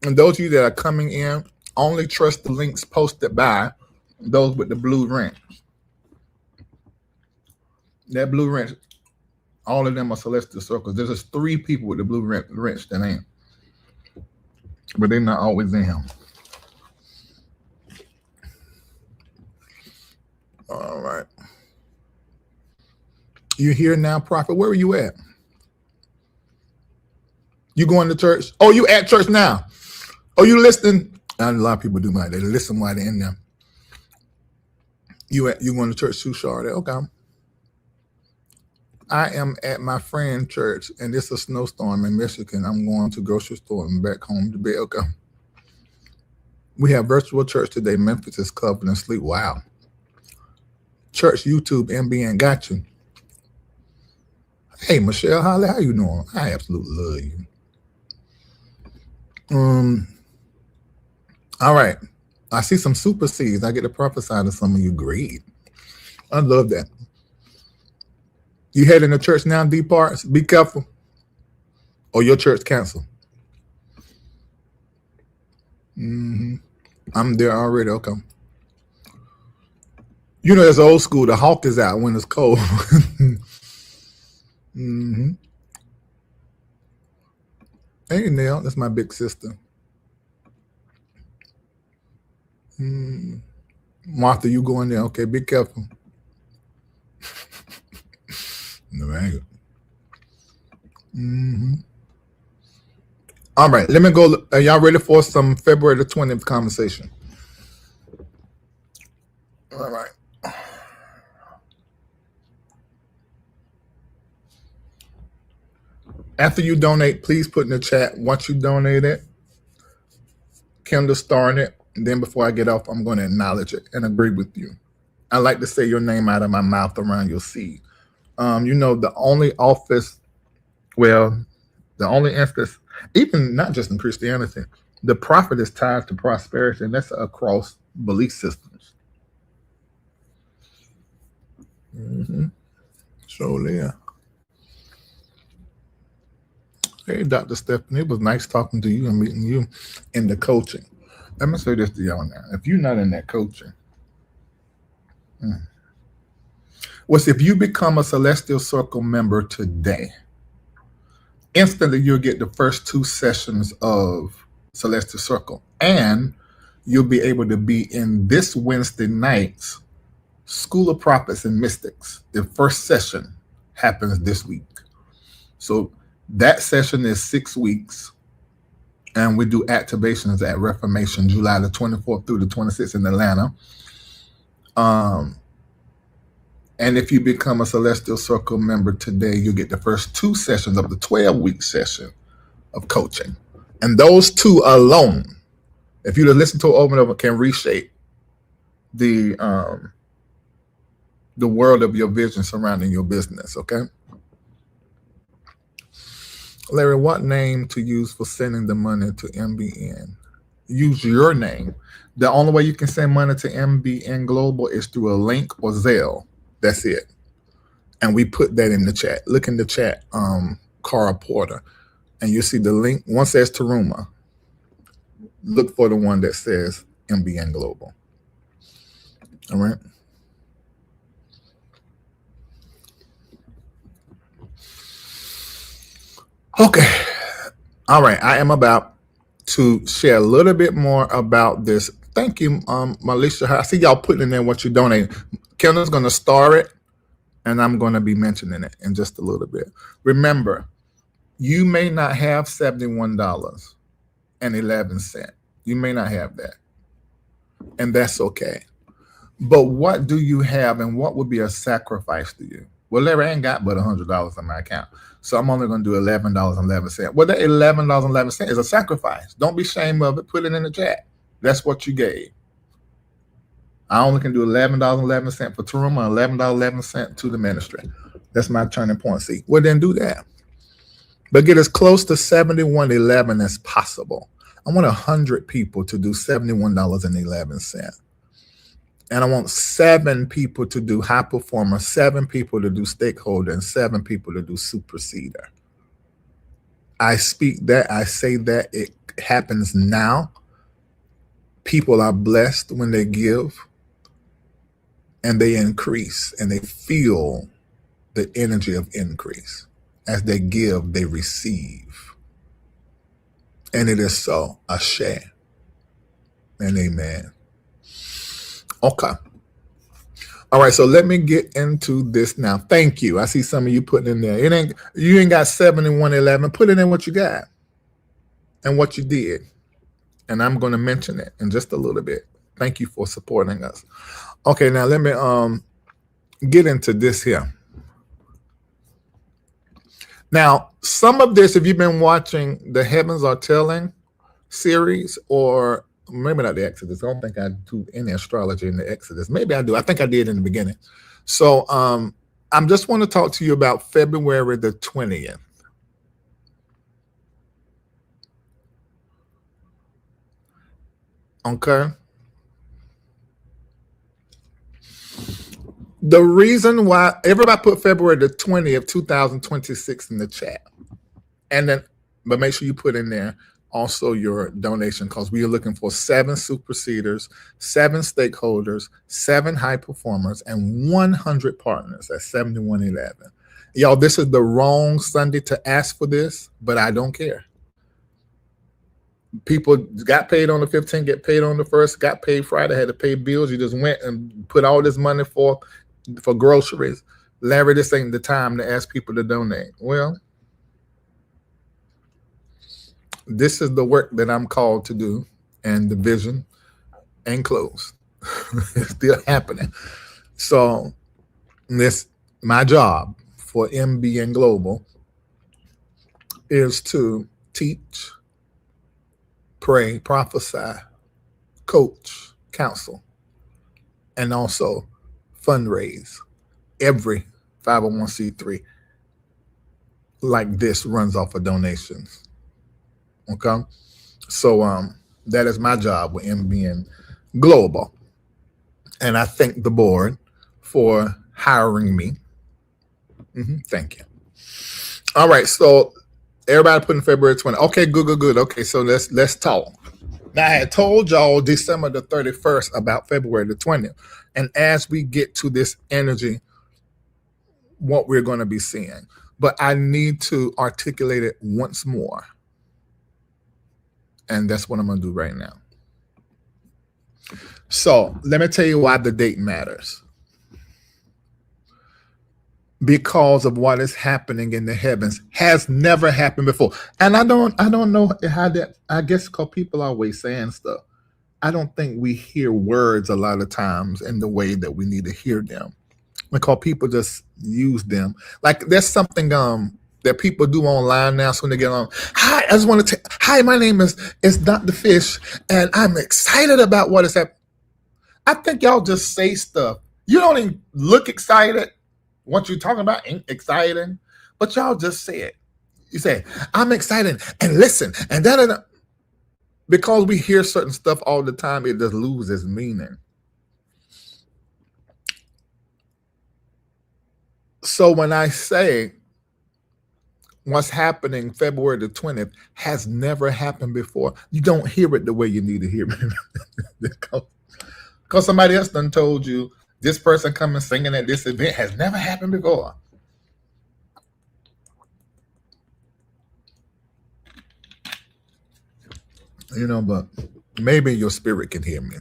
Speaker 1: And those of you that are coming in, only trust the links posted by those with the blue wrench. That blue wrench, all of them are Celestial Circles. There's just 3 people with the blue wrench that ain't. But they're not always in here. All right. You here now, Prophet? Where are you at? You going to church? Oh, you at church now? Oh, you listening? And a lot of people do that. They listen while they're in there. You going to church too, Charlotte? Okay. I am at my friend's church, and it's a snowstorm in Michigan. I'm going to grocery store and back home to bed. Okay. We have virtual church today. Memphis is covered in sleep. Wow. Church, YouTube, MBN got you. Hey, Michelle Holly, how you doing? I absolutely love you. All right. I see some super seeds. I get to prophesy to some of you. Great. I love that. You heading to church now, D Parts? Be careful. Or your church cancel. I'm there already. Okay. You know, it's old school. The hawk is out when it's cold. Hey, Nell, that's my big sister. Martha, you going there? Okay, be careful. No, All right, let me go. Are y'all ready for some February the 20th conversation? All right. After you donate, please put in the chat once you donate it, Kendall starring it. And then before I get off, I'm going to acknowledge it and agree with you. I like to say your name out of my mouth around your seed. The only office, the only instance, even not just in Christianity, the prophet is tied to prosperity, and that's across belief systems. So, yeah. Hey, Dr. Stephanie, it was nice talking to you and meeting you in the coaching. Let me say this to y'all now. If you're not in that coaching, if you become a Celestial Circle member today, instantly you'll get the first 2 sessions of Celestial Circle, and you'll be able to be in this Wednesday night's School of Prophets and Mystics. The first session happens this week. So that session is 6 weeks, and we do activations at Reformation, July the 24th through the 26th in Atlanta. And if you become a Celestial Circle member today, you'll get the first 2 sessions of the 12-week session of coaching. And those 2 alone, if you listen to it over and over, can reshape the world of your vision surrounding your business, okay? Larry, what name to use for sending the money to MBN? Use your name. The only way you can send money to MBN Global is through a link or Zelle. That's it. And we put that in the chat. Look in the chat, Cara Porter, and you'll see the link. One says Taruma. Look for the one that says MBN Global. All right. Okay. All right. I am about to share a little bit more about this. Thank you, Malisha. I see y'all putting in there what you donate. Kendall's going to star it, and I'm going to be mentioning it in just a little bit. Remember, you may not have $71.11. You may not have that, and that's okay. But what do you have, and what would be a sacrifice to you? Well, Larry, I ain't got but $100 in my account, so I'm only going to do $11.11. Well, that $11.11 is a sacrifice. Don't be ashamed of it. Put it in the chat. That's what you gave. I only can do $11.11 for Taruma, $11.11 to the ministry. That's my turning point. See, well, then do that. But get as close to $71.11 as possible. I want 100 people to do $71.11. And I want 7 people to do high performer, 7 people to do stakeholder, and 7 people to do superseder. I speak that, I say that, it happens now. People are blessed when they give, and they increase, and they feel the energy of increase. As they give, they receive. And it is so. Ashe and amen. Okay. All right, so let me get into this now. Thank you. I see some of you putting in there. You ain't got 71.11. Put it in what you got and what you did. And I'm going to mention it in just a little bit. Thank you for supporting us. Okay, now let me get into this here. Now, some of this, if you've been watching the Heavens Are Telling series, or maybe not the Exodus. I don't think I do any astrology in the Exodus. Maybe I do. I think I did in the beginning. So I'm just want to talk to you about February the 20th. Okay. The reason why everybody put February the 20th, 2026 in the chat. And then, but make sure you put in there also your donation, because we are looking for 7 superseders, 7 stakeholders, 7 high performers, and 100 partners. That's 71.11. Y'all, this is the wrong Sunday to ask for this, but I don't care. People got paid on the 15th, get paid on the 1st, got paid Friday, had to pay bills. You just went and put all this money for groceries. Larry, this ain't the time to ask people to donate. Well, this is the work that I'm called to do, and the vision ain't closed. It's still happening. So this my job for MBN Global is to teach, pray, prophesy, coach, counsel, and also fundraise. Every 501c3 like this runs off of donations. Okay? So that is my job with MBN Global. And I thank the board for hiring me. Thank you. All right, so everybody put in February 20. Okay, good. Okay, so let's talk. Now, I had told y'all December the 31st about February the 20th. And as we get to this energy, what we're going to be seeing. But I need to articulate it once more. And that's what I'm going to do right now. So let me tell you why the date matters. Because of what is happening in the heavens has never happened before. And I don't know how that, I guess because people always saying stuff. I don't think we hear words a lot of times in the way that we need to hear them. Because people just use them. Like there's something that people do online now. So when they get on, hi, I just want to hi, my name is Dr. Fish, and I'm excited about what is happening. I think y'all just say stuff. You don't even look excited. What you're talking about ain't exciting, but y'all just say it. You say, I'm excited, and listen, and da-da-da. Because we hear certain stuff all the time, it just loses meaning. So when I say what's happening February the 20th has never happened before, you don't hear it the way you need to hear it. Because somebody else done told you this person coming singing at this event has never happened before. You know, but maybe your spirit can hear me.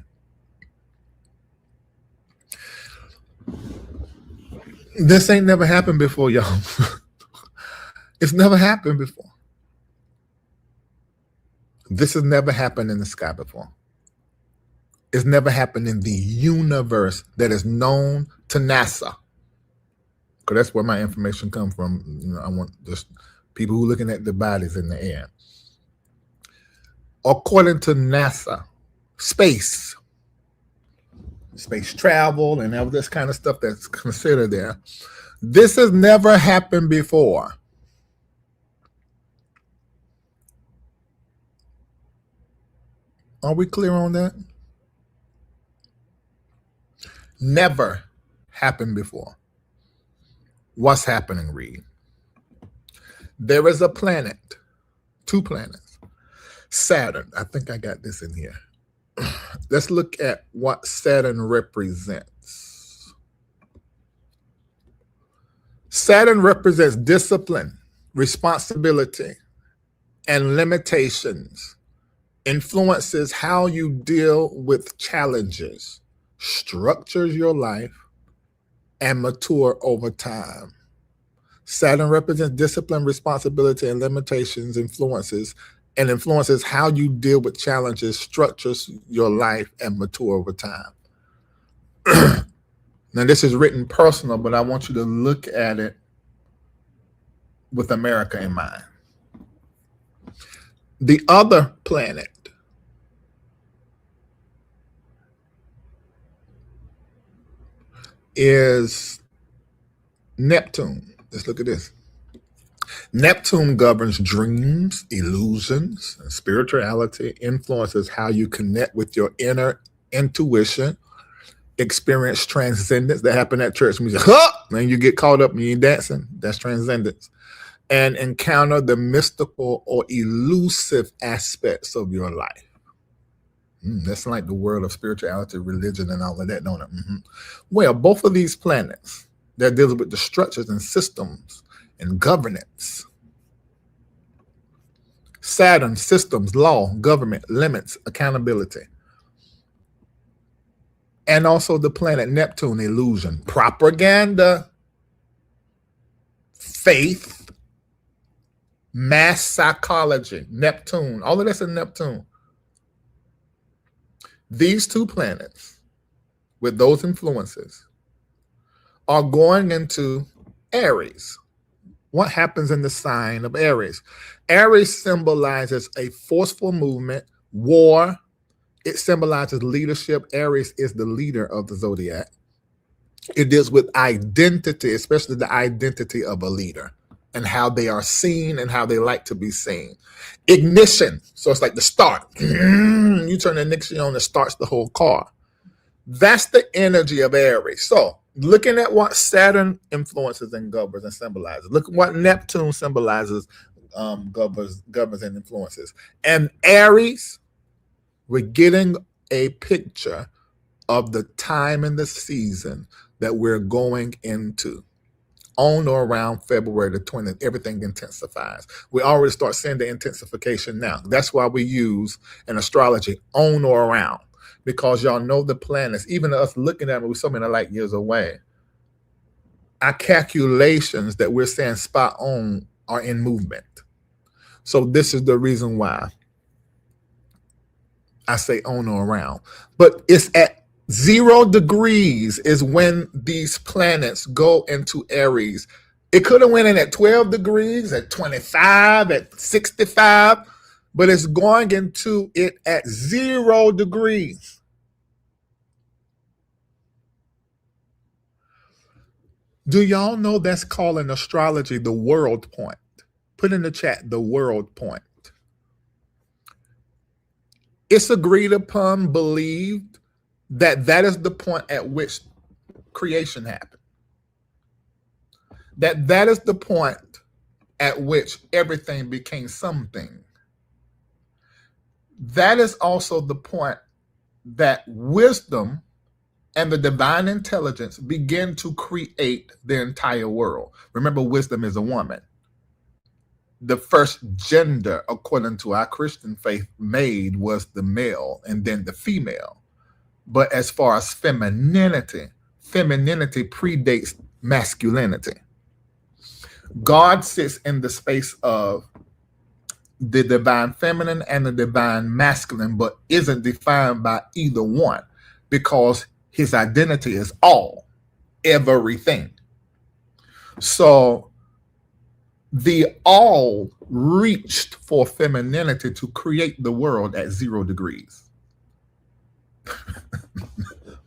Speaker 1: This ain't never happened before, y'all. It's never happened before. This has never happened in the sky before. It's never happened in the universe that is known to NASA. Because that's where my information comes from. You know, I want just people who are looking at the bodies in the air. According to NASA, space travel, and all this kind of stuff that's considered there. This has never happened before. Are we clear on that? Never happened before. What's happening, Reid? There is a planet, 2 planets. Saturn, I think I got this in here. Let's look at what Saturn represents. Saturn represents discipline, responsibility, and limitations. Influences how you deal with challenges, structures your life, and mature over time. Saturn represents discipline, responsibility, and limitations, influences how you deal with challenges, structures your life, and mature over time. Now, this is written personal, but I want you to look at it with America in mind. The other planet is Neptune. Let's look at this. Neptune governs dreams, illusions, and spirituality, influences how you connect with your inner intuition, experience transcendence. That happened at church music. Then you get caught up and you're dancing. That's transcendence. And encounter the mystical or elusive aspects of your life. That's like the world of spirituality, religion, and all of that, don't it? Well, both of these planets that deal with the structures and systems and governance. Saturn, systems, law, government, limits, accountability. And also the planet Neptune, illusion, propaganda, faith, mass psychology, Neptune, all of that's in Neptune. These 2 planets with those influences are going into Aries. What happens in the sign of Aries? Aries symbolizes a forceful movement, war. It symbolizes leadership. Aries is the leader of the zodiac. It deals with identity, especially the identity of a leader and how they are seen and how they like to be seen. Ignition. So it's like the start. You turn the ignition on, it starts the whole car. That's the energy of Aries. So looking at what Saturn influences and governs and symbolizes. Look at what Neptune symbolizes, governs and influences. And Aries, we're getting a picture of the time and the season that we're going into. On or around February the 20th, everything intensifies. We already start seeing the intensification now. That's why we use in astrology on or around, because y'all know the planets, even us looking at it, we're so many light years away. Our calculations that we're saying spot on are in movement. So this is the reason why I say on or around. But it's at 0 degrees is when these planets go into Aries. It could have went in at 12 degrees, at 25, at 65, but it's going into it at 0 degrees. Do y'all know that's called in astrology the world point? Put in the chat the world point. It's agreed upon, believed, that is the point at which creation happened. That is the point at which everything became something. That is also the point that wisdom and the divine intelligence begin to create the entire world. Remember, wisdom is a woman. The first gender, according to our Christian faith, made was the male and then the female. But as far as femininity predates masculinity. God sits in the space of the divine feminine and the divine masculine, but isn't defined by either one, because his identity is all, everything. So the all reached for femininity to create the world at 0 degrees.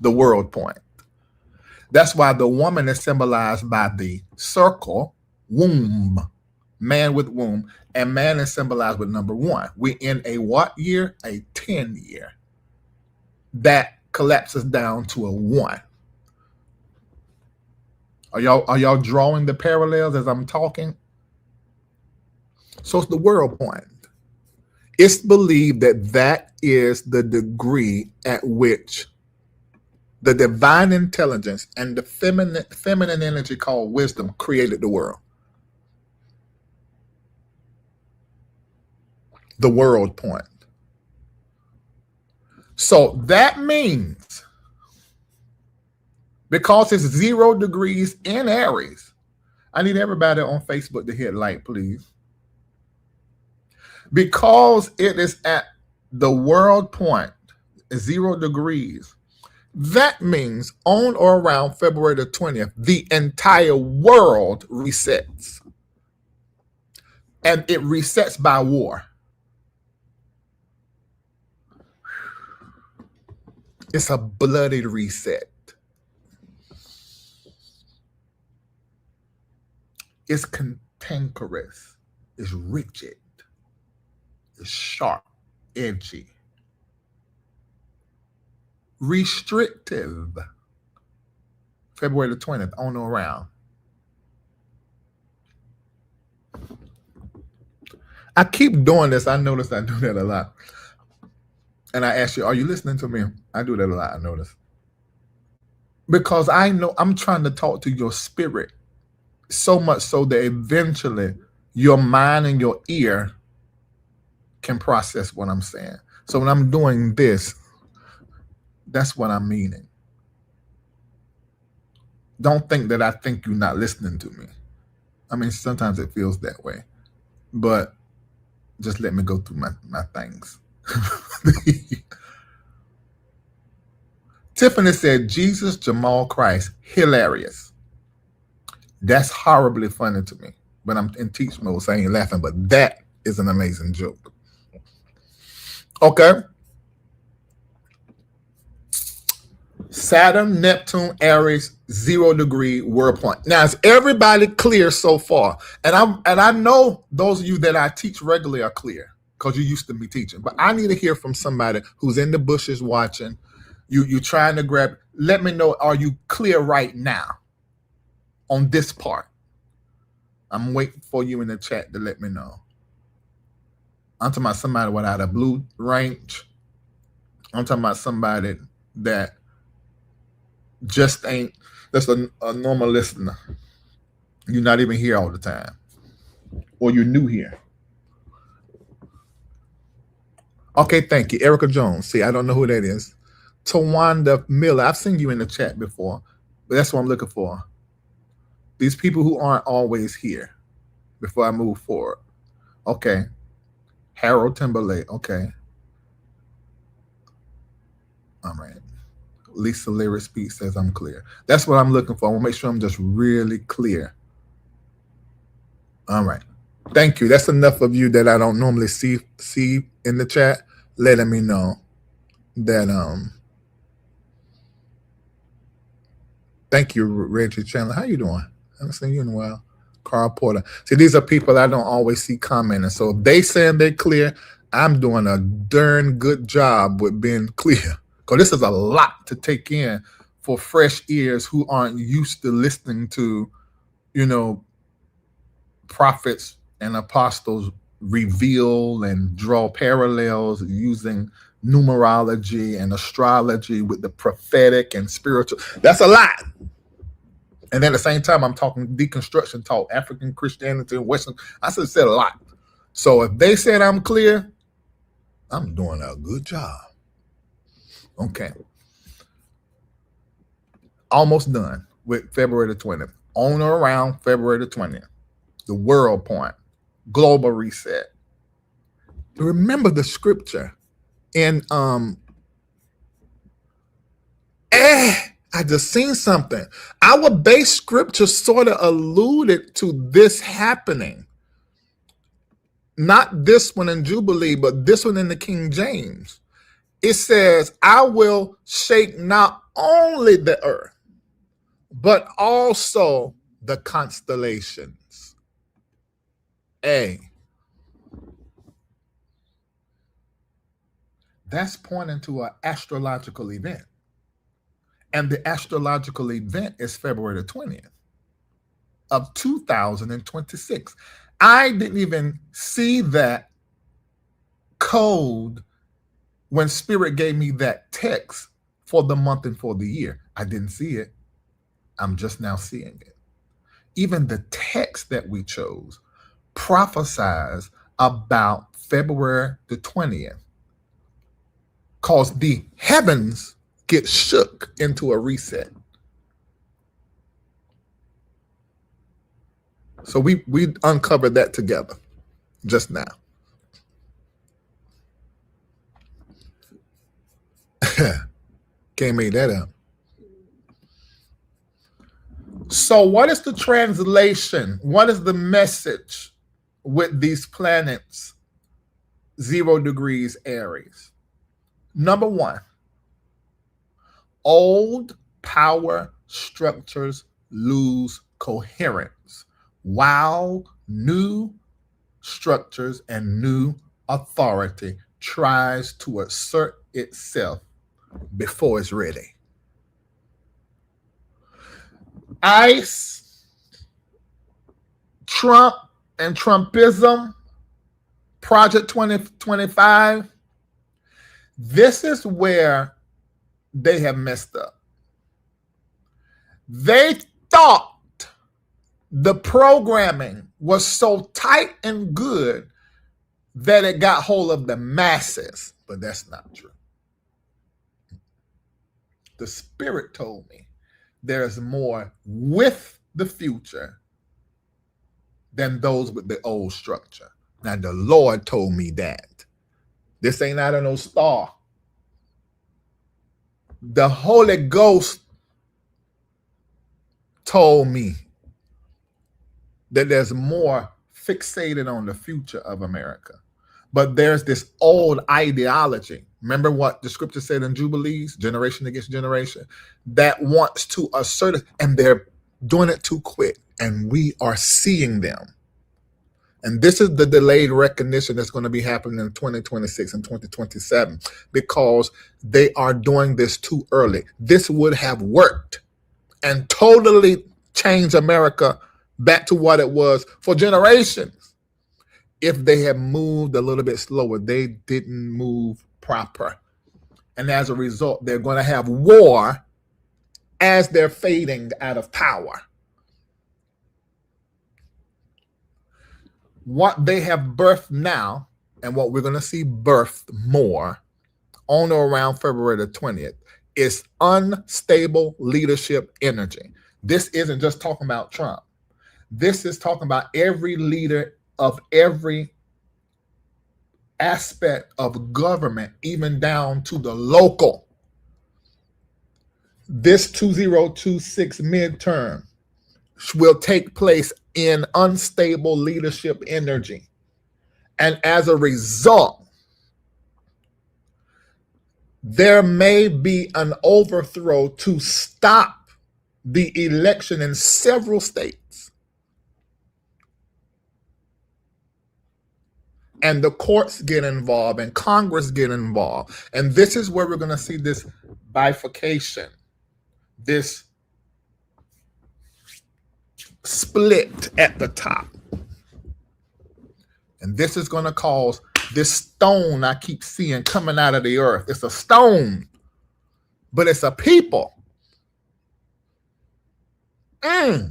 Speaker 1: The world point. That's why the woman is symbolized by the circle, womb, man with womb, and man is symbolized with number 1. We're in a what year? A 10 year. That collapses down to a 1. Are y'all drawing the parallels as I'm talking? So it's the world point. It's believed that is the degree at which the divine intelligence and the feminine energy called wisdom created the world. The world point. So that means, because it's 0 degrees in Aries, I need everybody on Facebook to hit like, please. Because it is at the world point, 0 degrees, that means on or around February the 20th, the entire world resets. And it resets by war. It's a bloody reset. It's cantankerous. It's rigid. It's sharp, edgy. Restrictive. February the 20th, on or around. I keep doing this. I notice I do that a lot. And I ask you, are you listening to me? I do that a lot, I notice. Because I know I'm trying to talk to your spirit, so much so that eventually your mind and your ear can process what I'm saying. So when I'm doing this, that's what I'm meaning. Don't think that I think you're not listening to me. I mean, sometimes it feels that way. But just let me go through my things. Tiffany said, Jesus, Jamal Christ, hilarious. That's horribly funny to me. but I'm in teach mode, so I ain't laughing. But that is an amazing joke. Okay. Saturn, Neptune, Aries, 0 degree world point. Now, is everybody clear so far? And I know those of you that I teach regularly are clear because you used to be teaching. But I need to hear from somebody who's in the bushes watching. You trying to grab. Let me know. Are you clear right now on this part? I'm waiting for you in the chat to let me know. I'm talking about somebody without a blue range. I'm talking about somebody that just ain't, that's a normal listener. You're not even here all the time. Or you're new here. Okay, thank you. Erica Jones. See, I don't know who that is. Tawanda Miller. I've seen you in the chat before, but that's what I'm looking for. These people who aren't always here before I move forward. Okay. Harold Timberlake. Okay. All right. Lisa Lyric Speed says I'm clear. That's what I'm looking for. I want to make sure I'm just really clear. All right. Thank you. That's enough of you that I don't normally see in the chat, letting me know that thank you, Reggie Chandler. How you doing? I haven't seen you in a while. Carl Porter. See, these are people I don't always see commenting. So if they saying they're clear, I'm doing a darn good job with being clear. Because this is a lot to take in for fresh ears who aren't used to listening to, prophets and apostles reveal and draw parallels using numerology and astrology with the prophetic and spiritual. That's a lot. And at the same time, I'm talking deconstruction talk, African Christianity, Western. I said a lot. So if they said I'm clear, I'm doing a good job. Okay. Almost done with February the 20th. On or around February the 20th. The world point. Global reset. Remember the scripture in I just seen something. Our base scripture sort of alluded to this happening. Not this one in Jubilee, but this one in the King James. It says, I will shake not only the earth, but also the constellations. That's pointing to an astrological event. And the astrological event is February the 20th of 2026. I didn't even see that code when Spirit gave me that text for the month and for the year. I didn't see it. I'm just now seeing it. Even the text that we chose prophesies about February the 20th, because the heavens get shook into a reset. So we uncovered that together just now. Can't make that up. So what is the translation? What is the message with these planets, 0 degrees Aries? Number one, old power structures lose coherence, while new structures and new authority tries to assert itself before it's ready. ICE, Trump and Trumpism, Project 2025, this is where they have messed up. They thought the programming was so tight and good that it got hold of the masses, but that's not true. The Spirit told me there's more with the future than those with the old structure. Now, the Lord told me that. This ain't out of no star. The Holy Ghost told me that there's more fixated on the future of America. But there's this old ideology. Remember what the scripture said in Jubilees, generation against generation, that wants to assert it, and they're doing it too quick. And we are seeing them. And this is the delayed recognition that's going to be happening in 2026 and 2027 because they are doing this too early. This would have worked and totally changed America back to what it was for generations if they had moved a little bit slower. They didn't move proper. And as a result, they're going to have war as they're fading out of power. What they have birthed now and what we're going to see birthed more on or around February the 20th is unstable leadership energy. This isn't just talking about Trump. This is talking about every leader of every aspect of government, even down to the local. This 2026 midterm will take place in unstable leadership energy. And as a result, there may be an overthrow to stop the election in several states. And the courts get involved and Congress get involved. And this is where we're going to see this bifurcation, this split at the top. And this is going to cause this stone I keep seeing coming out of the earth. It's a stone, but it's a people. I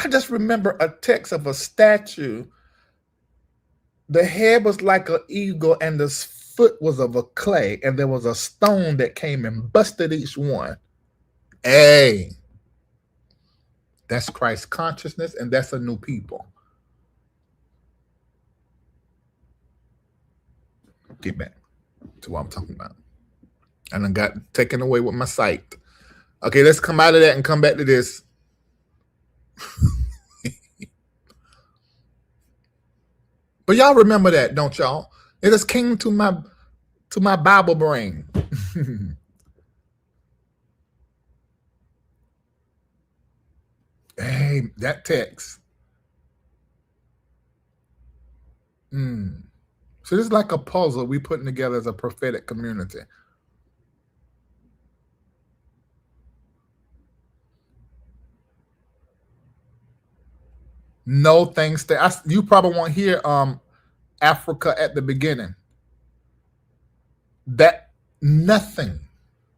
Speaker 1: just remember a text of a statue. The head was like an eagle and the foot was of a clay, and there was a stone that came and busted each one. Hey, that's Christ's consciousness, and that's a new people. Get back to what I'm talking about. And I got taken away with my sight. Okay, let's come out of that and come back to this. But y'all remember that, don't y'all? It just came to my Bible brain. Hey, that text. So this is like a puzzle we putting together as a prophetic community. No things that you probably won't hear Africa at the beginning. That nothing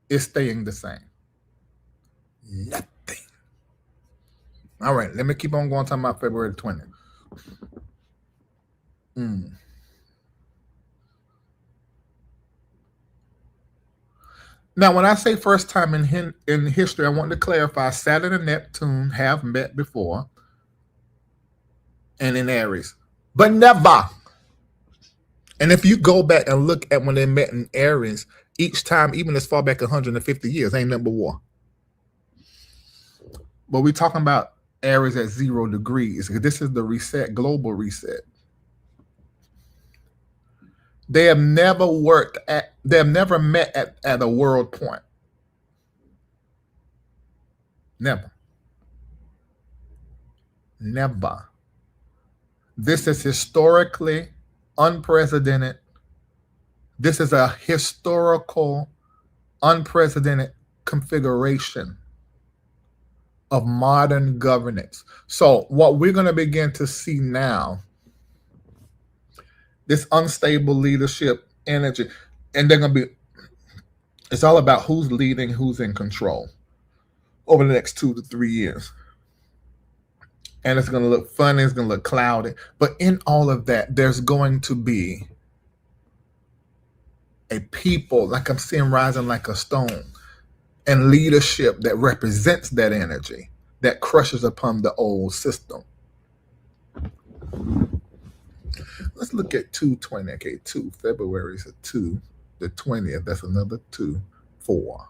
Speaker 1: is staying the same. Nothing. All right, let me keep on going talking about February 20th. Now, when I say first time in history, I want to clarify Saturn and Neptune have met before and in Aries, but never. And if you go back and look at when they met in Aries, each time, even as far back 150 years, ain't number war. But we're talking about Aries at 0 degrees. This is the reset, global reset. They have never met at a world point. Never. This is historically unprecedented. This is a historical, unprecedented configuration of modern governance. So what we're going to begin to see now, this unstable leadership energy, and it's all about who's leading, who's in control over the next 2 to 3 years. And it's going to look funny, it's going to look cloudy. But in all of that, there's going to be a people, like I'm seeing rising like a stone, and leadership that represents that energy, that crushes upon the old system. Let's look at 220. Okay, 2. February is a 2. The 20th, that's another 2, 4.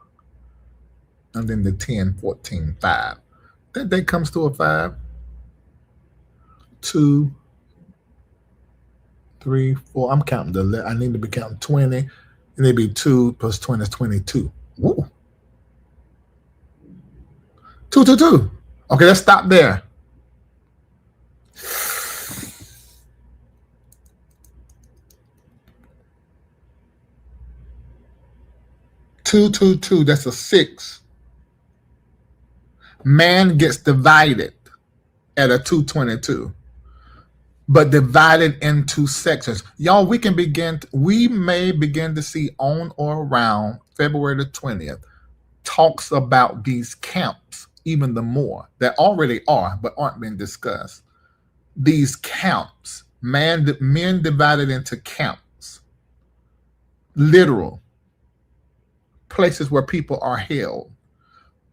Speaker 1: And then the 10, 14, 5. That day comes to a 5, 2, 3, 4. I'm counting I need to be counting 20. It need to be 2 plus 20 is 22. Woo. 2, 2, 2. Okay, let's stop there. Two, two, two. That's a 6. Man gets divided at a 222, but divided into sections. Y'all, we may begin to see on or around February the 20th talks about these camps even the more that already are, but aren't being discussed. These camps, men divided into camps, literal places where people are held.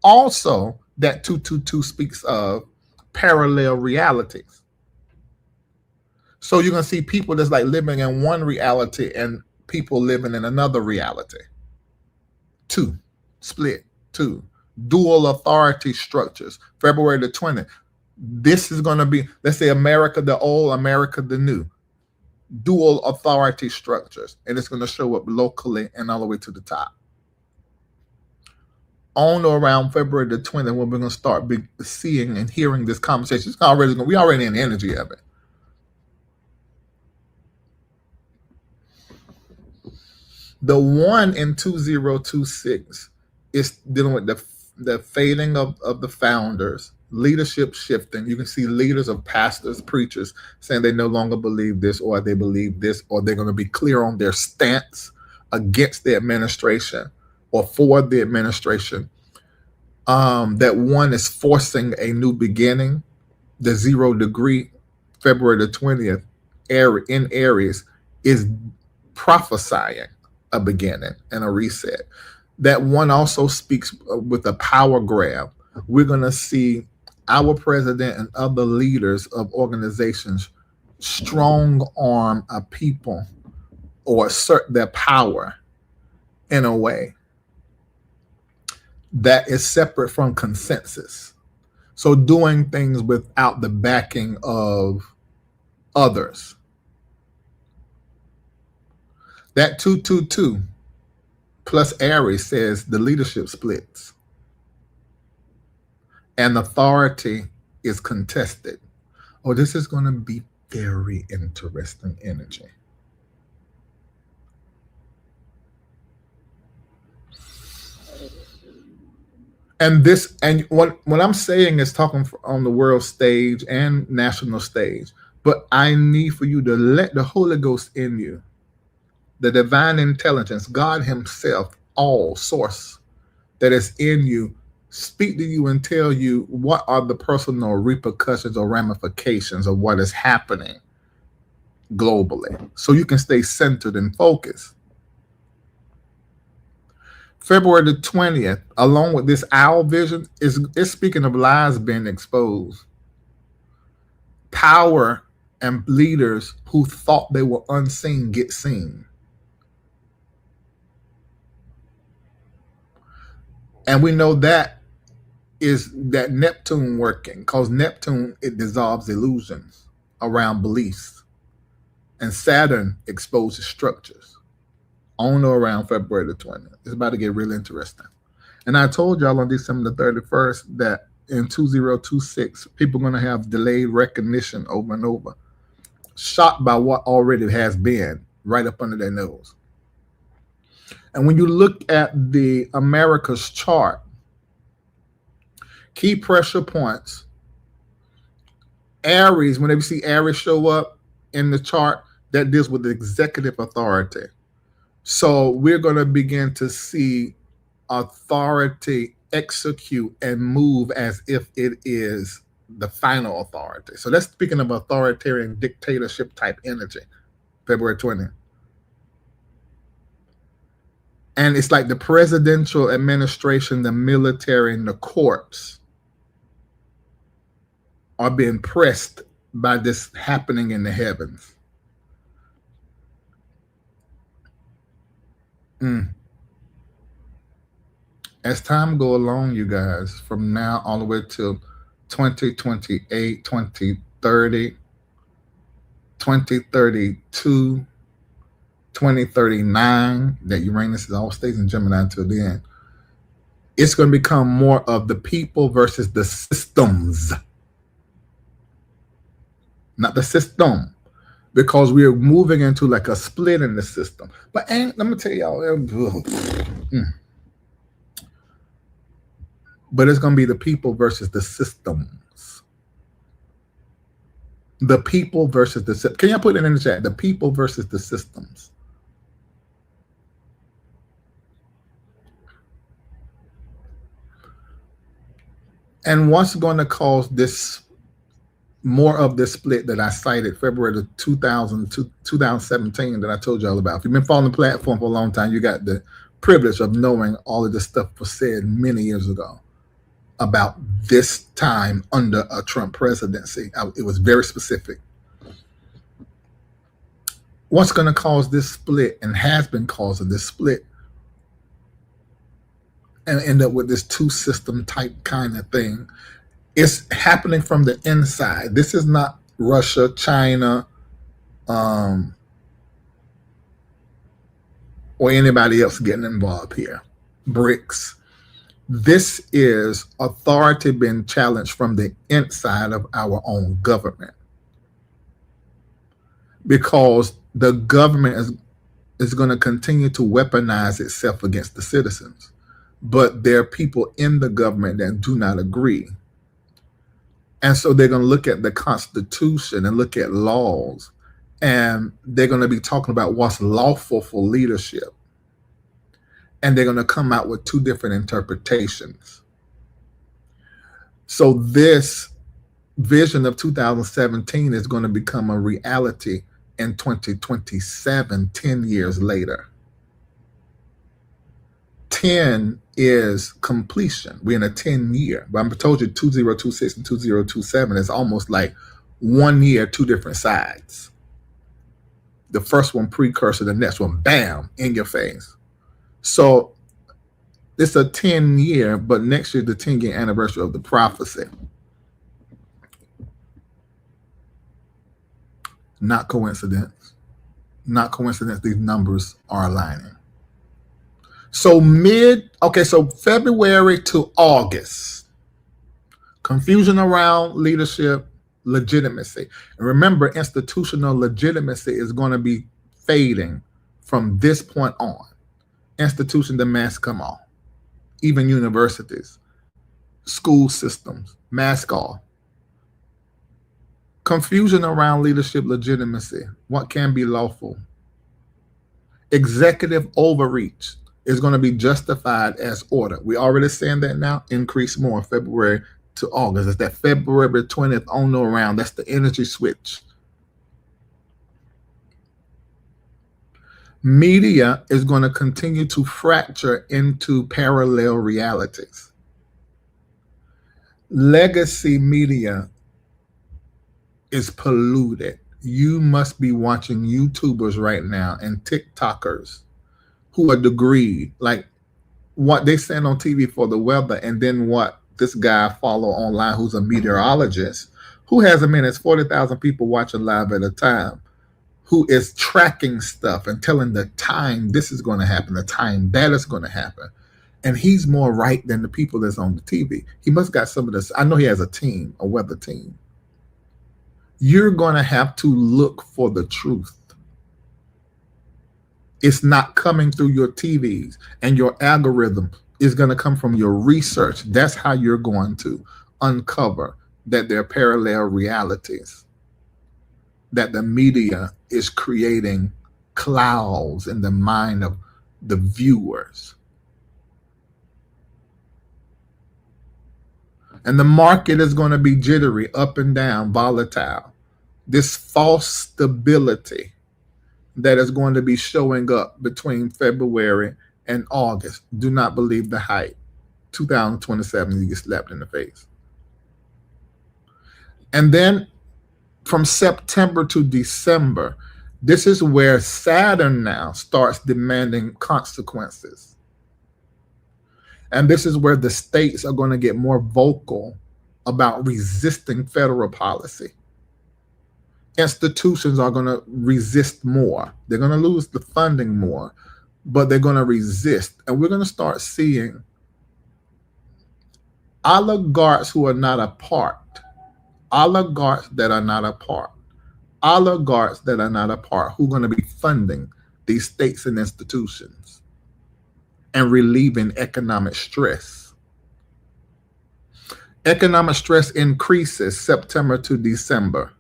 Speaker 1: Also, that 222 speaks of parallel realities. So you're going to see people that's like living in one reality and people living in another reality. 2, split, 2. Dual authority structures. February the 20th. This is going to be, let's say, America the old, America the new. Dual authority structures. And it's going to show up locally and all the way to the top. On or around February the 20th, when we're going to start seeing and hearing this conversation. We already in the energy of it. The 1 in 2026 is dealing with the fading of the founders, leadership shifting. You can see leaders of pastors, preachers saying they no longer believe this, or they believe this, or they're going to be clear on their stance against the administration or for the administration. That 1 is forcing a new beginning. The 0 degree, February the 20th, in Aries, is prophesying a beginning and a reset. That 1 also speaks with a power grab. We're going to see our president and other leaders of organizations strong arm a people or assert their power in a way that is separate from consensus. So doing things without the backing of others. That 222 plus Aries says the leadership splits and authority is contested. Oh, this is going to be very interesting energy. And what I'm saying is talking on the world stage and national stage, but I need for you to let the Holy Ghost in you, the divine intelligence, God himself, all source that is in you, speak to you and tell you what are the personal repercussions or ramifications of what is happening globally, so you can stay centered and focused. February the 20th, along with this owl vision, is speaking of lies being exposed. Power and leaders who thought they were unseen get seen. And we know that is that Neptune working, because Neptune, it dissolves illusions around beliefs. And Saturn exposes structures. On or around February the 20th. It's about to get really interesting. And I told y'all on December the 31st that in 2026, people are going to have delayed recognition over and over, shocked by what already has been right up under their nose. And when you look at the America's chart, key pressure points, Aries, whenever you see Aries show up in the chart, that deals with the executive authority. So we're going to begin to see authority execute and move as if it is the final authority. So that's speaking of authoritarian dictatorship type energy, February 20th. And it's like the presidential administration, the military, and the courts are being pressed by this happening in the heavens. As time go along, you guys, from now all the way till 2028, 2030, 2032, 2039, that Uranus is all stays in Gemini until then. It's going to become more of the people versus the systems, not the system, because we are moving into like a split in the system. But let me tell y'all, but it's going to be the people versus the systems. The people versus the, can y'all put it in the chat? The people versus the systems. And what's going to cause this, more of this split that I cited February of 2017 that I told y'all about. If you've been following the platform for a long time, you got the privilege of knowing all of this stuff was said many years ago about this time under a Trump presidency. It was very specific. What's going to cause this split, and has been causing this split, and end up with this two-system type kind of thing, it's happening from the inside. This is not Russia, China, or anybody else getting involved here. BRICS. This is authority being challenged from the inside of our own government, because the government is going to continue to weaponize itself against the citizens. But there are people in the government that do not agree. And so they're going to look at the Constitution and look at laws, and they're going to be talking about what's lawful for leadership. And they're going to come out with two different interpretations. So this vision of 2017 is going to become a reality in 2027, 10 years later. 10 is completion. We're in a 10-year. But I told you 2026 and 2027 is almost like 1 year, two different sides. The first one precursor, the next one, bam, in your face. So it's a 10-year, but next year, the 10-year anniversary of the prophecy. Not coincidence. Not coincidence, these numbers are aligning. So so February to August, confusion around leadership, legitimacy. And remember, institutional legitimacy is going to be fading from this point on. Institution, the mask come off. Even universities, school systems, mask off. Confusion around leadership legitimacy. What can be lawful? Executive overreach is going to be justified as order. We already saying that now. Increase more February to August. It's that February 20th on or around. That's the energy switch. Media is going to continue to fracture into parallel realities. Legacy media is polluted. You must be watching YouTubers right now and TikTokers who are degreed, like what they send on TV for the weather, and then what this guy follow online who's a meteorologist, who has 40,000 people watching live at a time, who is tracking stuff and telling the time this is going to happen, the time that is going to happen. And he's more right than the people that's on the TV. He must got some of this. I know he has a team, a weather team. You're going to have to look for the truth. It's not coming through your TVs, and your algorithm is going to come from your research. That's how you're going to uncover that there are parallel realities, that the media is creating clouds in the mind of the viewers. And the market is going to be jittery, up and down, volatile. This false stability that is going to be showing up between February and August. Do not believe the hype. 2027, you get slapped in the face. And then from September to December, this is where Saturn now starts demanding consequences. And this is where the states are going to get more vocal about resisting federal policy. Institutions are going to resist more. They're going to lose the funding more, but they're going to resist. And we're going to start seeing oligarchs who are not a part, oligarchs that are not a part, oligarchs that are not a part, who are going to be funding these states and institutions and relieving economic stress. Economic stress increases September to December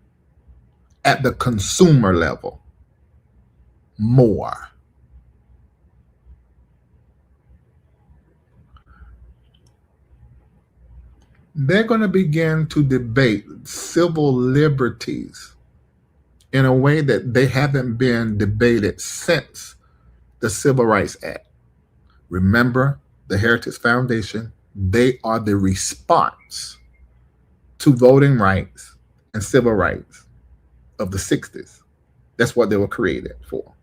Speaker 1: at the consumer level more. They're going to begin to debate civil liberties in a way that they haven't been debated since the Civil Rights Act. Remember, the Heritage Foundation, they are the response to voting rights and civil rights of the 60s. That's what they were created for.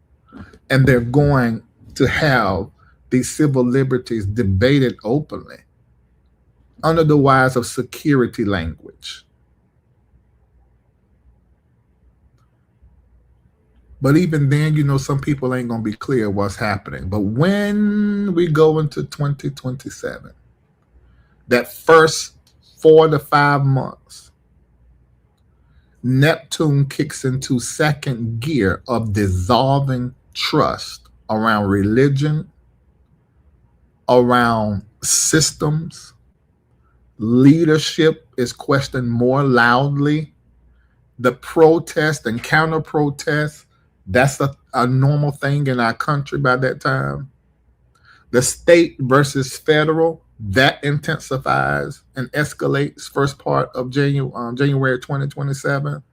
Speaker 1: And they're going to have these civil liberties debated openly under the wise of security language. But even then, some people ain't going to be clear what's happening. But when we go into 2027, that first 4 to 5 months, Neptune kicks into second gear of dissolving trust around religion, around systems. Leadership is questioned more loudly. The protest and counter-protest, that's a normal thing in our country by that time. The state versus federal, that intensifies and escalates first part of January 2027.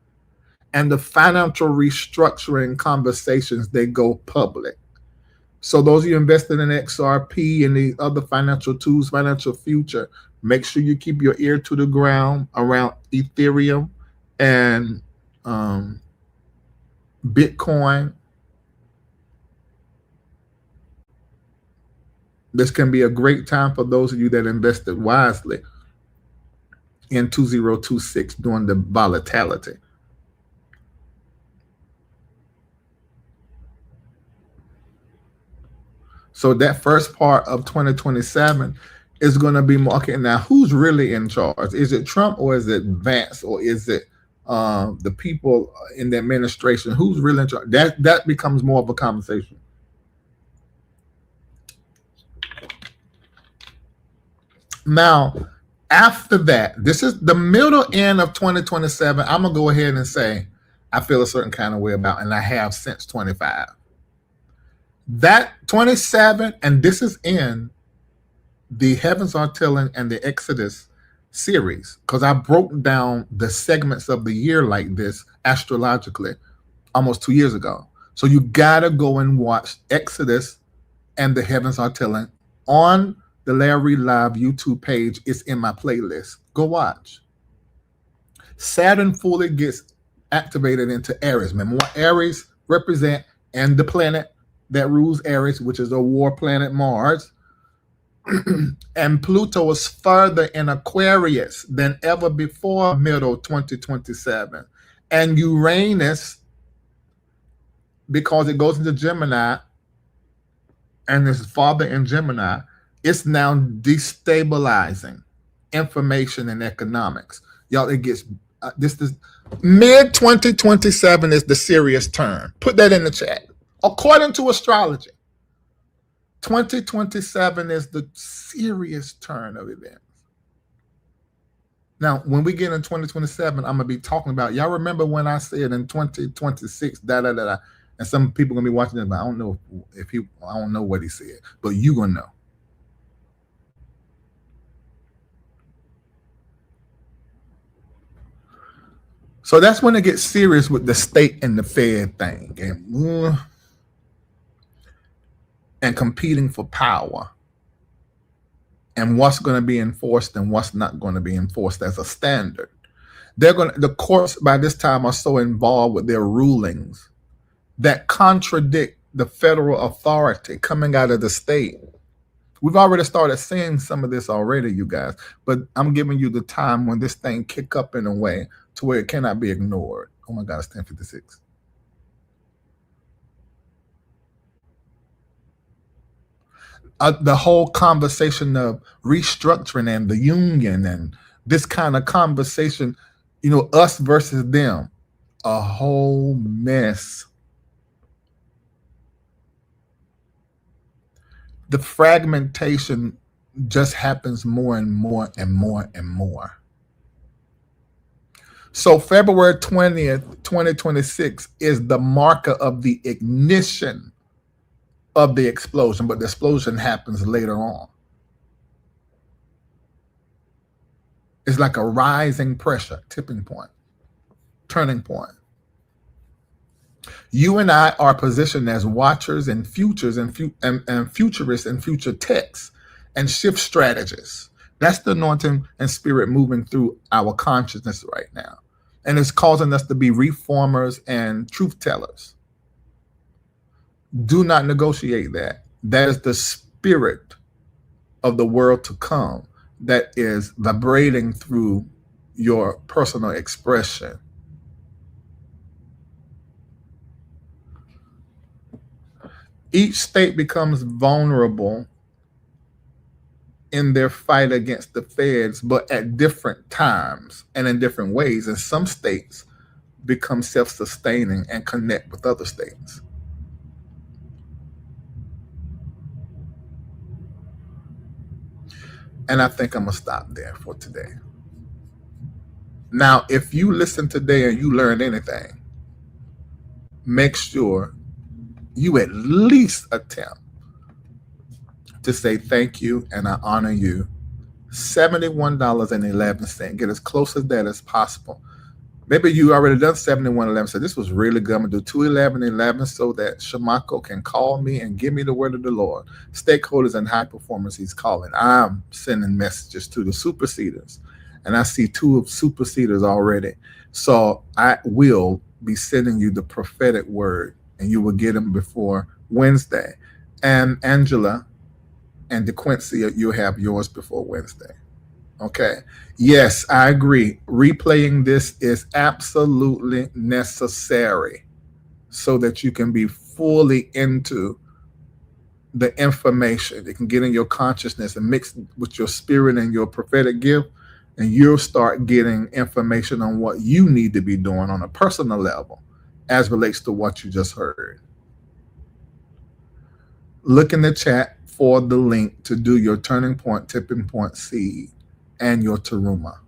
Speaker 1: And the financial restructuring conversations, they go public. So those of you invested in XRP and the other financial tools, financial future, make sure you keep your ear to the ground around Ethereum and Bitcoin. This can be a great time for those of you that invested wisely in 2026 during the volatility. So that first part of 2027 is going to be market. Now, who's really in charge? Is it Trump or is it Vance or is it the people in the administration? Who's really in charge? That becomes more of a conversation. Now, after that, this is the middle end of 2027. I'm going to go ahead and say I feel a certain kind of way about, and I have since 25. That 27, and this is in the Heavens Are Telling and the Exodus series, because I broke down the segments of the year like this astrologically almost 2 years ago. So you got to go and watch Exodus and the Heavens Are Telling on the Larry Live YouTube page. Is in my playlist. Go watch. Saturn fully gets activated into Aries. Remember what Aries represent, and the planet that rules Aries, which is a war planet, Mars. And Pluto is further in Aquarius than ever before middle 2027. And Uranus, because it goes into Gemini and is father in Gemini, it's now destabilizing information and economics. Y'all, it gets, this is mid 2027 is the serious turn. Put that in the chat. According to astrology, 2027 is the serious turn of events. Now, when we get in 2027, I'm going to be talking about, y'all remember when I said in 2026, and some people going to be watching this, but I don't know I don't know what he said, but you going to know. So that's when it gets serious with the state and the Fed thing. And competing for power and what's going to be enforced and what's not going to be enforced as a standard. The courts by this time are so involved with their rulings that contradict the federal authority coming out of the state We've already started seeing some of this already, you guys, but I'm giving you the time when this thing kick up in a way to where it cannot be ignored. Oh my God, it's 10:56. The whole conversation of restructuring and the union and this kind of conversation, us versus them, a whole mess. The fragmentation just happens more and more and more and more. So February 20th, 2026 is the marker of the ignition of the explosion, but the explosion happens later on. It's like a rising pressure, tipping point, turning point. You and I are positioned as watchers and futures and futurists and future techs and shift strategists. That's the anointing and spirit moving through our consciousness right now. And it's causing us to be reformers and truth tellers. Do not negotiate that. That is the spirit of the world to come that is vibrating through your personal expression. Each state becomes vulnerable in their fight against the feds, but at different times and in different ways. And some states become self-sustaining and connect with other states. And I think I'm going to stop there for today. Now, if you listen today and you learned anything, make sure you at least attempt to say thank you and I honor you. $71.11. Get as close as that as possible. Maybe you already done $71.11. So this was really good. I'm going to do $211.11 so that Shamako can call me and give me the word of the Lord. Stakeholders and high performers he's calling. I'm sending messages to the superseders. And I see 2 superseders already. So I will be sending you the prophetic word and you will get them before Wednesday. And Angela and DeQuincy, you'll have yours before Wednesday. Okay. Yes, I agree. Replaying this is absolutely necessary so that you can be fully into the information. It can get in your consciousness and mix with your spirit and your prophetic gift, and you'll start getting information on what you need to be doing on a personal level as relates to what you just heard. Look in the chat for the link to do your turning point, tipping point seed and your Teruma.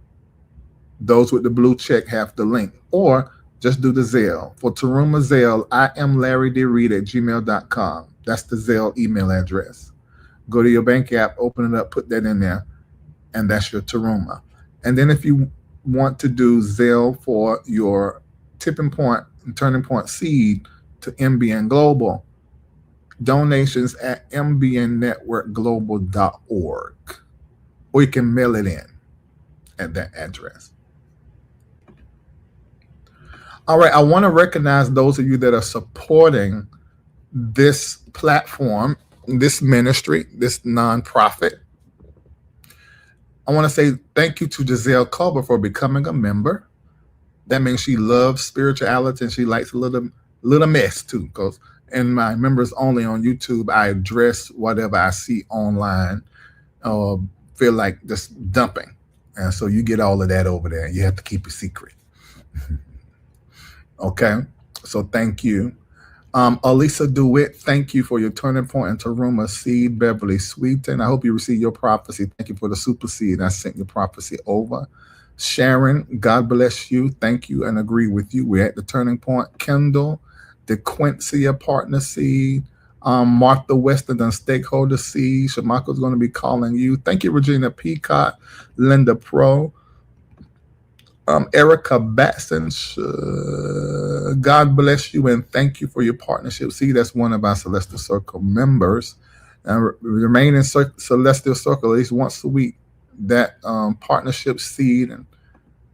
Speaker 1: Those with the blue check have the link, or just do the Zelle. For Teruma Zelle, I am LarryDReid@gmail.com. That's the Zelle email address. Go to your bank app, open it up, put that in there, and that's your Teruma. And then if you want to do Zelle for your tipping point and turning point seed to MBN Global, donations at mbnnetworkglobal.org, or you can mail it in at that address. All right, I want to recognize those of you that are supporting this platform, this ministry, this nonprofit. I want to say thank you to Giselle Culver for becoming a member. That means she loves spirituality and she likes a little mess too, because in my members only on YouTube, I address whatever I see online or feel like just dumping. And so you get all of that over there. You have to keep it secret. Okay, so thank you. Alisa DeWitt, thank you for your turning point and Teruma seed. Beverly Sweeten, I hope you receive your prophecy. Thank you for the super seed. I sent your prophecy over. Sharon, God bless you. Thank you and agree with you. We're at the turning point. Kendall, DeQuincy, a partner seed. Martha Weston, done stakeholder seed. Shamako's going to be calling you. Thank you, Regina Peacock, Linda Pro. Erica Batson, God bless you and thank you for your partnership. See, that's one of our Celestial Circle members. Remain in Celestial Circle at least once a week. That partnership seed and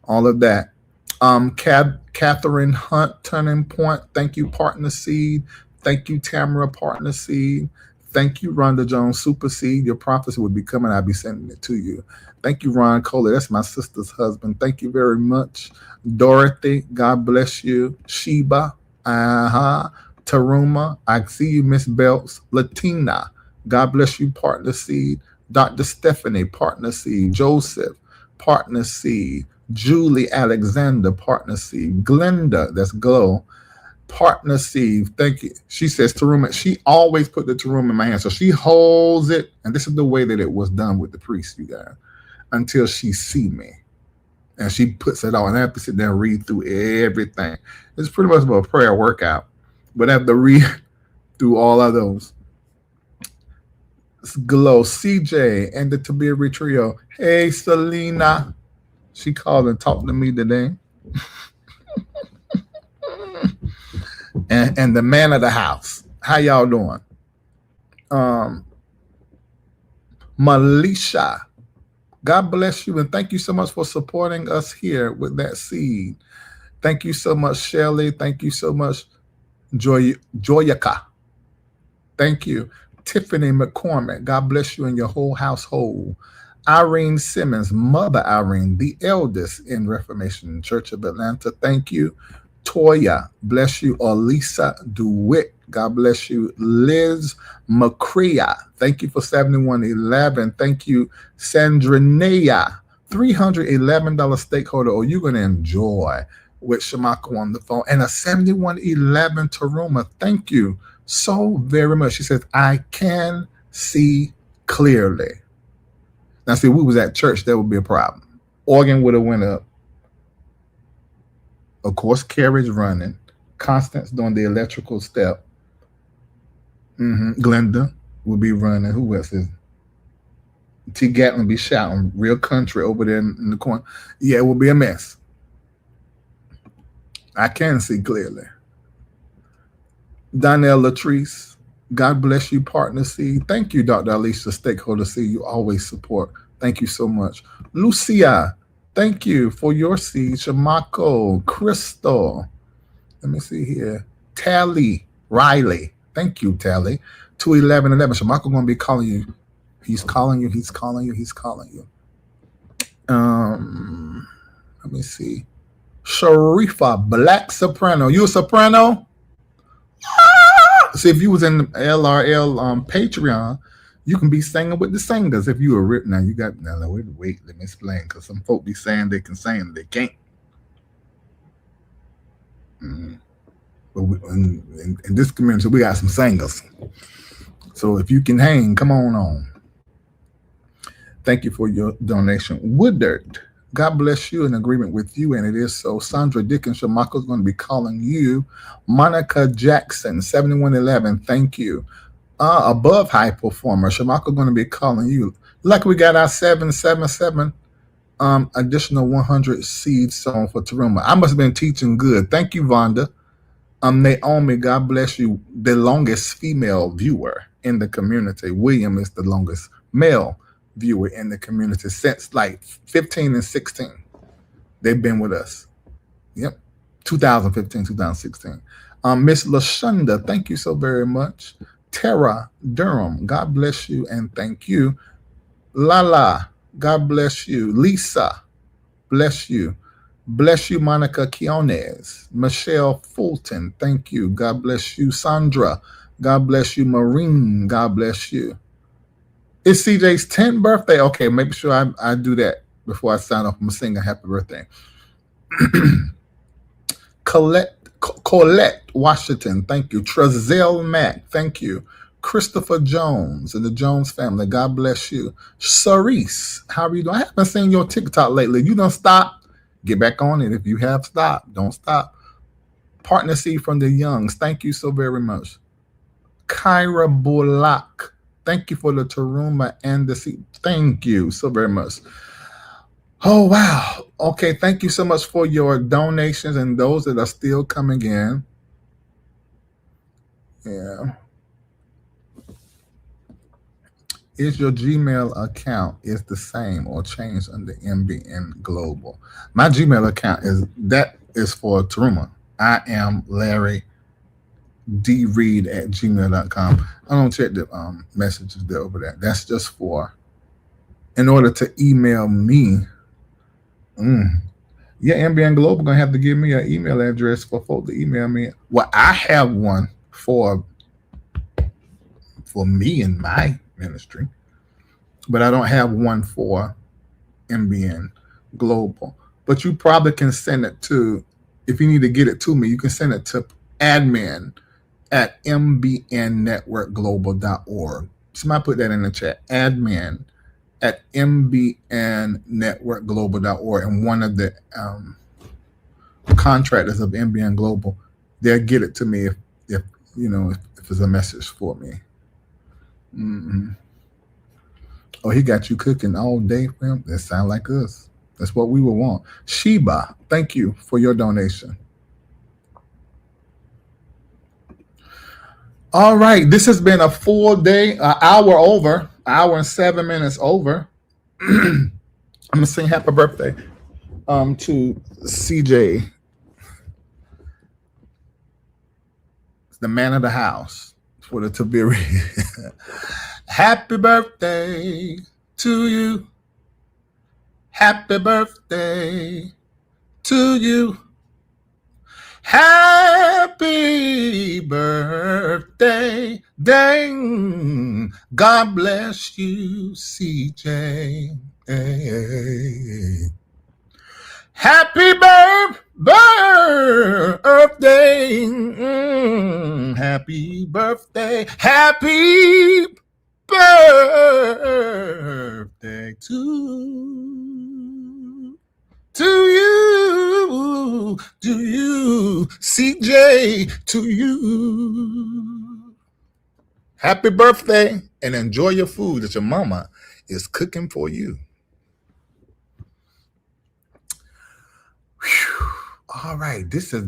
Speaker 1: all of that. Catherine Hunt, Turning Point, thank you, partner seed. Thank you, Tamara, partner seed. Thank you, Rhonda Jones. Supersede your prophecy will be coming. I'll be sending it to you. Thank you, Ron Kohler. That's my sister's husband. Thank you very much. Dorothy, God bless you. Sheba, Taruma, I see you, Miss Belts. Latina, God bless you, partner seed. Dr. Stephanie, partner seed. Joseph, partner seed. Julie Alexander, partner seed. Glenda, that's Glow, partner seed. Thank you. She says Taruma. She always put the Taruma in my hand. So she holds it. And this is the way that it was done with the priest, you guys, until she see me. And she puts it on. And I have to sit there and read through everything. It's pretty much a prayer workout. But I have to read through all of those. It's Glow, CJ, and the Tabiri Trio. Hey, Selena. She called and talked to me today. and the man of the house. How y'all doing? Malisha, God bless you, and thank you so much for supporting us here with that seed. Thank you so much, Shelly. Thank you so much, Joyaka. Thank you. Tiffany McCormick, God bless you and your whole household. Irene Simmons, Mother Irene, the eldest in Reformation Church of Atlanta. Thank you. Toya, bless you. Elisa DeWitt, God bless you. Liz McCrea, thank you for 7111. Thank you. Sandrinea, $311 stakeholder. Oh, you're going to enjoy with Shamako on the phone. And a 7111 Taruma, thank you so very much. She says, I can see clearly. Now, see, if we was at church, that would be a problem. Organ would have went up. Of course, carriage running. Constance doing the electrical step. Glenda will be running. Who else is? T. Gatlin be shouting real country over there in the corner. Yeah, it will be a mess. I can see clearly. Donnell Latrice, God bless you, partner C. Thank you, Dr. Alicia, stakeholder C. You always support. Thank you so much. Lucia, thank you for your seed. Shamako, Crystal. Let me see here. Tally, Riley. Thank you, Tally. 21111. Shamako going to be calling you. He's calling you. He's calling you. He's calling you. Let me see. Sharifa, Black Soprano. You a soprano? See, if you was in the LRL Patreon, you can be singing with the singers. If you were written, now you got, now wait, let me explain, because some folk be saying they can sing, they can't. But in this community, we got some singers. So if you can hang, come on. Thank you for your donation. Woodard, God bless you, in agreement with you, and it is so. Sandra Dickens, Shamako's going to be calling you. Monica Jackson, 7111, thank you. Above high performer, Shamako going to be calling you. Like we got our 777 additional 100 seeds sown for Taruma. I must have been teaching good. Thank you, Vonda. Naomi, God bless you, the longest female viewer in the community. William is the longest male viewer in the community since like 15 and 16. They've been with us. Yep. 2015, 2016. Miss LaShunda, thank you so very much. Tara Durham, God bless you and thank you. Lala, God bless you. Lisa, bless you. Bless you, Monica Quiones. Michelle Fulton, thank you. God bless you. Sandra, God bless you. Maureen, God bless you. It's CJ's 10th birthday. Okay, make sure I do that before I sign off. I'm singing happy birthday. Colette Washington, thank you. Trezelle Mack, thank you. Christopher Jones and the Jones family, God bless you. Cerise, how are you doing? I haven't seen your TikTok lately. You don't stop. Get back on it. If you have stopped, don't stop. Partner C from the Youngs, thank you so very much. Kyra Bullock, thank you for the Taruma and the seed. Thank you so very much. Oh, wow. Okay, thank you so much for your donations and those that are still coming in. Yeah. Is your Gmail account is the same or changed under MBN Global? My Gmail account is for Taruma. I am Larry dreid@gmail.com. I don't check the messages there over there. That's just for, in order to email me. Yeah, MBN Global gonna have to give me an email address for folks to email me. Well, I have one for me and my ministry, but I don't have one for MBN Global. But you probably can send it to, if you need to get it to me, you can send it to admin@mbnnetworkglobal.org. Somebody put that in the chat. admin@mbnnetworkglobal.org, and one of the contractors of MBN Global, they'll get it to me if it's a message for me. Oh, he got you cooking all day, fam. That sound like us. That's what we would want. Sheba, thank you for your donation. All right, this has been a full day, hour and 7 minutes over. I'm gonna sing happy birthday to CJ, the man of the house for the Tabiri. Happy birthday to you. Happy birthday to you. Happy birthday, dang. God bless you, CJ. Happy birthday. Happy birthday. Happy birthday to you, CJ, to you. Happy birthday, and enjoy your food that your mama is cooking for you. Whew. All right, this is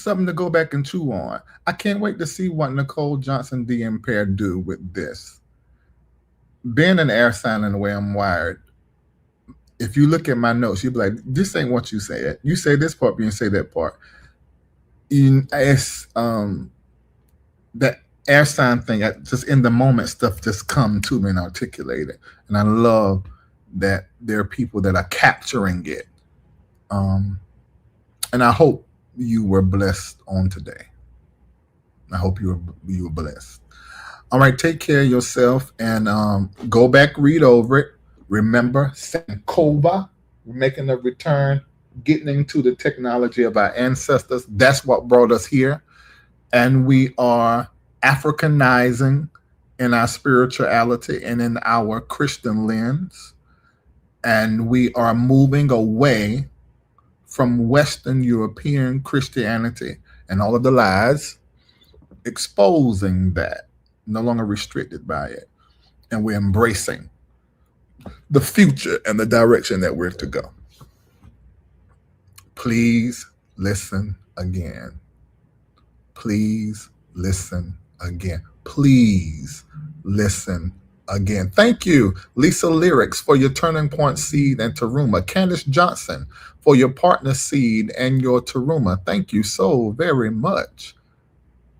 Speaker 1: something to go back and chew on. I can't wait to see what Nicole Johnson DM Pair do with this. Being an air sign and the way I'm wired, if you look at my notes, you'll be like, this ain't what you say. You say this part, but you say that part. It's that air sign thing, just in the moment, stuff just come to me and articulate it. And I love that there are people that are capturing it. And I hope you were blessed on today. I hope you were blessed. All right, take care of yourself and go back, read over it. Remember, Sankova, we're making a return, getting into the technology of our ancestors. That's what brought us here. And we are Africanizing in our spirituality and in our Christian lens. And we are moving away from Western European Christianity and all of the lies, exposing that, no longer restricted by it. And we're embracing the future and the direction that we're to go. Please listen again. Please listen again. Please listen again. Thank you, Lisa Lyrics, for your Turning Point seed and Taruma. Candace Johnson for your partner seed and your Taruma. Thank you so very much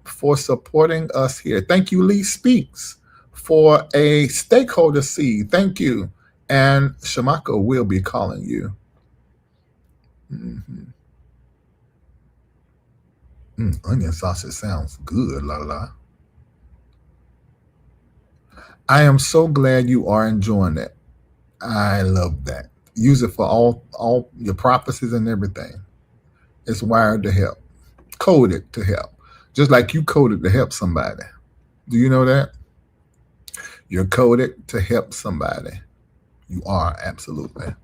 Speaker 1: for supporting us here. Thank you, Lee Speaks, for a stakeholder seed. Thank you. And Shamaka will be calling you. Onion sausage sounds good, la la. I am so glad you are enjoying it. I love that. Use it for all your prophecies and everything. It's wired to help. Coded to help. Just like you coded to help somebody. Do you know that? You're coded to help somebody. You are, absolutely.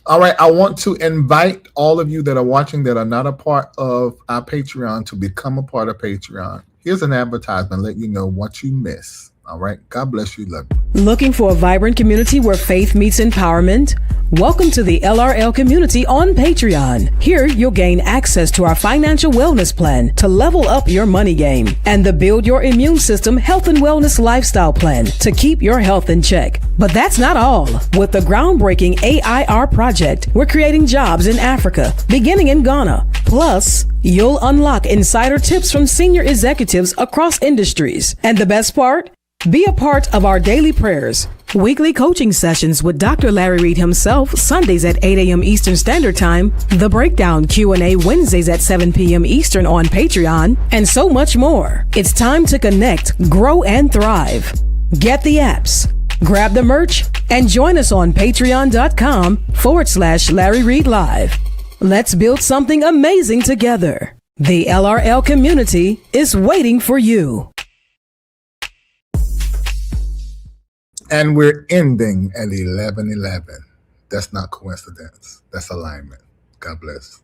Speaker 1: All right, I want to invite all of you that are watching that are not a part of our Patreon to become a part of Patreon. Here's an advertisement, let you know what you miss. All right, God bless you, love you.
Speaker 3: Looking for a vibrant community where faith meets empowerment? Welcome to the LRL community on Patreon. Here, you'll gain access to our financial wellness plan to level up your money game and the Build Your Immune System Health and Wellness Lifestyle Plan to keep your health in check. But that's not all. With the groundbreaking AIR project, we're creating jobs in Africa, beginning in Ghana, Plus, you'll unlock insider tips from senior executives across industries. And the best part? Be a part of our daily prayers, weekly coaching sessions with Dr. Larry Reid himself, Sundays at 8 a.m. Eastern Standard Time, the Breakdown Q&A Wednesdays at 7 p.m. Eastern on Patreon, and so much more. It's time to connect, grow, and thrive. Get the apps, grab the merch, and join us on patreon.com/Larry Reid Live. Let's build something amazing together. The LRL community is waiting for you.
Speaker 1: And we're ending at 11:11. That's not coincidence. That's alignment. God bless.